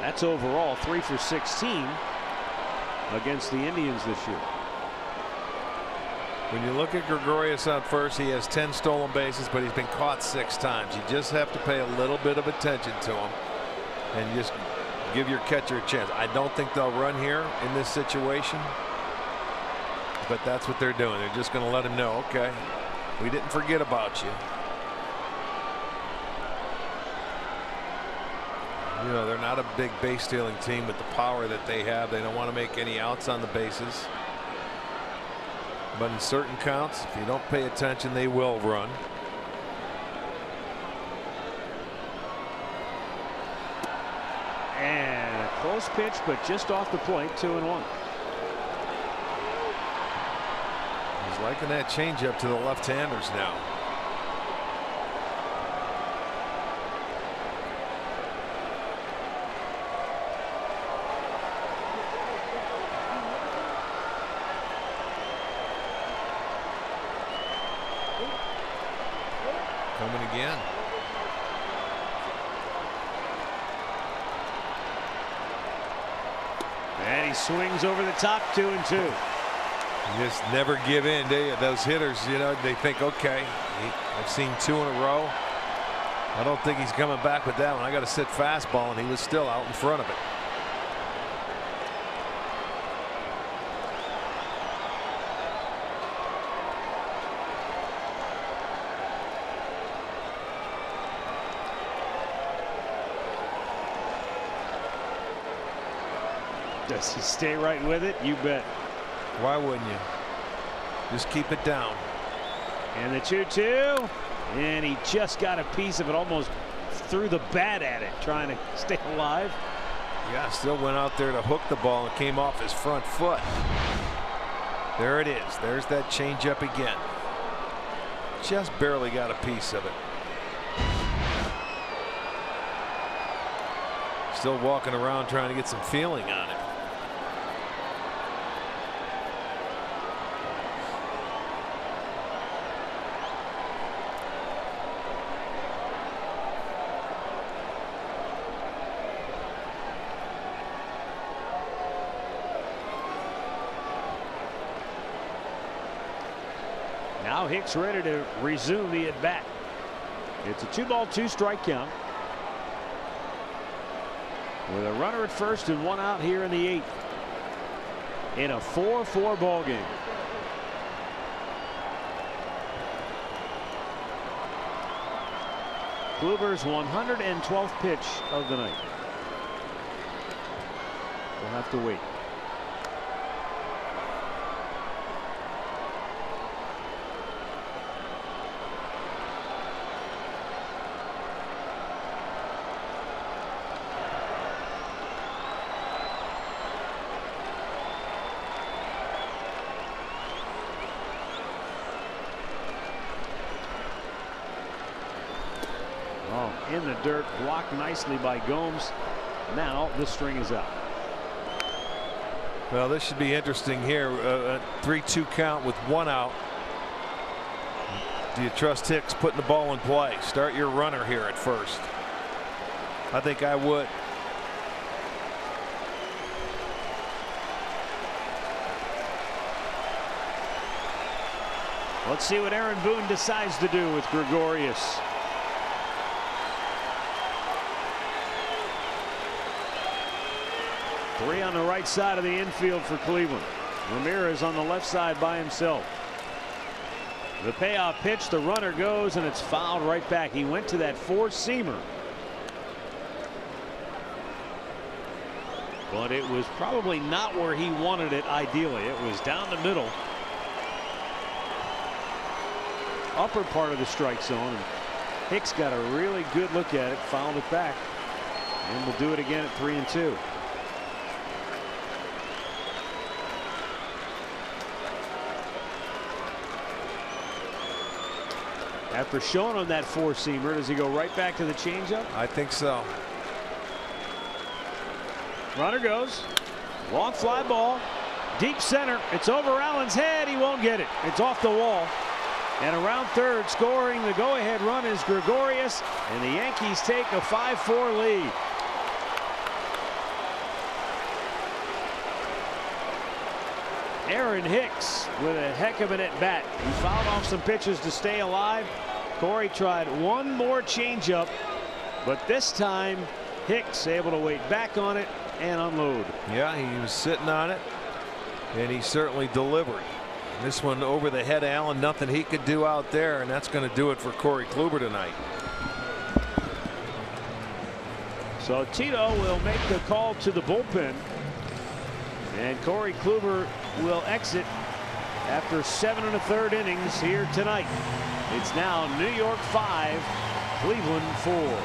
That's overall 3 for 16 against the Indians this year. When you look at Gregorius on first, he has 10 stolen bases, but he's been caught 6 times. You just have to pay a little bit of attention to him and just give your catcher a chance. I don't think they'll run here in this situation, but that's what they're doing. They're just going to let him know, okay, we didn't forget about you. You know, they're not a big base stealing team with the power that they have. They don't want to make any outs on the bases. But in certain counts, if you don't pay attention, they will run. And a close pitch, but just off the plate, 2-1. He's liking that changeup to the left-handers now. Coming again. And he swings over the top, 2-2. You just never give in, do you? Those hitters, you know, they think, okay, I've seen 2 in a row. I don't think he's coming back with that one. I got to sit fastball, and he was still out in front of it. Does he stay right with it? You bet. Why wouldn't you? Just keep it down. And the 2-2. And he just got a piece of it, almost threw the bat at it, trying to stay alive. Yeah, still went out there to hook the ball and came off his front foot. There it is. There's that changeup again. Just barely got a piece of it. Still walking around trying to get some feeling on it. Now Hicks ready to resume the at bat. It's a 2-ball, 2-strike count. With a runner at first and 1 out here in the 8th. In a 4-4 ball game. Kluber's 112th pitch of the night. We'll have to wait. In the dirt, blocked nicely by Gomes. Now the string is out. Well, this should be interesting here. A 3-2 count with 1 out. Do you trust Hicks putting the ball in play? Start your runner here at first. I think I would. Let's see what Aaron Boone decides to do with Gregorius. Three on the right side of the infield for Cleveland. Ramirez on the left side by himself. The payoff pitch, the runner goes, and it's fouled right back. He went to that 4-seamer. But it was probably not where he wanted it ideally. It was down the middle. Upper part of the strike zone. And Hicks got a really good look at it, fouled it back. And we'll do it again at 3-2. After showing him that 4-seamer, does he go right back to the changeup? I think so. Runner goes. Long fly ball. Deep center. It's over Allen's head. He won't get it. It's off the wall. And around third, scoring the go-ahead run is Gregorius. And the Yankees take a 5-4 lead. Aaron Hicks with a heck of an at-bat. He fouled off some pitches to stay alive. Corey tried one more changeup, but this time Hicks able to wait back on it and unload. Yeah, he was sitting on it, and he certainly delivered. This one over the head of Allen, nothing he could do out there, and that's going to do it for Corey Kluber tonight. So Tito will make the call to the bullpen. And Corey Kluber will exit after 7 1/3 innings here tonight. It's now New York 5, Cleveland 4.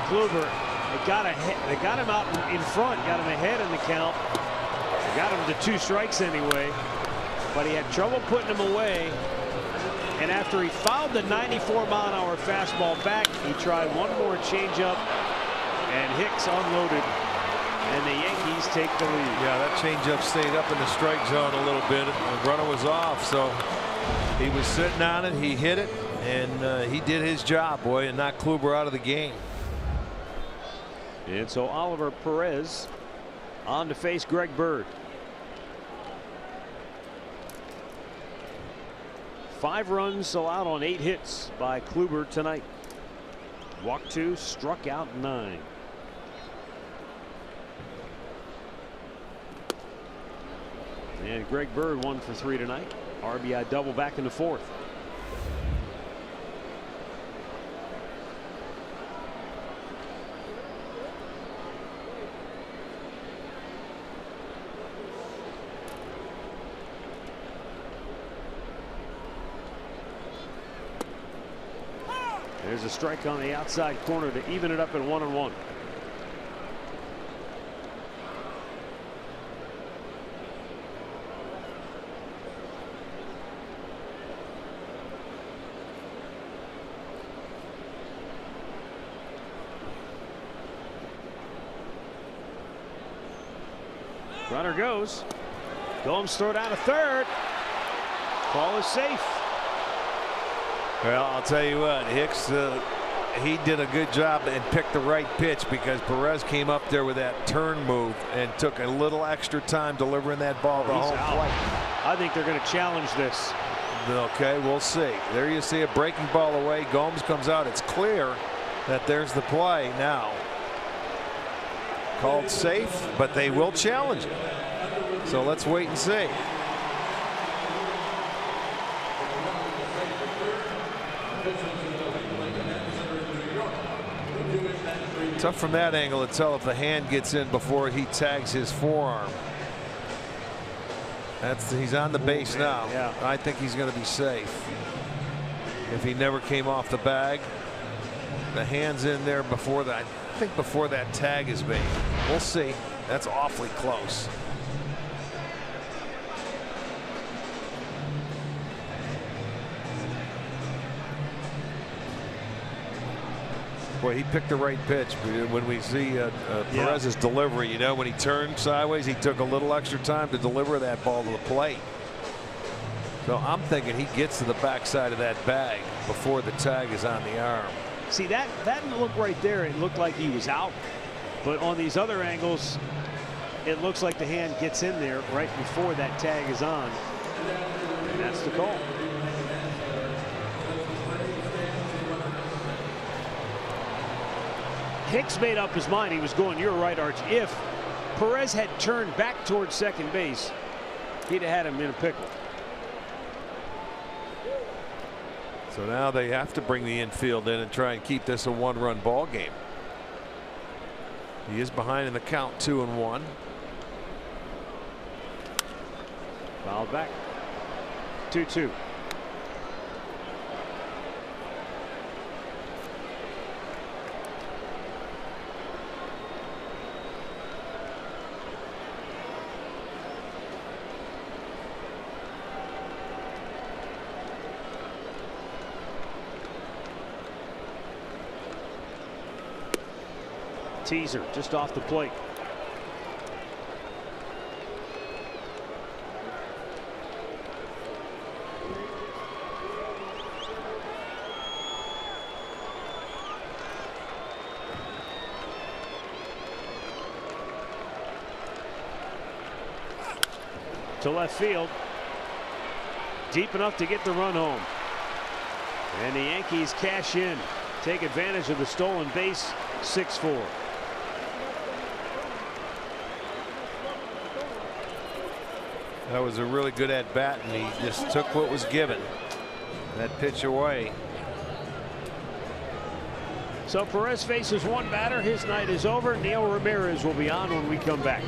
Kluber, they got him out in front, got him ahead in the count. They got him to 2 strikes anyway, but he had trouble putting him away. And after he fouled the 94-mile-an-hour fastball back, he tried one more changeup, and Hicks unloaded, and the Yankees take the lead. Yeah, that changeup stayed up in the strike zone a little bit. The runner was off, so he was sitting on it. He hit it, and he did his job, boy, and knocked Kluber out of the game. And so Oliver Perez on to face Greg Bird. 5 runs allowed on 8 hits by Kluber tonight. Walked 2, struck out 9. And Greg Bird 1 for 3 tonight. RBI double back in the 4th. There's a strike on the outside corner to even it up at 1-1. Runner goes. Gomes throw down to 3rd. Ball is safe. Well, I'll tell you what, Hicks, he did a good job and picked the right pitch, because Perez came up there with that turn move and took a little extra time delivering that ball to home plate. I think they're going to challenge this. Okay, we'll see. There you see a breaking ball away. Gomes comes out. It's clear that there's the play now. Called safe, but they will challenge it. So let's wait and see. Tough from that angle to tell if the hand gets in before he tags his forearm. He's on the base now. Yeah. I think he's going to be safe. If he never came off the bag, the hand's in there before that. I think before that tag is made. We'll see. That's awfully close. Boy, he picked the right pitch. When we see Perez's delivery, you know, when he turned sideways, he took a little extra time to deliver that ball to the plate. So I'm thinking he gets to the backside of that bag before the tag is on the arm. See, that look right there, it looked like he was out. But on these other angles, it looks like the hand gets in there right before that tag is on. And that's the call. Hicks made up his mind. He was going, you're right, Arch. If Perez had turned back towards second base, he'd have had him in a pickle. So now they have to bring the infield in and try and keep this a one-run ball game. He is behind in the count, 2-1. Fouled back. 2-2. Teaser just off the plate. To left field. Deep enough to get the run home. And the Yankees cash in. Take advantage of the stolen base. 6-4. That was a really good at bat, and he just took what was given. That pitch away. So Perez faces one batter. His night is over. Neil Ramirez will be on when we come back.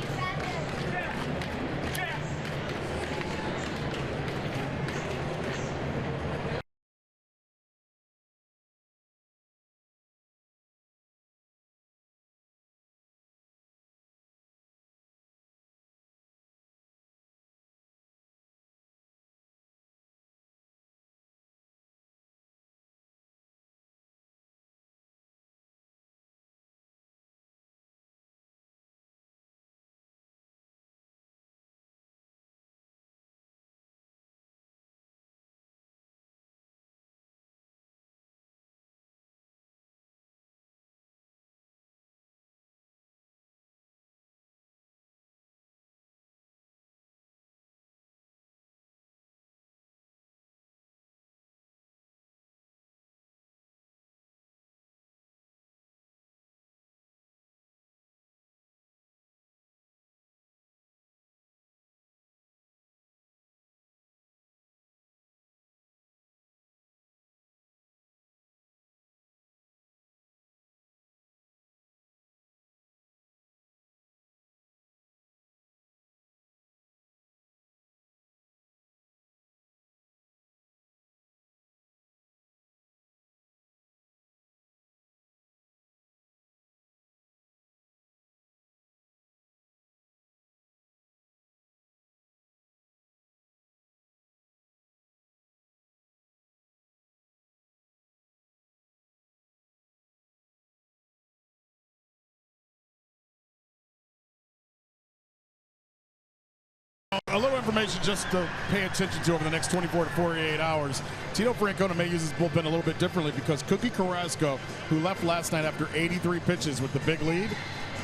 A little information just to pay attention to over the next 24 to 48 hours. Tito Francona may use his bullpen a little bit differently because Cookie Carrasco, who left last night after 83 pitches with the big lead,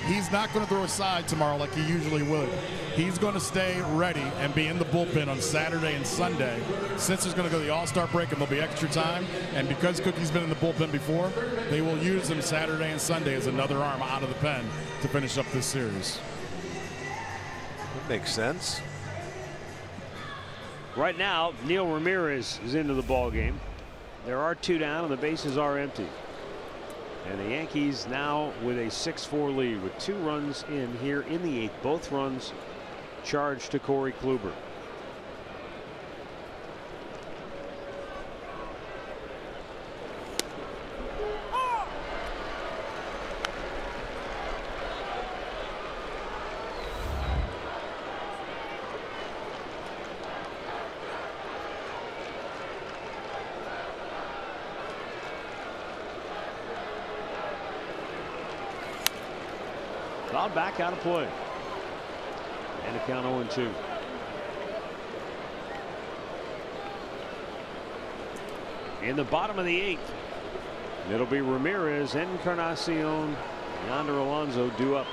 he's not going to throw a side tomorrow like he usually would. He's going to stay ready and be in the bullpen on Saturday and Sunday. Since there's going to go the All-Star break and there'll be extra time, and because Cookie's been in the bullpen before, they will use him Saturday and Sunday as another arm out of the pen to finish up this series. That makes sense. Right now, Neil Ramirez is into the ball game. There are two down and the bases are empty. And the Yankees now with a 6-4 lead with 2 runs in here in the 8th. Both runs charged to Corey Kluber. Fouled back, out of play. And a count 0-2. In the bottom of the 8th, It'll be Ramirez, Encarnacion, Yonder Alonso due up.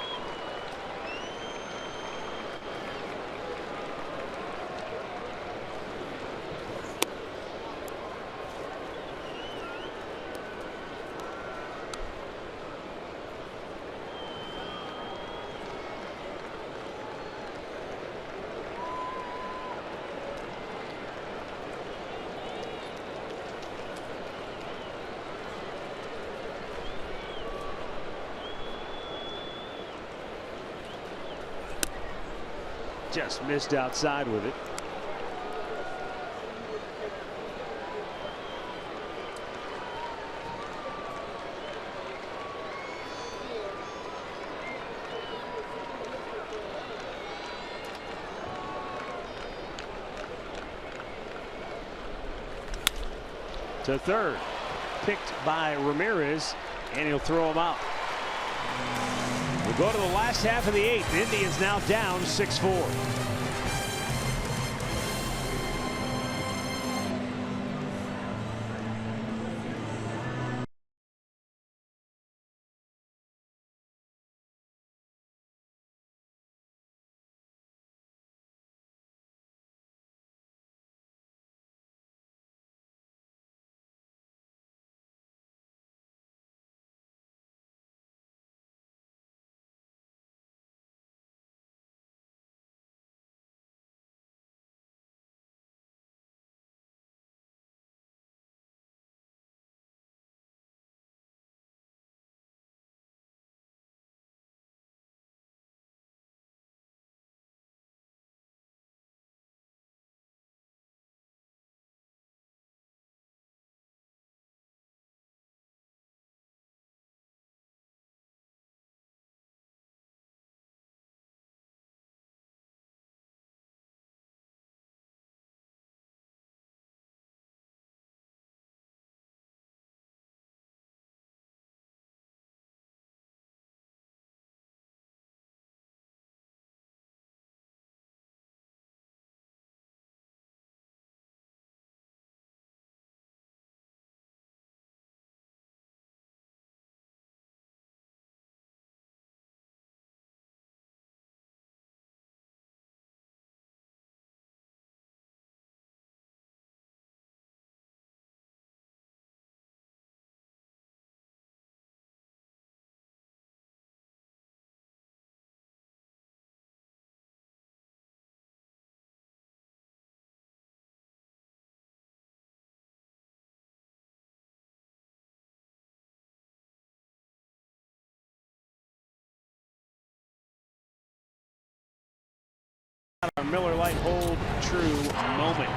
Just missed outside with it. To third, picked by Ramirez, and he'll throw him out. We'll go to the last half of the 8th. The Indians now down 6-4. Our Miller Lite hold true moment.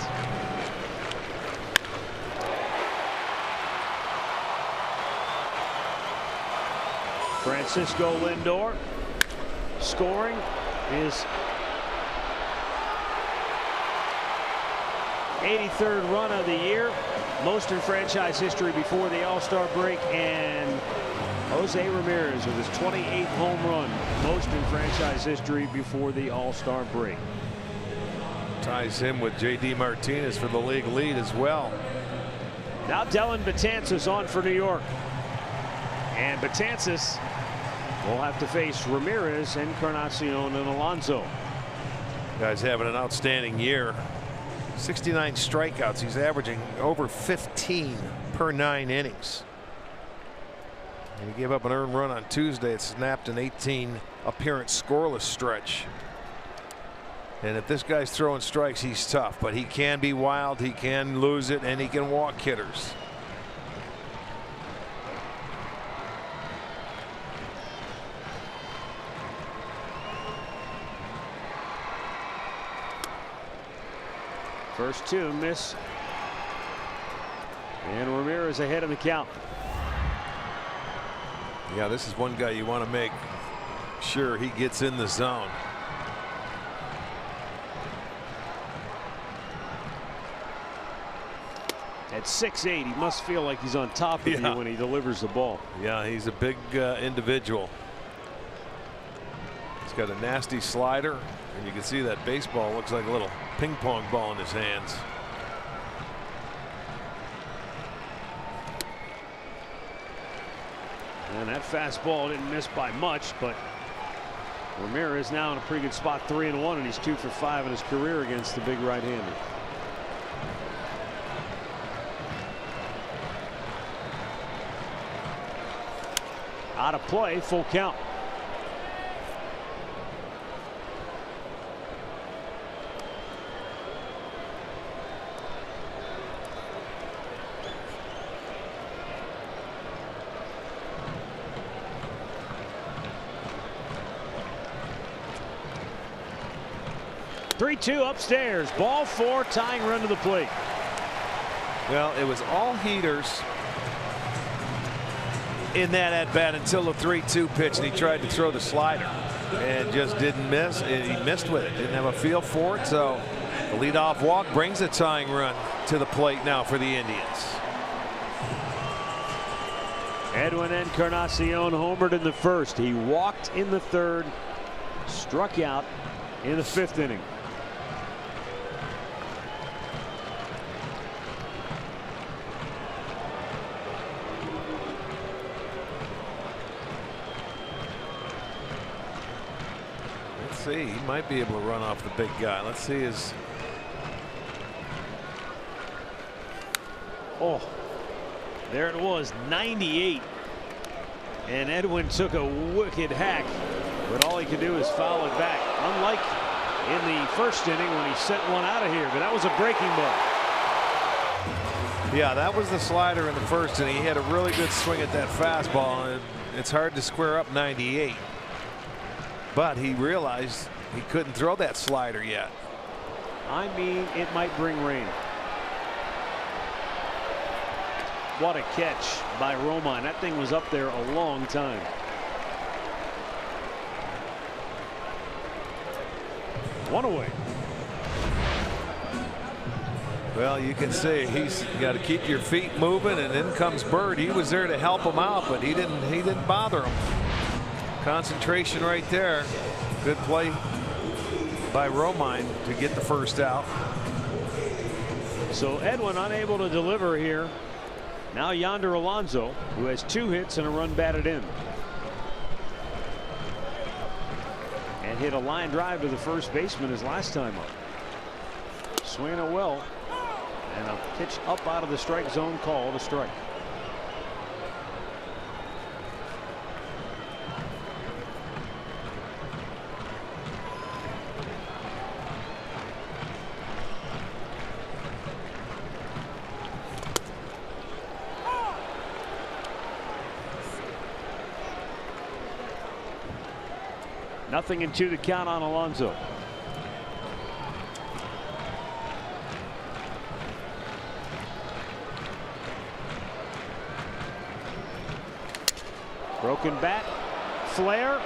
Francisco Lindor scoring his 83rd run of the year, most in franchise history before the All-Star break, and Jose Ramirez with his 28th home run, most in franchise history before the All-Star break. Ties him with J.D. Martinez for the league lead as well. Now Dellin Betances on for New York. And Betances will have to face Ramirez, Encarnacion, and Alonso. Guy's having an outstanding year. 69 strikeouts. He's averaging over 15 per 9 innings. And he gave up an earned run on Tuesday. It snapped an 18 appearance scoreless stretch. And if this guy's throwing strikes, he's tough, but he can be wild, he can lose it, and he can walk hitters. First two miss. And Ramirez ahead of the count. Yeah, this is one guy you want to make sure he gets in the zone. At 6'8", he must feel like he's on top of you when he delivers the ball. Yeah, he's a big individual. He's got a nasty slider, and you can see that baseball looks like a little ping pong ball in his hands. And that fastball didn't miss by much, but Ramirez now in a pretty good spot, 3-1, and he's 2 for 5 in his career against the big right-hander. Out of play, full count. Three-two upstairs. Ball 4, tying run to the plate. Well, it was all heaters in that at bat until the 3-2 pitch, and he tried to throw the slider and just didn't miss. He missed with it. Didn't have a feel for it. So the leadoff walk brings a tying run to the plate now for the Indians. Edwin Encarnacion homered in the first. He walked in the third, struck out in the 5th inning. See, he might be able to run off the big guy. Let's see his. Oh, there it was, 98. And Edwin took a wicked hack, but all he could do is foul it back. Unlike in the first inning when he sent one out of here, but that was a breaking ball. Yeah, that was the slider in the first inning. He had a really good swing at that fastball, and it's hard to square up 98. But he realized he couldn't throw that slider yet. I mean, it might bring rain. What a catch by Romine. That thing was up there a long time. One away. Well, you can see he's got to keep your feet moving, and in comes Bird. He was there to help him out, but he didn't bother him. Concentration right there. Good play by Romine to get the first out. So Edwin unable to deliver here. Now Yonder Alonso, who has 2 hits and a run batted in. And hit a line drive to the first baseman his last time up. Swinging it well. And a pitch up out of the strike zone called a strike. Nothing in 2 to count on Alonso. Broken bat, flare.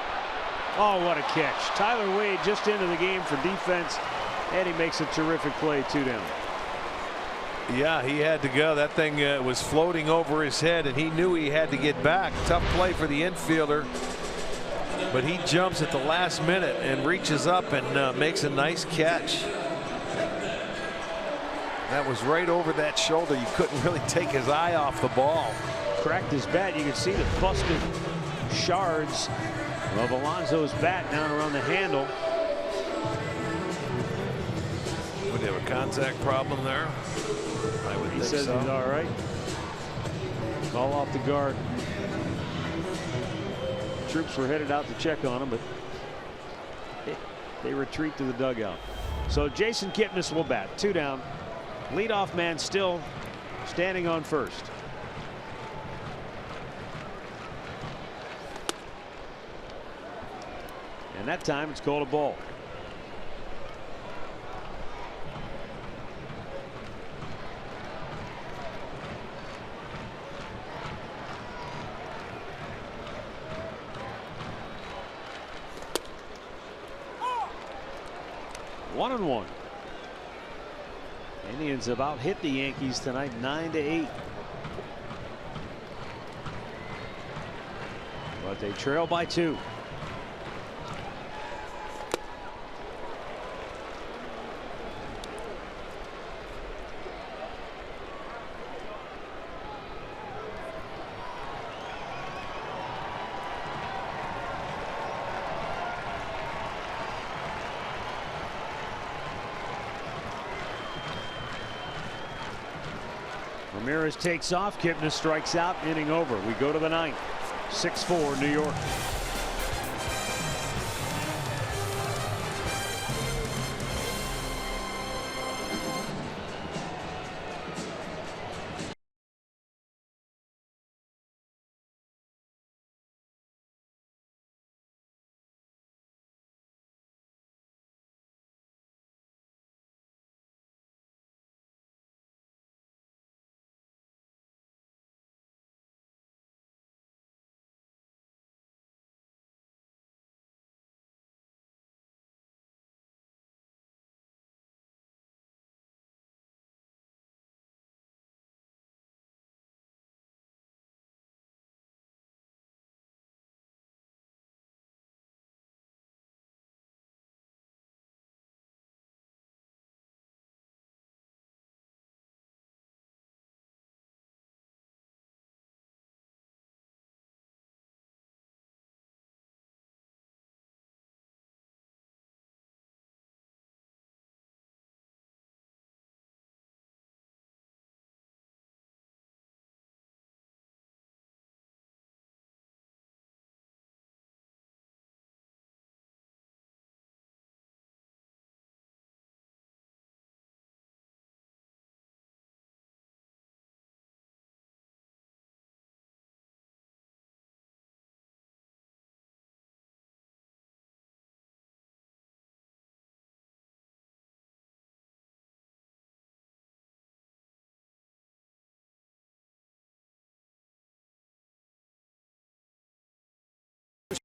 Oh, what a catch. Tyler Wade just into the game for defense, and he makes a terrific play, 2 down. Yeah, he had to go. That thing was floating over his head, and he knew he had to get back. Tough play for the infielder. But he jumps at the last minute and reaches up and makes a nice catch. That was right over that shoulder. You couldn't really take his eye off the ball. Cracked his bat. You can see the busted shards of Alonso's bat down around the handle. Would he have a contact problem there? I would think so. He says he's all right. Ball off the guard. Troops were headed out to check on him, but they retreat to the dugout. So Jason Kipnis will bat. 2 down. Leadoff man still standing on first. And that time it's called a ball. One and one. Indians about hit the Yankees tonight, 9-8. But they trail by 2. Ramirez takes off. Kipnis strikes out. Inning over. We go to the ninth. 6-4 New York.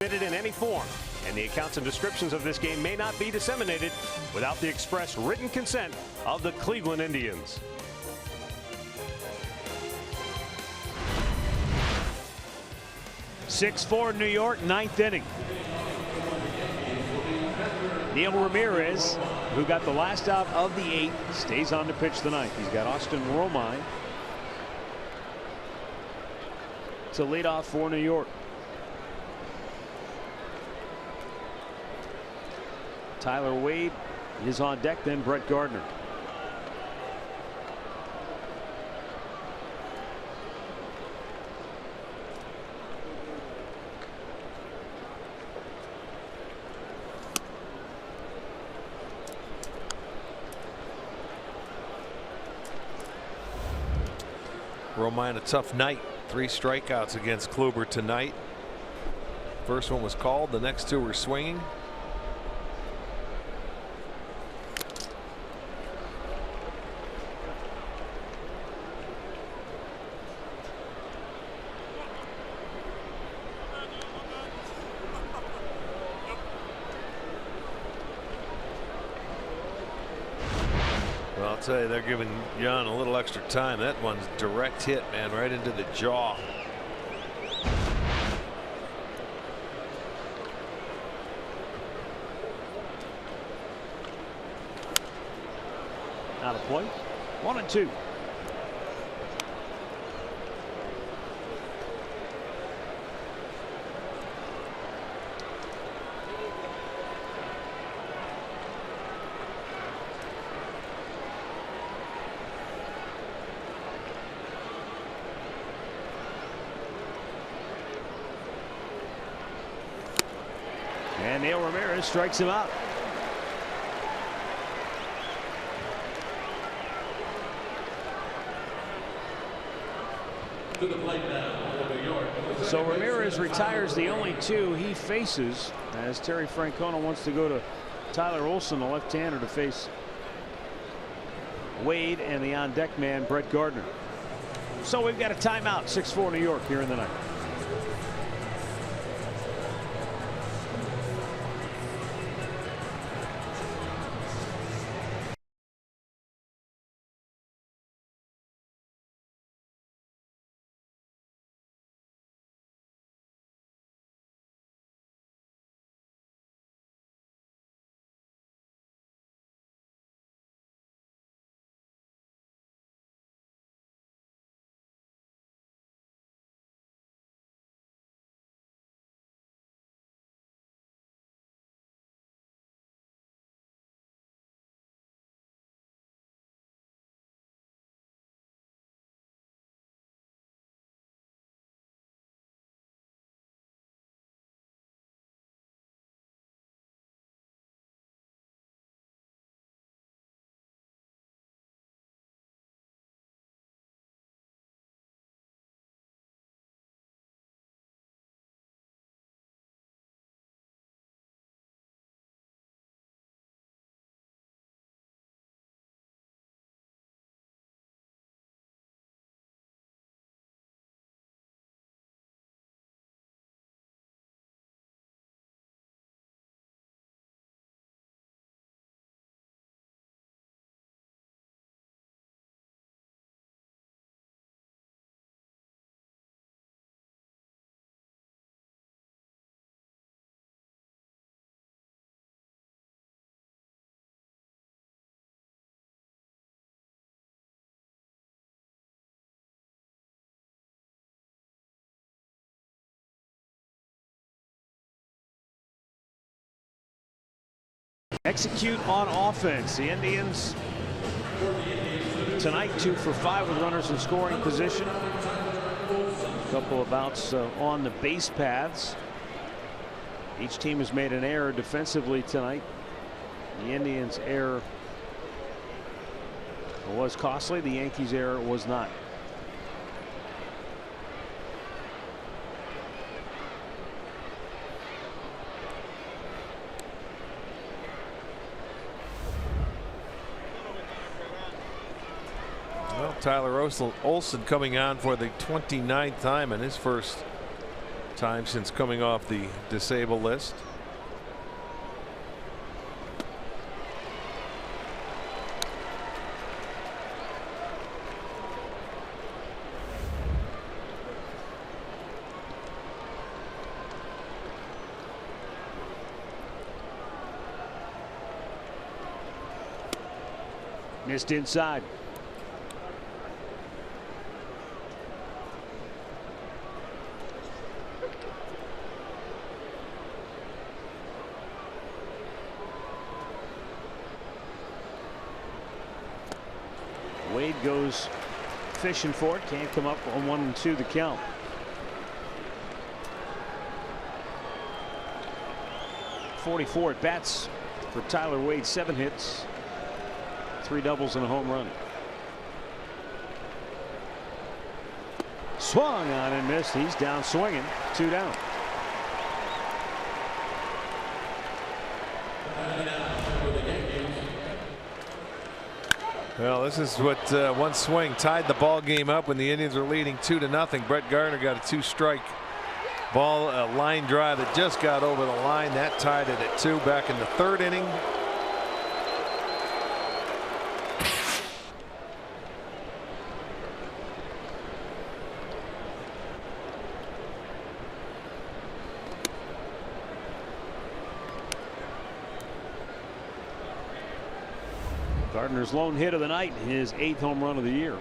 Transmitted in any form, and the accounts and descriptions of this game may not be disseminated without the express written consent of the Cleveland Indians. (6-4) New York, ninth inning. Neil Ramirez, who got the last out of the eighth, stays on to pitch the ninth. He's got Austin Romine to lead off for New York. Tyler Wade is on deck, then Brett Gardner. Romine, a tough night. 3 strikeouts against Kluber tonight. First one was called. The next 2 were swinging. Well, I'll tell you, they're giving Jan a little extra time. That one's direct hit, man, right into the jaw. Out of play. 1-2. And Neil Ramirez strikes him out. To the plate now for New York. So Ramirez retires the only 2 he faces, as Terry Francona wants to go to Tyler Olson, the left-hander, to face Wade and the on-deck man Brett Gardner. So we've got a timeout. 6-4 New York here in the ninth. Execute on offense. The Indians tonight 2 for 5 with runners in scoring position. A couple of bouts on the base paths. Each team has made an error defensively tonight. The Indians' error was costly. The Yankees' error was not. Well, Tyler Olson coming on for the 29th time in his first time since coming off the disabled list. Missed inside. Wade goes fishing for it. Can't come up on 1-2 the count. .44 at bats for Tyler Wade. 7 hits, 3 doubles and a home run. Swung on and missed. He's down swinging. 2 down. Well, this is what one swing tied the ball game up when the Indians were leading 2-0. Brett Gardner got a 2-strike ball, a line drive that just got over the line. That tied it at 2 back in the 3rd inning. Gardner's lone hit of the night, his 8th home run of the year.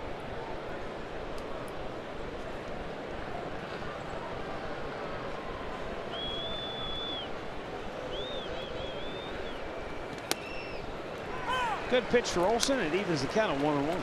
Good pitch for Olson. It evens the count at 1-1.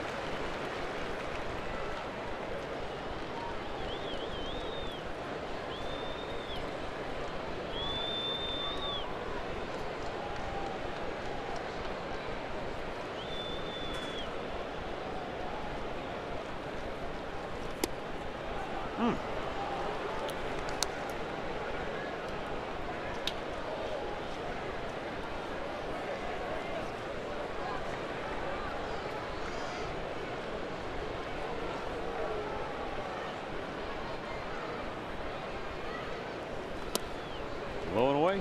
Low and away.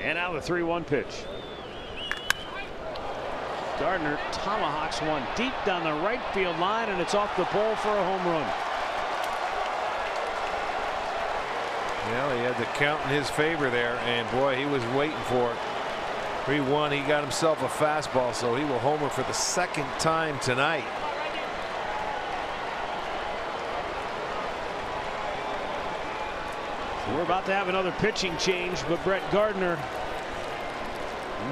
And now the 3-1 pitch. Gardner tomahawks one deep down the right field line, and it's off the pole for a home run. Well, he had the count in his favor there, and boy, he was waiting for it. 3-1. He got himself a fastball, so he will homer for the 2nd time tonight. We're about to have another pitching change, but Brett Gardner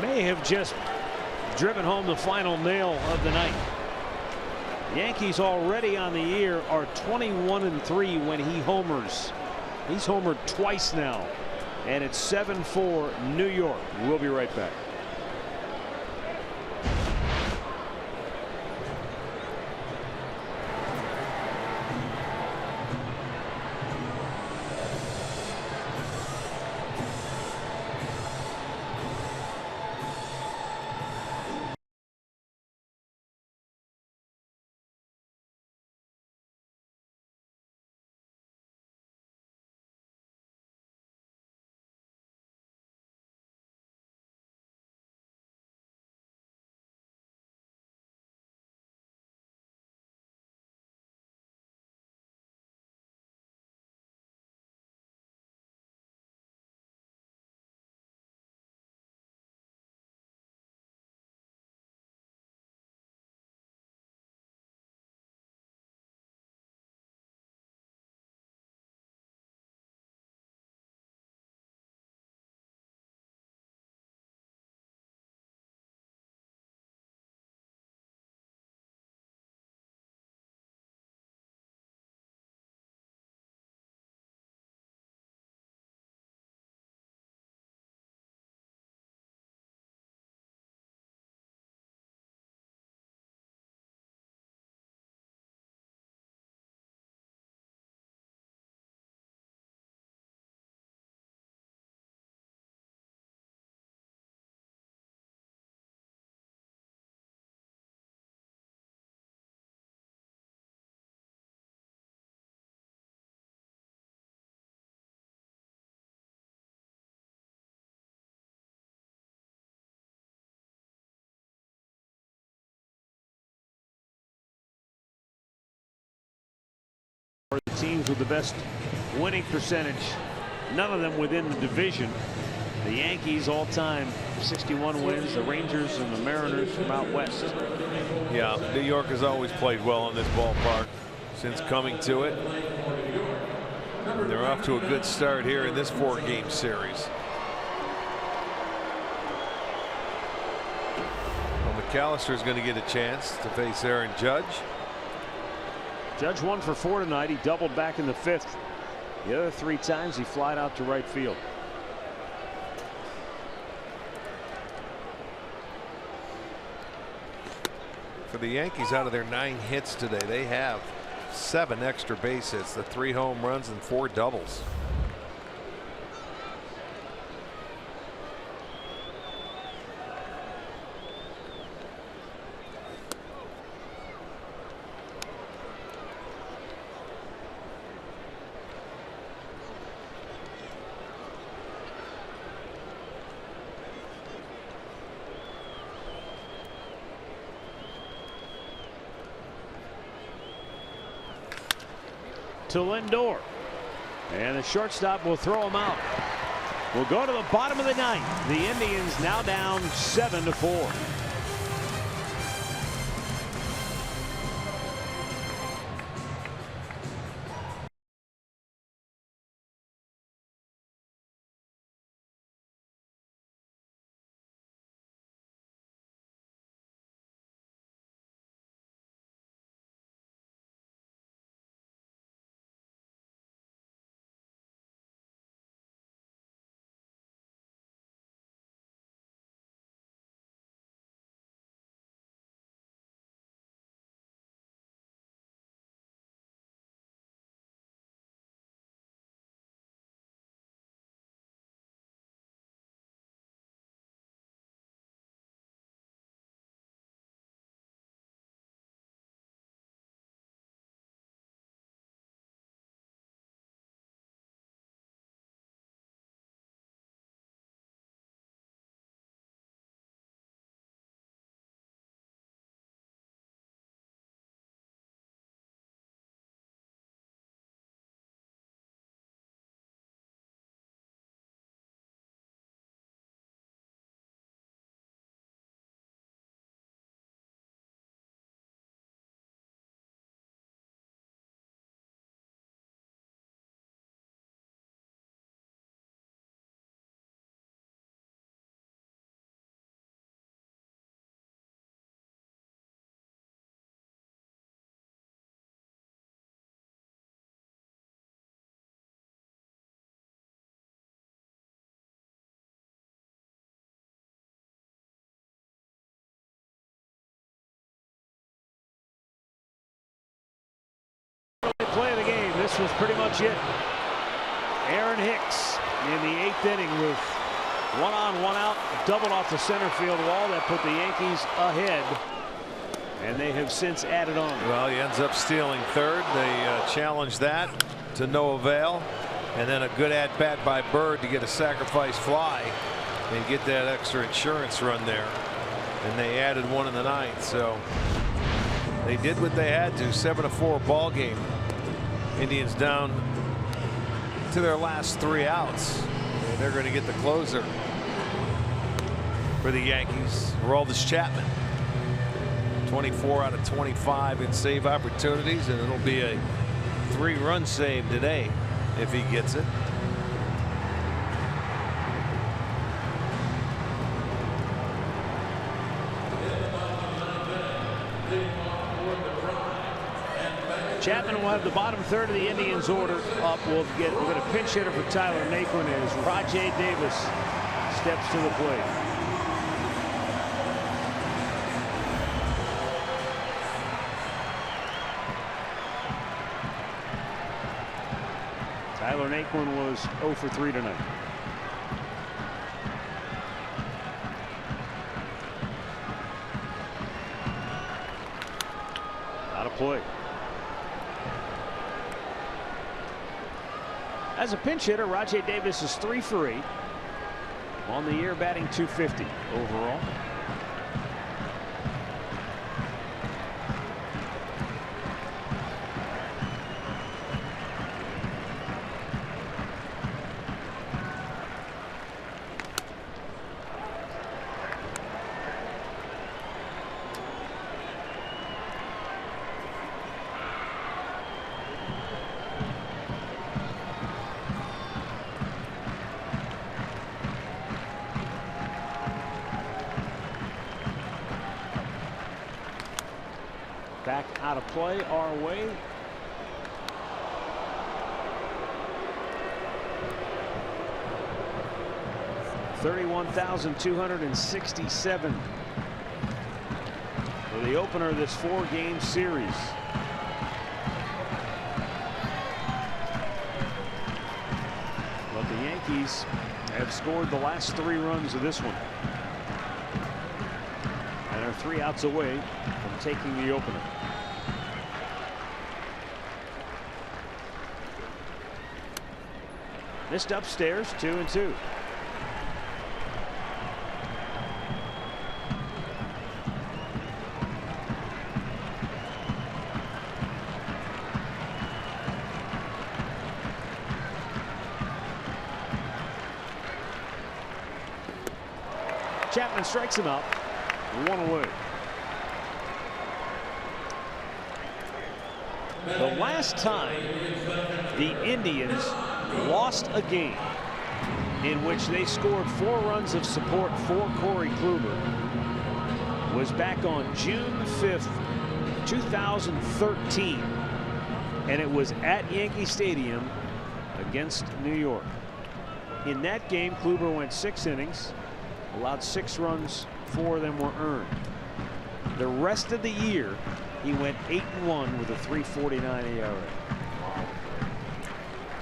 may have just driven home the final nail of the night. Yankees already on the year are 21-3 when he homers. He's homered twice now, and it's 7-4 New York. We'll be right back. with the best winning percentage, none of them within the division. The Yankees all-time 61 wins, the Rangers and the Mariners from out west. Yeah, New York has always played well in this ballpark since coming to it. And they're off to a good start here in this 4-game series. Well, McAllister is going to get a chance to face Aaron Judge. Judge 1 for 4 tonight. He doubled back in the 5th. The other 3 times he flied out to right field. For the Yankees, out of their 9 hits today, they have 7 extra base hits, the 3 home runs and 4 doubles. To Lindor, and the shortstop will throw him out. We'll go to the bottom of the 9th. The Indians now down 7-4. Play of the game. This was pretty much it. Aaron Hicks in the 8th inning with 1 on, 1 out, doubled off the center field wall that put the Yankees ahead, and they have since added on. Well, he ends up stealing 3rd. They challenged that to no avail, and then a good at bat by Bird to get a sacrifice fly and get that extra insurance run there, and they added 1 in the 9th. So they did what they had to. 7-4 ball game. Indians down to their last 3 outs. And they're going to get the closer for the Yankees, Aroldis Chapman. 24 out of 25 in save opportunities, and it'll be a 3-run save today if he gets it. Chapman will have the bottom 3rd of the Indians order up. We're going to pinch hitter for Tyler Naquin as Rajay Davis steps to the plate. Tyler Naquin was 0 for 3 tonight. Out of play. As a pinch hitter, Rajay Davis is 3 for 8 on the year, batting .250 overall. back out of play our way. $31,267 for the opener of this 4-game series. But the Yankees have scored the last 3 runs of this one and are 3 outs away from taking the opener. Missed upstairs, 2-2. Chapman strikes him out, 1 away. The last time the Indians lost a game in which they scored 4 runs of support for Corey Kluber was back on June 5th, 2013, and it was at Yankee Stadium against New York. In that game, Kluber went 6 innings, allowed 6 runs, 4 of them were earned. The rest of the year, he went 8-1 with a 3.49 ERA.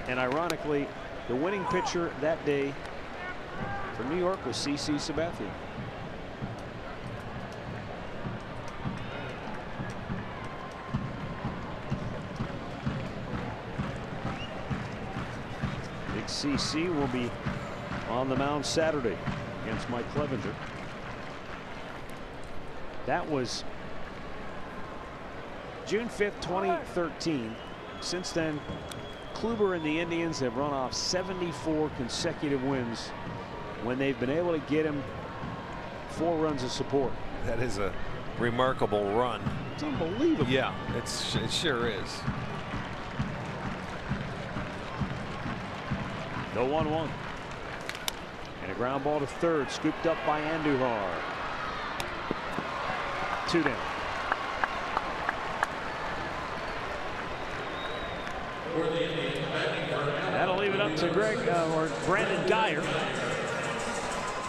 And ironically, the winning pitcher that day for New York was CC Sabathia. Big CC will be on the mound Saturday against Mike Clevenger. That was June 5th, 2013. Since then, Kluber and the Indians have run off 74 consecutive wins when they've been able to get him 4 runs of support. That is a remarkable run. It's unbelievable. Yeah, it sure is. No 1-1. And a ground ball to third, scooped up by Andujar. 2 down. That'll leave it up to Brandon Geyer,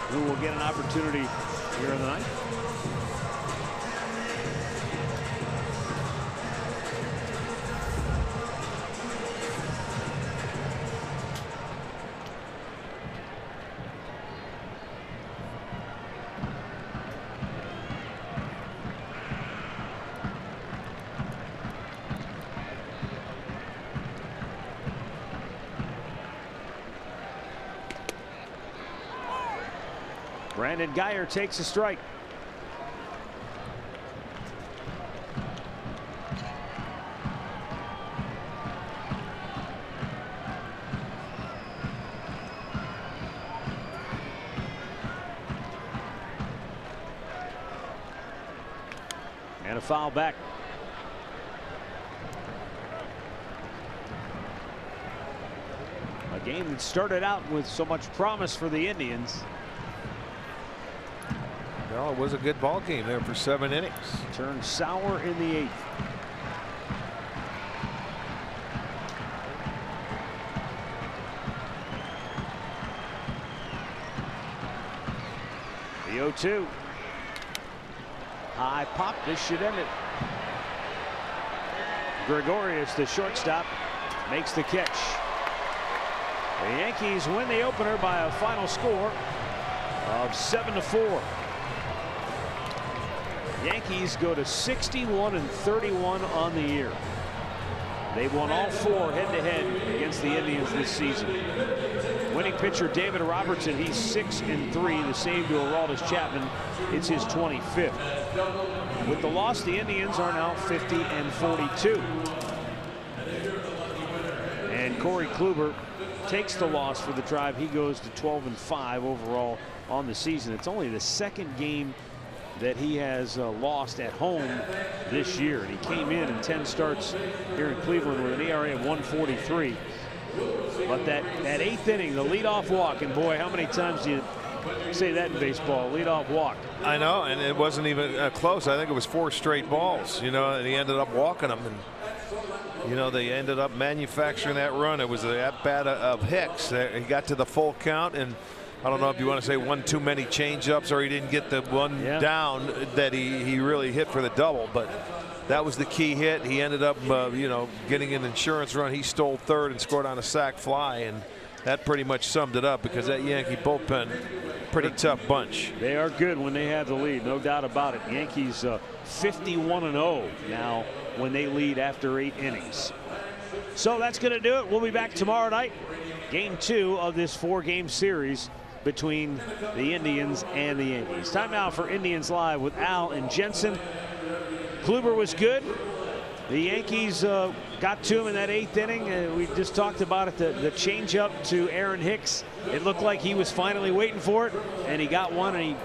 who will get an opportunity here in the ninth. Brandon Geyer takes a strike. And a foul back. A game that started out with so much promise for the Indians. Well, it was a good ball game there for 7 innings. Turned sour in the 8th. The 0-2. High pop. This should end it. Gregorius, the shortstop, makes the catch. The Yankees win the opener by a final score of 7-4. Yankees go to 61-31 on the year. They've won all 4 head-to-head against the Indians this season. Winning pitcher David Robertson, he's 6-3. The save to Aroldis Chapman, it's his 25th. With the loss, the Indians are now 50-42. And Corey Kluber takes the loss for the Tribe. He goes to 12-5 overall on the season. It's only the 2nd game that he has lost at home this year, and he came in 10 starts here in Cleveland with an ERA of 1.43. But that 8th inning, the leadoff walk, and boy, how many times do Say that in baseball, leadoff walk. I know, and it wasn't even close. I think it was 4 straight balls, you know, and he ended up walking them. And, you know, they ended up manufacturing that run. It was the at-bat of Hicks. He got to the full count, and I don't know if you want to say one too many change-ups or he didn't get the one down that he really hit for the double, but that was the key hit. He ended up, you know, getting an insurance run. He stole third and scored on a sac fly, and that pretty much summed it up because that Yankee bullpen, pretty tough bunch. They are good when they have the lead, no doubt about it. Yankees 51-0 now when they lead after 8 innings. So that's going to do it. We'll be back tomorrow night. Game 2 of this 4-game series between the Indians and the Yankees. Time now for Indians Live with Al and Jensen. Kluber was good. The Yankees got to him in that 8th inning. We just talked about it, the changeup to Aaron Hicks. It looked like he was finally waiting for it, and he got one, and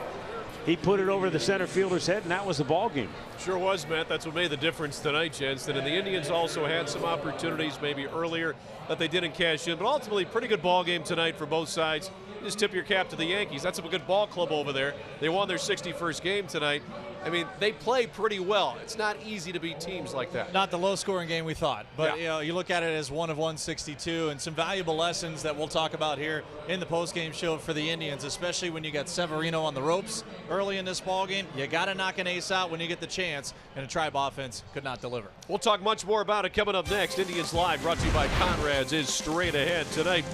he put it over the center fielder's head, and that was the ball game. Sure was, Matt. That's what made the difference tonight, Jensen. And the Indians also had some opportunities maybe earlier that they didn't cash in, but ultimately pretty good ball game tonight for both sides. Just tip your cap to the Yankees. That's a good ball club over there. They won their 61st game tonight. I mean, they play pretty well. It's not easy to beat teams like that. Not the low-scoring game we thought, but you know, you look at it as 1 of 162, and some valuable lessons that we'll talk about here in the post-game show for the Indians, especially when you got Severino on the ropes early in this ball game. You got to knock an ace out when you get the chance, and a Tribe offense could not deliver. We'll talk much more about it coming up next. Indians Live, brought to you by Conrad's, is straight ahead tonight.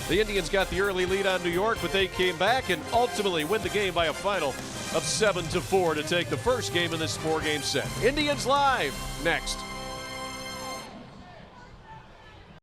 The Indians got the early lead on New York, but they came back and ultimately win the game by a final of 7-4 to take the first game in this 4-game set. Indians Live next.